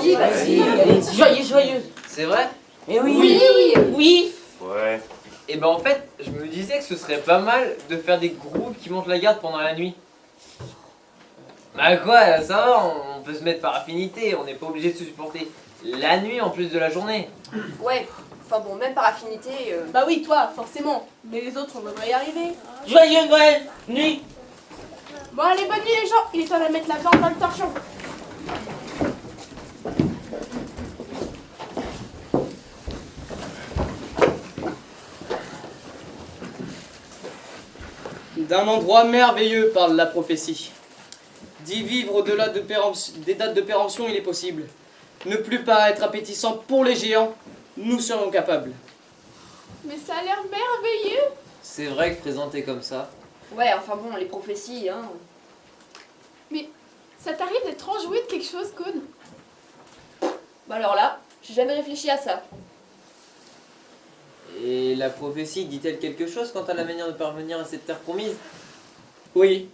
Speaker 15: Si, vas-y, allez, joyeux, joyeux.
Speaker 8: C'est vrai?
Speaker 15: Eh oui, oui, oui.
Speaker 16: Ouais.
Speaker 8: Et ben en fait, je me disais que ce serait pas mal de faire des groupes qui montent la garde pendant la nuit. Bah quoi, ça va, on peut se mettre par affinité, on n'est pas obligé de se supporter la nuit en plus de la journée.
Speaker 17: Ouais, enfin bon, même par affinité...
Speaker 18: Bah oui, toi, forcément. Mais les autres, on devrait y arriver.
Speaker 15: Joyeux Noël, nuit.
Speaker 18: Bon, allez, bonne nuit les gens. Il est temps de mettre la viande dans le torchon.
Speaker 14: D'un endroit merveilleux, parle la prophétie. D'y vivre au-delà des dates de péremption, il est possible. Ne plus paraître appétissant pour les géants, nous serions capables.
Speaker 18: Mais ça a l'air merveilleux.
Speaker 8: C'est vrai que présenté comme ça...
Speaker 17: Ouais, enfin bon, les prophéties, hein...
Speaker 18: Mais ça t'arrive d'être enjoué de quelque chose, Cône?
Speaker 17: Bah alors là, j'ai jamais réfléchi à ça.
Speaker 8: Et la prophétie dit-elle quelque chose quant à la manière de parvenir à cette terre promise?
Speaker 14: Oui.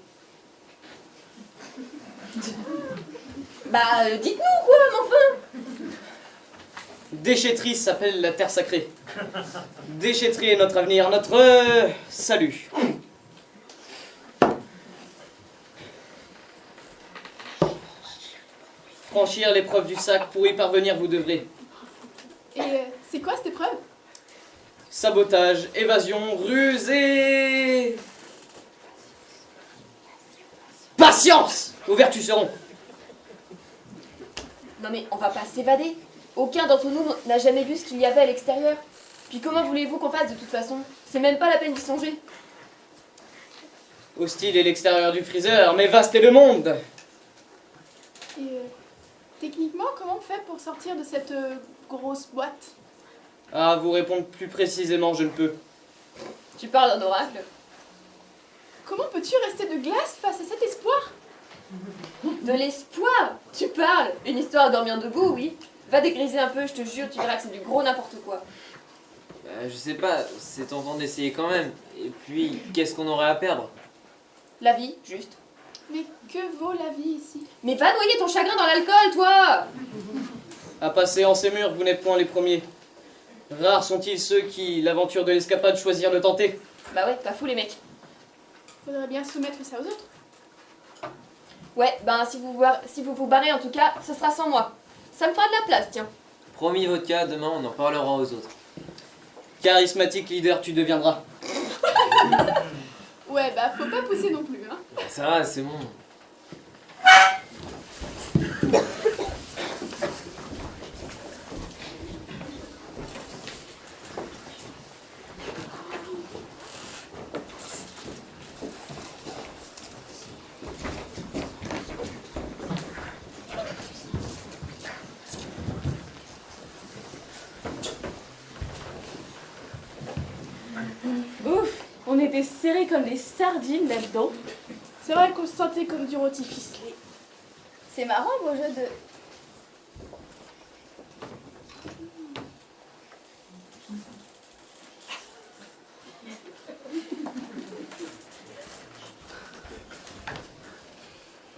Speaker 17: Bah dites-nous quoi, mais enfin!
Speaker 14: Déchetterie s'appelle la terre sacrée. Déchetterie est notre avenir, notre salut. Franchir l'épreuve du sac, pour y parvenir vous devrez.
Speaker 18: Et c'est quoi cette épreuve?
Speaker 14: Sabotage, évasion, ruse et... patience! Vos vertus seront.
Speaker 17: Non mais on va pas s'évader. Aucun d'entre nous n'a jamais vu ce qu'il y avait à l'extérieur. Puis comment voulez-vous qu'on fasse de toute façon? C'est même pas la peine d'y songer.
Speaker 14: Hostile est l'extérieur du freezer, mais vaste est le monde.
Speaker 18: Et techniquement, comment on fait pour sortir de cette grosse boîte?
Speaker 14: Ah, vous répondre plus précisément, je ne peux.
Speaker 17: Tu parles d'un oracle?
Speaker 18: Comment peux-tu rester de glace face à cet espoir?
Speaker 17: De l'espoir? Tu parles? Une histoire à dormir debout, oui. Va dégriser un peu, je te jure, tu verras que c'est du gros n'importe quoi.
Speaker 8: Je sais pas, c'est tentant d'essayer quand même. Et puis, qu'est-ce qu'on aurait à perdre?
Speaker 17: La vie, juste.
Speaker 18: Mais que vaut la vie ici?
Speaker 17: Mais va noyer ton chagrin dans l'alcool, toi!
Speaker 14: À passer en ces murs, vous n'êtes point les premiers. Rares sont-ils ceux qui, l'aventure de l'escapade, choisirent de tenter.
Speaker 17: Bah ouais, pas fou les mecs.
Speaker 18: Faudrait bien soumettre ça aux autres.
Speaker 17: Ouais, ben si vous vous barrez en tout cas, ce sera sans moi. Ça me fera de la place, tiens.
Speaker 8: Promis vodka, demain on en parlera aux autres.
Speaker 14: Charismatique leader, tu deviendras.
Speaker 18: Ouais, bah faut pas pousser non plus, hein.
Speaker 8: Ça va, c'est bon.
Speaker 18: Ouf, on était serrés comme des sardines là-dedans. C'est vrai qu'on se sentait comme du rôti ficelé.
Speaker 11: C'est marrant vos jeux de...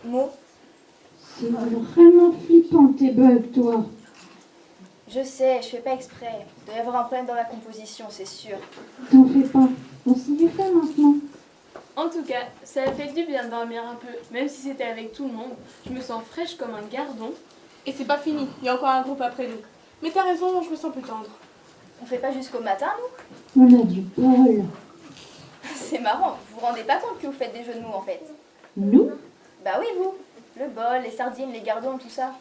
Speaker 11: mots.
Speaker 19: C'est vraiment flippant tes bugs, toi.
Speaker 11: Je sais, je fais pas exprès. Il doit y avoir un problème dans la composition, c'est sûr.
Speaker 19: T'en fais pas. On s'y fait maintenant.
Speaker 18: En tout cas, ça a fait du bien de dormir un peu, même si c'était avec tout le monde. Je me sens fraîche comme un gardon. Et c'est pas fini, il y a encore un groupe après nous. Mais t'as raison, je me sens plus tendre.
Speaker 11: On fait pas jusqu'au matin, nous?
Speaker 19: On a du bol.
Speaker 11: C'est marrant, vous vous rendez pas compte que vous faites des jeux de mots en fait?
Speaker 19: Nous?
Speaker 11: Bah oui, vous. Le bol, les sardines, les gardons, tout ça.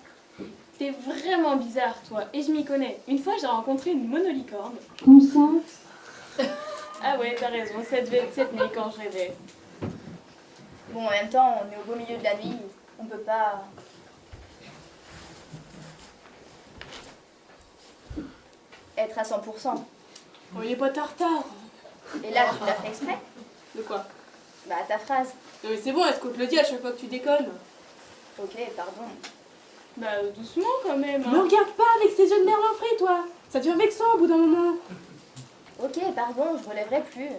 Speaker 18: T'es vraiment bizarre, toi, et je m'y connais. Une fois, j'ai rencontré une monolicorne.
Speaker 19: Comme ça?
Speaker 18: Ah ouais, t'as raison, ça devait être cette nuit quand je rêvais.
Speaker 11: Bon, en même temps, on est au beau milieu de la nuit, on peut pas... être à 100%.
Speaker 18: Oh, il est pas tard.
Speaker 11: Et là, tu l'as fait exprès?
Speaker 18: De quoi?
Speaker 11: Bah, ta phrase.
Speaker 18: Non mais c'est bon, est-ce qu'on te le dit à chaque fois que tu déconnes?
Speaker 11: Ok, pardon.
Speaker 18: Bah, doucement quand même.
Speaker 7: Me regarde pas avec ces yeux de merlan frit, toi. Ça devient vexant au bout d'un moment.
Speaker 11: Ok, pardon, je relèverai plus.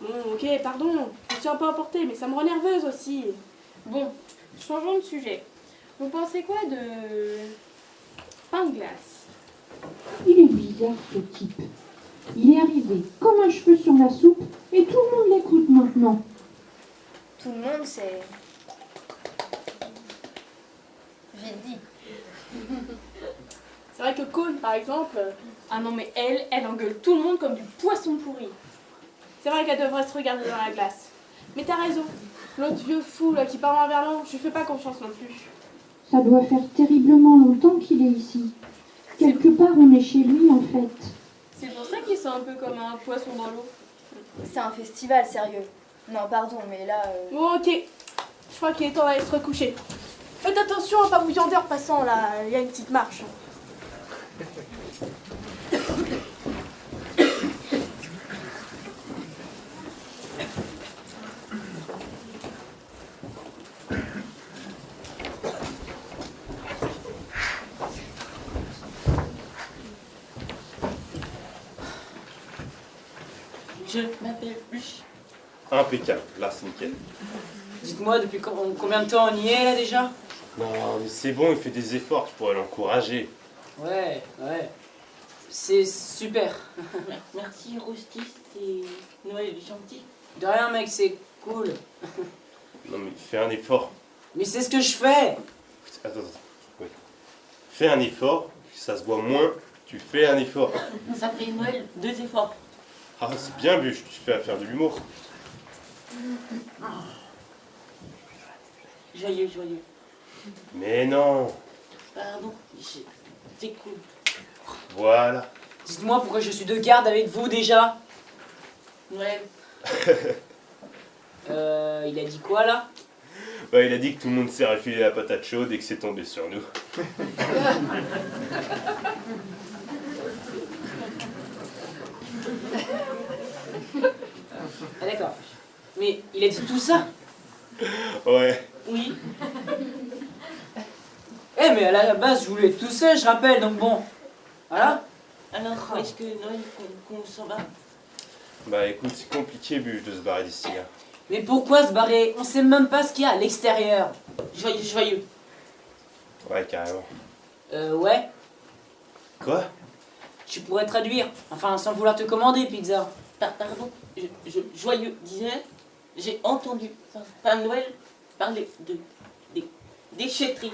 Speaker 7: Bon, ok, pardon. Je me suis un peu emportée, mais ça me rend nerveuse aussi.
Speaker 18: Bon, changeons de sujet. Vous pensez quoi de... pain de glace?
Speaker 19: Il est bizarre, ce type. Il est arrivé comme un cheveu sur la soupe et tout le monde l'écoute maintenant.
Speaker 11: Tout le monde, c'est... vite dit.
Speaker 18: C'est vrai que Cône, par exemple... Ah non, mais elle engueule tout le monde comme du poisson pourri. C'est vrai qu'elle devrait se regarder dans la glace. Mais t'as raison. L'autre vieux fou là qui parle en verlan, je lui fais pas confiance non plus.
Speaker 19: Ça doit faire terriblement longtemps qu'il est ici. Quelque part, on est chez lui, en fait.
Speaker 18: C'est pour ça qu'il sent un peu comme un poisson dans l'eau.
Speaker 11: C'est un festival, sérieux. Non, pardon, mais là...
Speaker 18: Bon, ok. Je crois qu'il est temps d'aller se recoucher. Faites attention à pas vous viander en passant, là. Il y a une petite marche.
Speaker 15: Je m'appelle Luch.
Speaker 16: Impeccable, là c'est nickel.
Speaker 15: Dites-moi, depuis combien de temps on y est là déjà?
Speaker 16: Non, mais c'est bon, il fait des efforts, tu pourrais l'encourager.
Speaker 15: Ouais. C'est super.
Speaker 21: Merci, Rusty, c'est Noël gentil.
Speaker 15: De rien, mec, c'est cool.
Speaker 16: Non mais fais un effort.
Speaker 15: Mais c'est ce que je fais.
Speaker 16: Attends. Oui. Fais un effort, ça se voit moins, tu fais un effort.
Speaker 21: Ça fait Noël 2 efforts.
Speaker 16: Ah, c'est bien, Bûche, tu fais à faire de l'humour.
Speaker 21: Joyeux.
Speaker 16: Mais non.
Speaker 21: Pardon, c'est cool.
Speaker 16: Voilà.
Speaker 15: Dites-moi pourquoi je suis de garde avec vous déjà.
Speaker 21: Noël.
Speaker 15: Il a dit quoi là?
Speaker 16: Bah, il a dit que tout le monde s'est refilé la patate chaude et que c'est tombé sur nous.
Speaker 15: Ah d'accord. Mais il a dit tout ça?
Speaker 16: Ouais.
Speaker 15: Oui. Mais à la base je voulais être tout seul, je rappelle, donc bon. Voilà.
Speaker 21: Alors, est-ce que Noël qu'on s'en va?
Speaker 16: Bah écoute, c'est compliqué, Bûche, de se barrer d'ici là.
Speaker 15: Mais pourquoi se barrer? On sait même pas ce qu'il y a à l'extérieur.
Speaker 21: Joyeux.
Speaker 16: Ouais, carrément.
Speaker 15: Ouais.
Speaker 16: Quoi?
Speaker 15: Tu pourrais traduire. Enfin, sans vouloir te commander, pizza.
Speaker 21: Pardon, Joyeux disait, j'ai entendu Père Noël parler des déchetteries.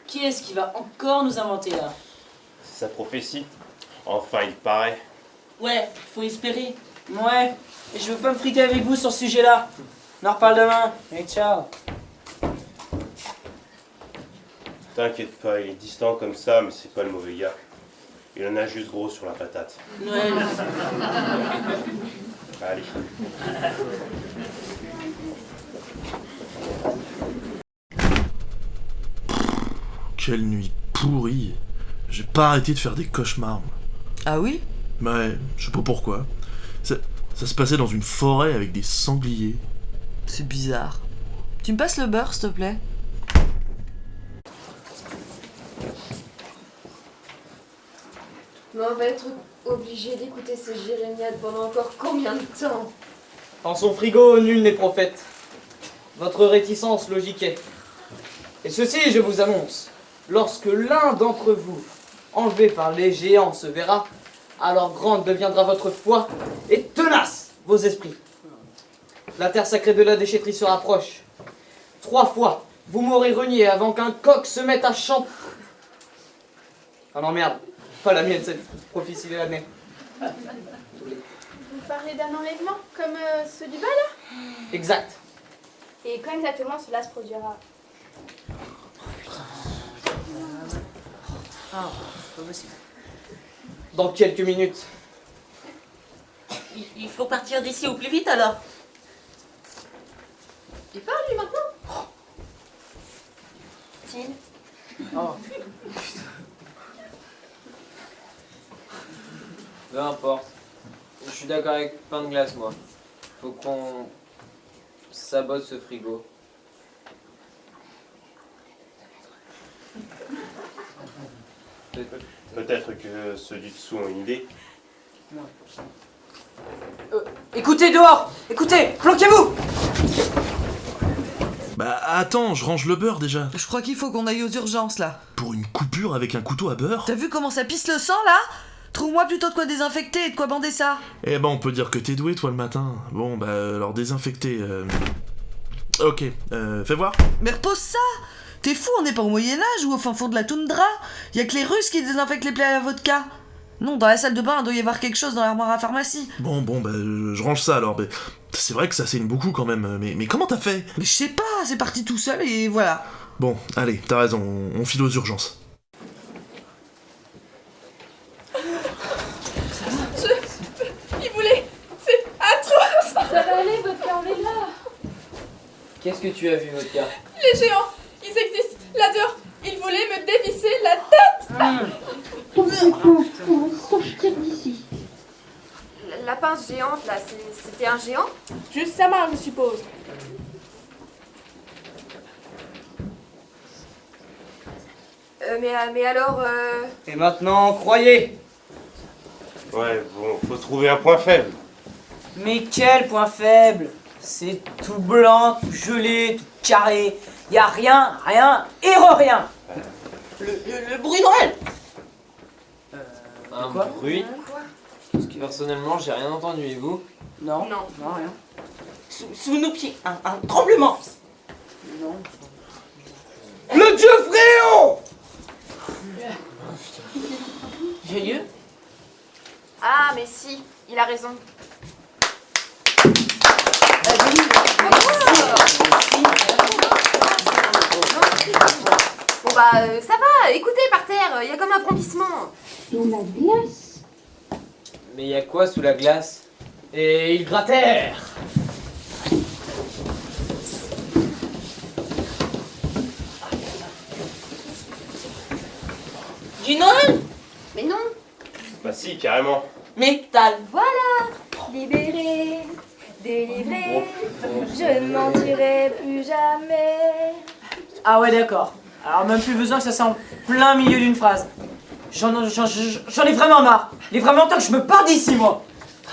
Speaker 15: Qui est-ce qui va encore nous inventer là?
Speaker 16: C'est sa prophétie. Enfin, il paraît.
Speaker 21: Ouais, faut espérer.
Speaker 15: Ouais, et je veux pas me friter avec vous sur ce sujet-là. On en reparle demain. Et ciao.
Speaker 16: T'inquiète pas, il est distant comme ça, mais c'est pas le mauvais gars. Il en a juste gros sur la patate.
Speaker 21: Noël.
Speaker 16: Allez.
Speaker 1: Quelle nuit pourrie. J'ai pas arrêté de faire des cauchemars.
Speaker 2: Ah oui?
Speaker 1: Ouais, je sais pas pourquoi. Ça se passait dans une forêt avec des sangliers.
Speaker 2: C'est bizarre. Tu me passes le beurre, s'il te plaît?
Speaker 17: Mais on va être obligé d'écouter ces jérémiades pendant encore combien de temps?
Speaker 14: En son frigo, nul n'est prophète. Votre réticence logiquait. Et ceci, je vous annonce, lorsque l'un d'entre vous, enlevé par les géants, se verra, alors grande deviendra votre foi et tenace vos esprits. La terre sacrée de la déchetterie se rapproche. 3 fois, vous m'aurez renié avant qu'un coq se mette à chanter. Ah non, merde, pas la mienne, cette prophétie de l'année.
Speaker 18: Vous parlez d'un enlèvement comme ceux du bas là?
Speaker 14: Exact.
Speaker 11: Et quand exactement cela se produira?
Speaker 15: Ah, pas possible.
Speaker 14: Dans quelques minutes.
Speaker 21: Il faut partir d'ici au plus vite alors.
Speaker 17: Il parle lui maintenant?
Speaker 11: Tim?
Speaker 15: Oh. Peu importe. Je suis d'accord avec pain de glace, moi. Faut qu'on sabote ce frigo.
Speaker 16: Peut-être que ceux du dessous ont une idée.
Speaker 15: Écoutez dehors! Écoutez! Planquez-vous!
Speaker 1: Bah attends, je range le beurre déjà.
Speaker 2: Je crois qu'il faut qu'on aille aux urgences là.
Speaker 1: Pour une coupure avec un couteau à beurre?
Speaker 2: T'as vu comment ça pisse le sang là? Trouve-moi plutôt de quoi désinfecter et de quoi bander ça.
Speaker 1: Eh ben on peut dire que t'es doué toi le matin. Bon bah alors désinfecter. Ok, fais voir.
Speaker 2: Mais repose ça! T'es fou, on n'est pas au Moyen-Âge ou au fin fond de la toundra. Y a que les Russes qui désinfectent les plaies à la vodka. Non, dans la salle de bain, il doit y avoir quelque chose dans l'armoire à pharmacie.
Speaker 1: Bon bah je range ça alors. Mais c'est vrai que ça saigne beaucoup quand même. Mais comment t'as fait?
Speaker 2: Mais je sais pas, c'est parti tout seul et voilà.
Speaker 1: Bon, allez, t'as raison, on file aux urgences.
Speaker 18: Il voulait... C'est atroce.
Speaker 7: Ça va aller, Vodka, on est là.
Speaker 8: Qu'est-ce que tu as vu, Vodka?
Speaker 18: Les géants, ils existent, là dehors. Ils voulaient me dévisser la tête.
Speaker 19: On fait quoi? On va sortir d'ici.
Speaker 17: La pince géante là, c'était un géant?
Speaker 18: Juste sa main, je suppose.
Speaker 17: Mais alors...
Speaker 14: Et maintenant, croyez!
Speaker 16: Ouais, bon, faut trouver un point faible.
Speaker 15: Mais quel point faible! C'est tout blanc, tout gelé, tout carré. Y a rien et rien.
Speaker 21: Le bruit Noël.
Speaker 8: Un
Speaker 15: Quoi
Speaker 8: bruit. Parce que personnellement, j'ai rien entendu, et vous?
Speaker 15: Non, rien.
Speaker 21: Sous nos pieds, un tremblement.
Speaker 15: Non.
Speaker 14: Le dieu Fréon!
Speaker 21: Joyeux?
Speaker 11: Ah, mais si, il a raison. Bon bah, ça va, écoutez par terre, il y a comme un frombissement.
Speaker 19: Sous la glace.
Speaker 8: Mais il y a quoi sous la glace?
Speaker 14: Et il gratèrent.
Speaker 21: Du Noël?
Speaker 11: Mais non.
Speaker 16: Bah si, carrément.
Speaker 21: Métal.
Speaker 3: Voilà, libéré, délivré, je ne mentirai plus jamais.
Speaker 15: Ah ouais, d'accord. Alors même plus besoin que ça soit en plein milieu d'une phrase. J'en ai vraiment marre. Il est vraiment temps que je me parte d'ici, moi.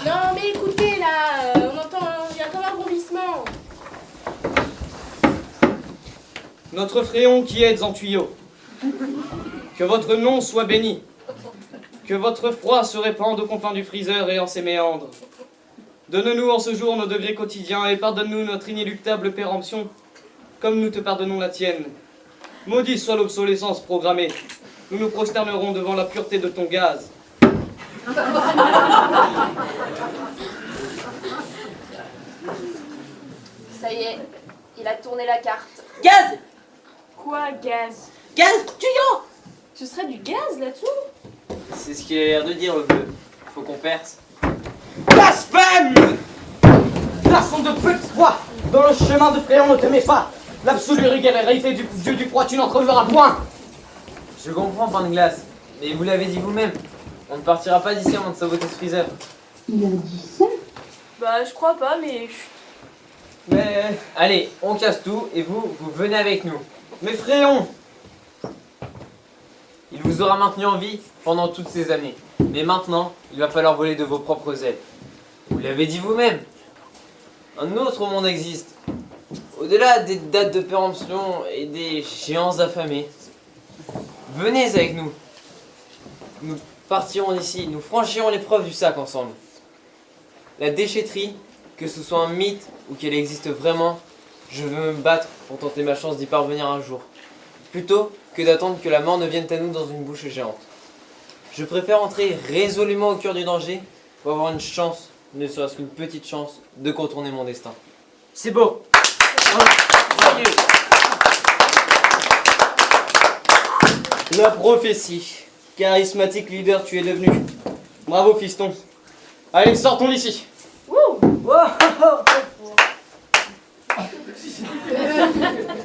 Speaker 18: Non, mais écoutez, là, on entend, il y a comme un bondissement.
Speaker 14: Notre Fréon qui êtes en tuyau. Que votre nom soit béni. Que votre froid se répande aux confins du Freezer et en ses méandres. Donne-nous en ce jour nos degrés quotidiens et pardonne-nous notre inéluctable péremption, comme nous te pardonnons la tienne. Maudit soit l'obsolescence programmée. Nous nous prosternerons devant la pureté de ton gaz.
Speaker 11: Ça y est, il a tourné la carte.
Speaker 21: Gaz!
Speaker 18: Quoi, gaz?
Speaker 21: Gaz tuyau!
Speaker 18: Ce serait du gaz là-dessous?
Speaker 8: C'est ce qu'il a l'air de dire, le bleu. Faut qu'on perce.
Speaker 14: Blasphème! Garçon de petit froid, dans le chemin de Fréon ne te mets pas. L'absolue régularité du dieu du froid, tu n'entreverras point.
Speaker 8: Je comprends, pain de glace. Mais vous l'avez dit vous-même. On ne partira pas d'ici avant de saboter ce freezer.
Speaker 19: Il a dit ça?
Speaker 18: Bah, je crois pas, mais...
Speaker 8: Mais... Allez, on casse tout, et vous venez avec nous.
Speaker 14: Mais Fréon!
Speaker 8: Il vous aura maintenu en vie pendant toutes ces années. Mais maintenant, il va falloir voler de vos propres ailes. Vous l'avez dit vous-même. Un autre monde existe. Au-delà des dates de péremption et des géants affamés. Venez avec nous. Nous partirons d'ici, nous franchirons l'épreuve du sac ensemble. La déchetterie, que ce soit un mythe ou qu'elle existe vraiment, je veux me battre pour tenter ma chance d'y parvenir un jour. Plutôt que d'attendre que la mort ne vienne à nous dans une bouche géante. Je préfère entrer résolument au cœur du danger pour avoir une chance, ne serait-ce qu'une petite chance, de contourner mon destin.
Speaker 15: C'est beau.
Speaker 8: Joyeux.
Speaker 14: La prophétie. Charismatique leader, tu es devenu. Bravo, fiston. Allez, sortons d'ici.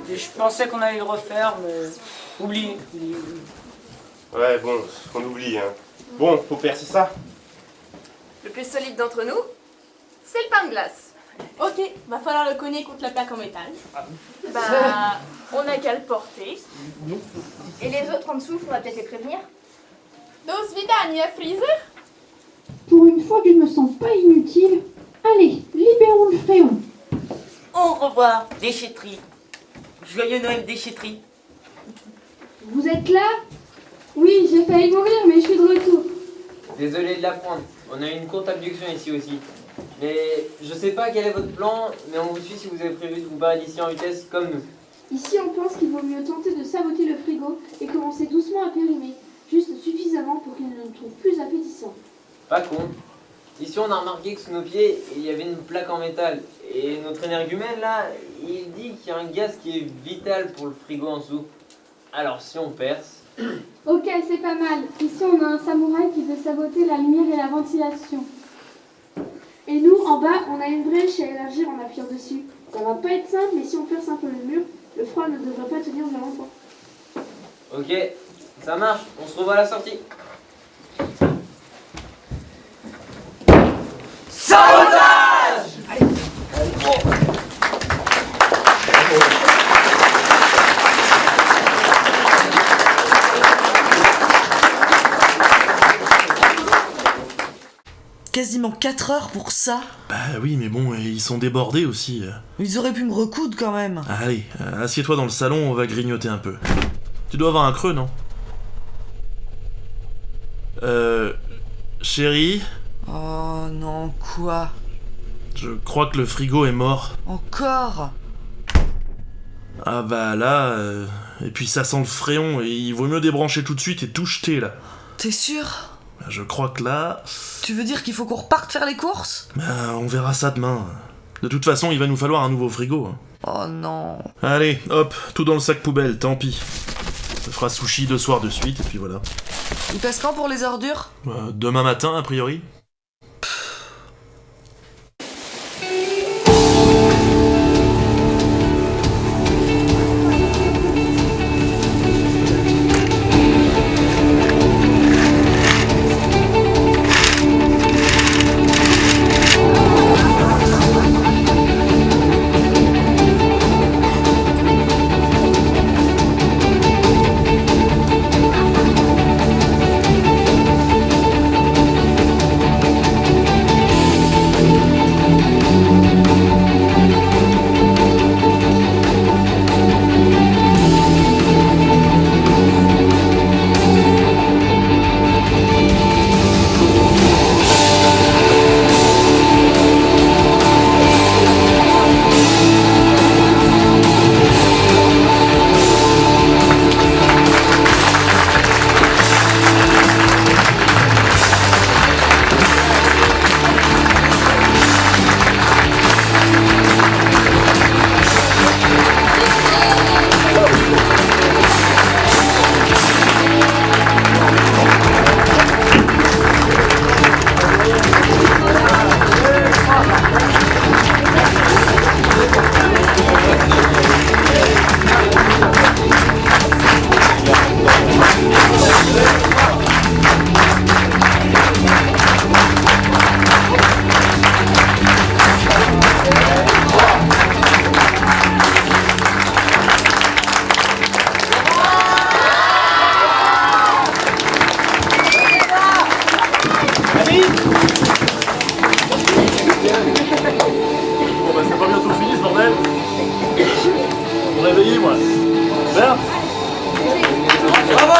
Speaker 15: Je pensais qu'on allait le refaire, mais... Oublie.
Speaker 16: Ouais, bon, on oublie, hein. Bon, faut percer ça.
Speaker 11: Le plus solide d'entre nous, c'est le pain de glace.
Speaker 18: Ok, va falloir le cogner contre la plaque en métal.
Speaker 11: Bah, on n'a qu'à le porter. Et les autres en dessous, faudra peut-être les prévenir.
Speaker 18: Dos vidania, Freezer.
Speaker 19: Pour une fois que je me sens pas inutile, allez, libérons le Fréon.
Speaker 21: Au revoir, déchetterie. Joyeux Noël, déchetterie.
Speaker 19: Vous êtes là? Oui, j'ai failli mourir, mais je suis de retour.
Speaker 8: Désolé de l'apprendre. On a eu une courte abduction ici aussi. Mais je sais pas quel est votre plan, mais on vous suit si vous avez prévu de vous barrer d'ici en vitesse comme nous.
Speaker 20: Ici, on pense qu'il vaut mieux tenter de saboter le frigo et commencer doucement à périmer, juste suffisamment pour qu'il ne nous trouve plus appétissant.
Speaker 8: Pas con. Ici on a remarqué que sous nos pieds, il y avait une plaque en métal. Et notre énergumène là, il dit qu'il y a un gaz qui est vital pour le frigo en dessous. Alors si on perce...
Speaker 7: Ok, c'est pas mal. Ici, on a un samouraï qui veut saboter la lumière et la ventilation.
Speaker 20: Et nous, en bas, on a une brèche à élargir en appuyant dessus. Ça va pas être simple, mais si on perce un peu le mur, le froid ne devrait pas tenir bien longtemps.
Speaker 8: Ok, ça marche, on se revoit à la sortie.
Speaker 14: Sabotage!
Speaker 2: Quasiment 4 heures pour ça.
Speaker 1: Bah oui, mais bon, ils sont débordés aussi.
Speaker 2: Ils auraient pu me recoudre quand même.
Speaker 1: Allez, assieds-toi dans le salon, on va grignoter un peu. Tu dois avoir un creux, non? Chérie,
Speaker 2: Oh non, quoi?
Speaker 1: je crois que le frigo est mort.
Speaker 2: Encore?
Speaker 1: Ah bah là... Et puis ça sent le fréon, et il vaut mieux débrancher tout de suite et tout jeter, là.
Speaker 2: T'es sûr?
Speaker 1: Je crois que là...
Speaker 2: Tu veux dire qu'il faut qu'on reparte faire les courses?
Speaker 1: Bah, on verra ça demain. De toute façon, il va nous falloir un nouveau frigo.
Speaker 2: Oh non.
Speaker 1: Allez, hop, tout dans le sac poubelle, tant pis. Ça fera sushi 2 soirs de suite, et puis voilà.
Speaker 2: Il passe quand pour les ordures?
Speaker 1: Demain matin, a priori. Bon bah c'est pas bientôt fini ce bordel. Vous réveillez moi. Super. Bravo.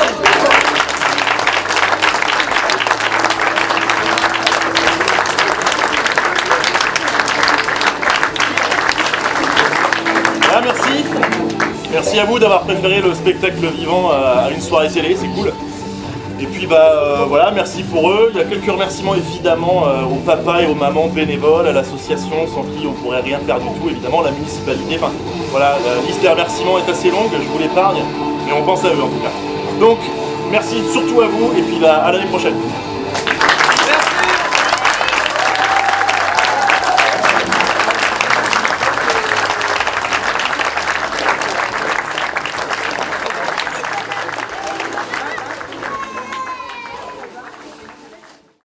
Speaker 1: Ah merci. Merci à vous d'avoir préféré le spectacle vivant à une soirée télé, c'est cool. Et puis voilà, merci pour eux. Il y a quelques remerciements évidemment aux papas et aux mamans bénévoles, à l'association sans qui on pourrait rien faire du tout, évidemment, la municipalité. Enfin voilà, la liste des remerciements est assez longue, je vous l'épargne, mais on pense à eux en tout cas. Donc merci surtout à vous et puis à l'année prochaine.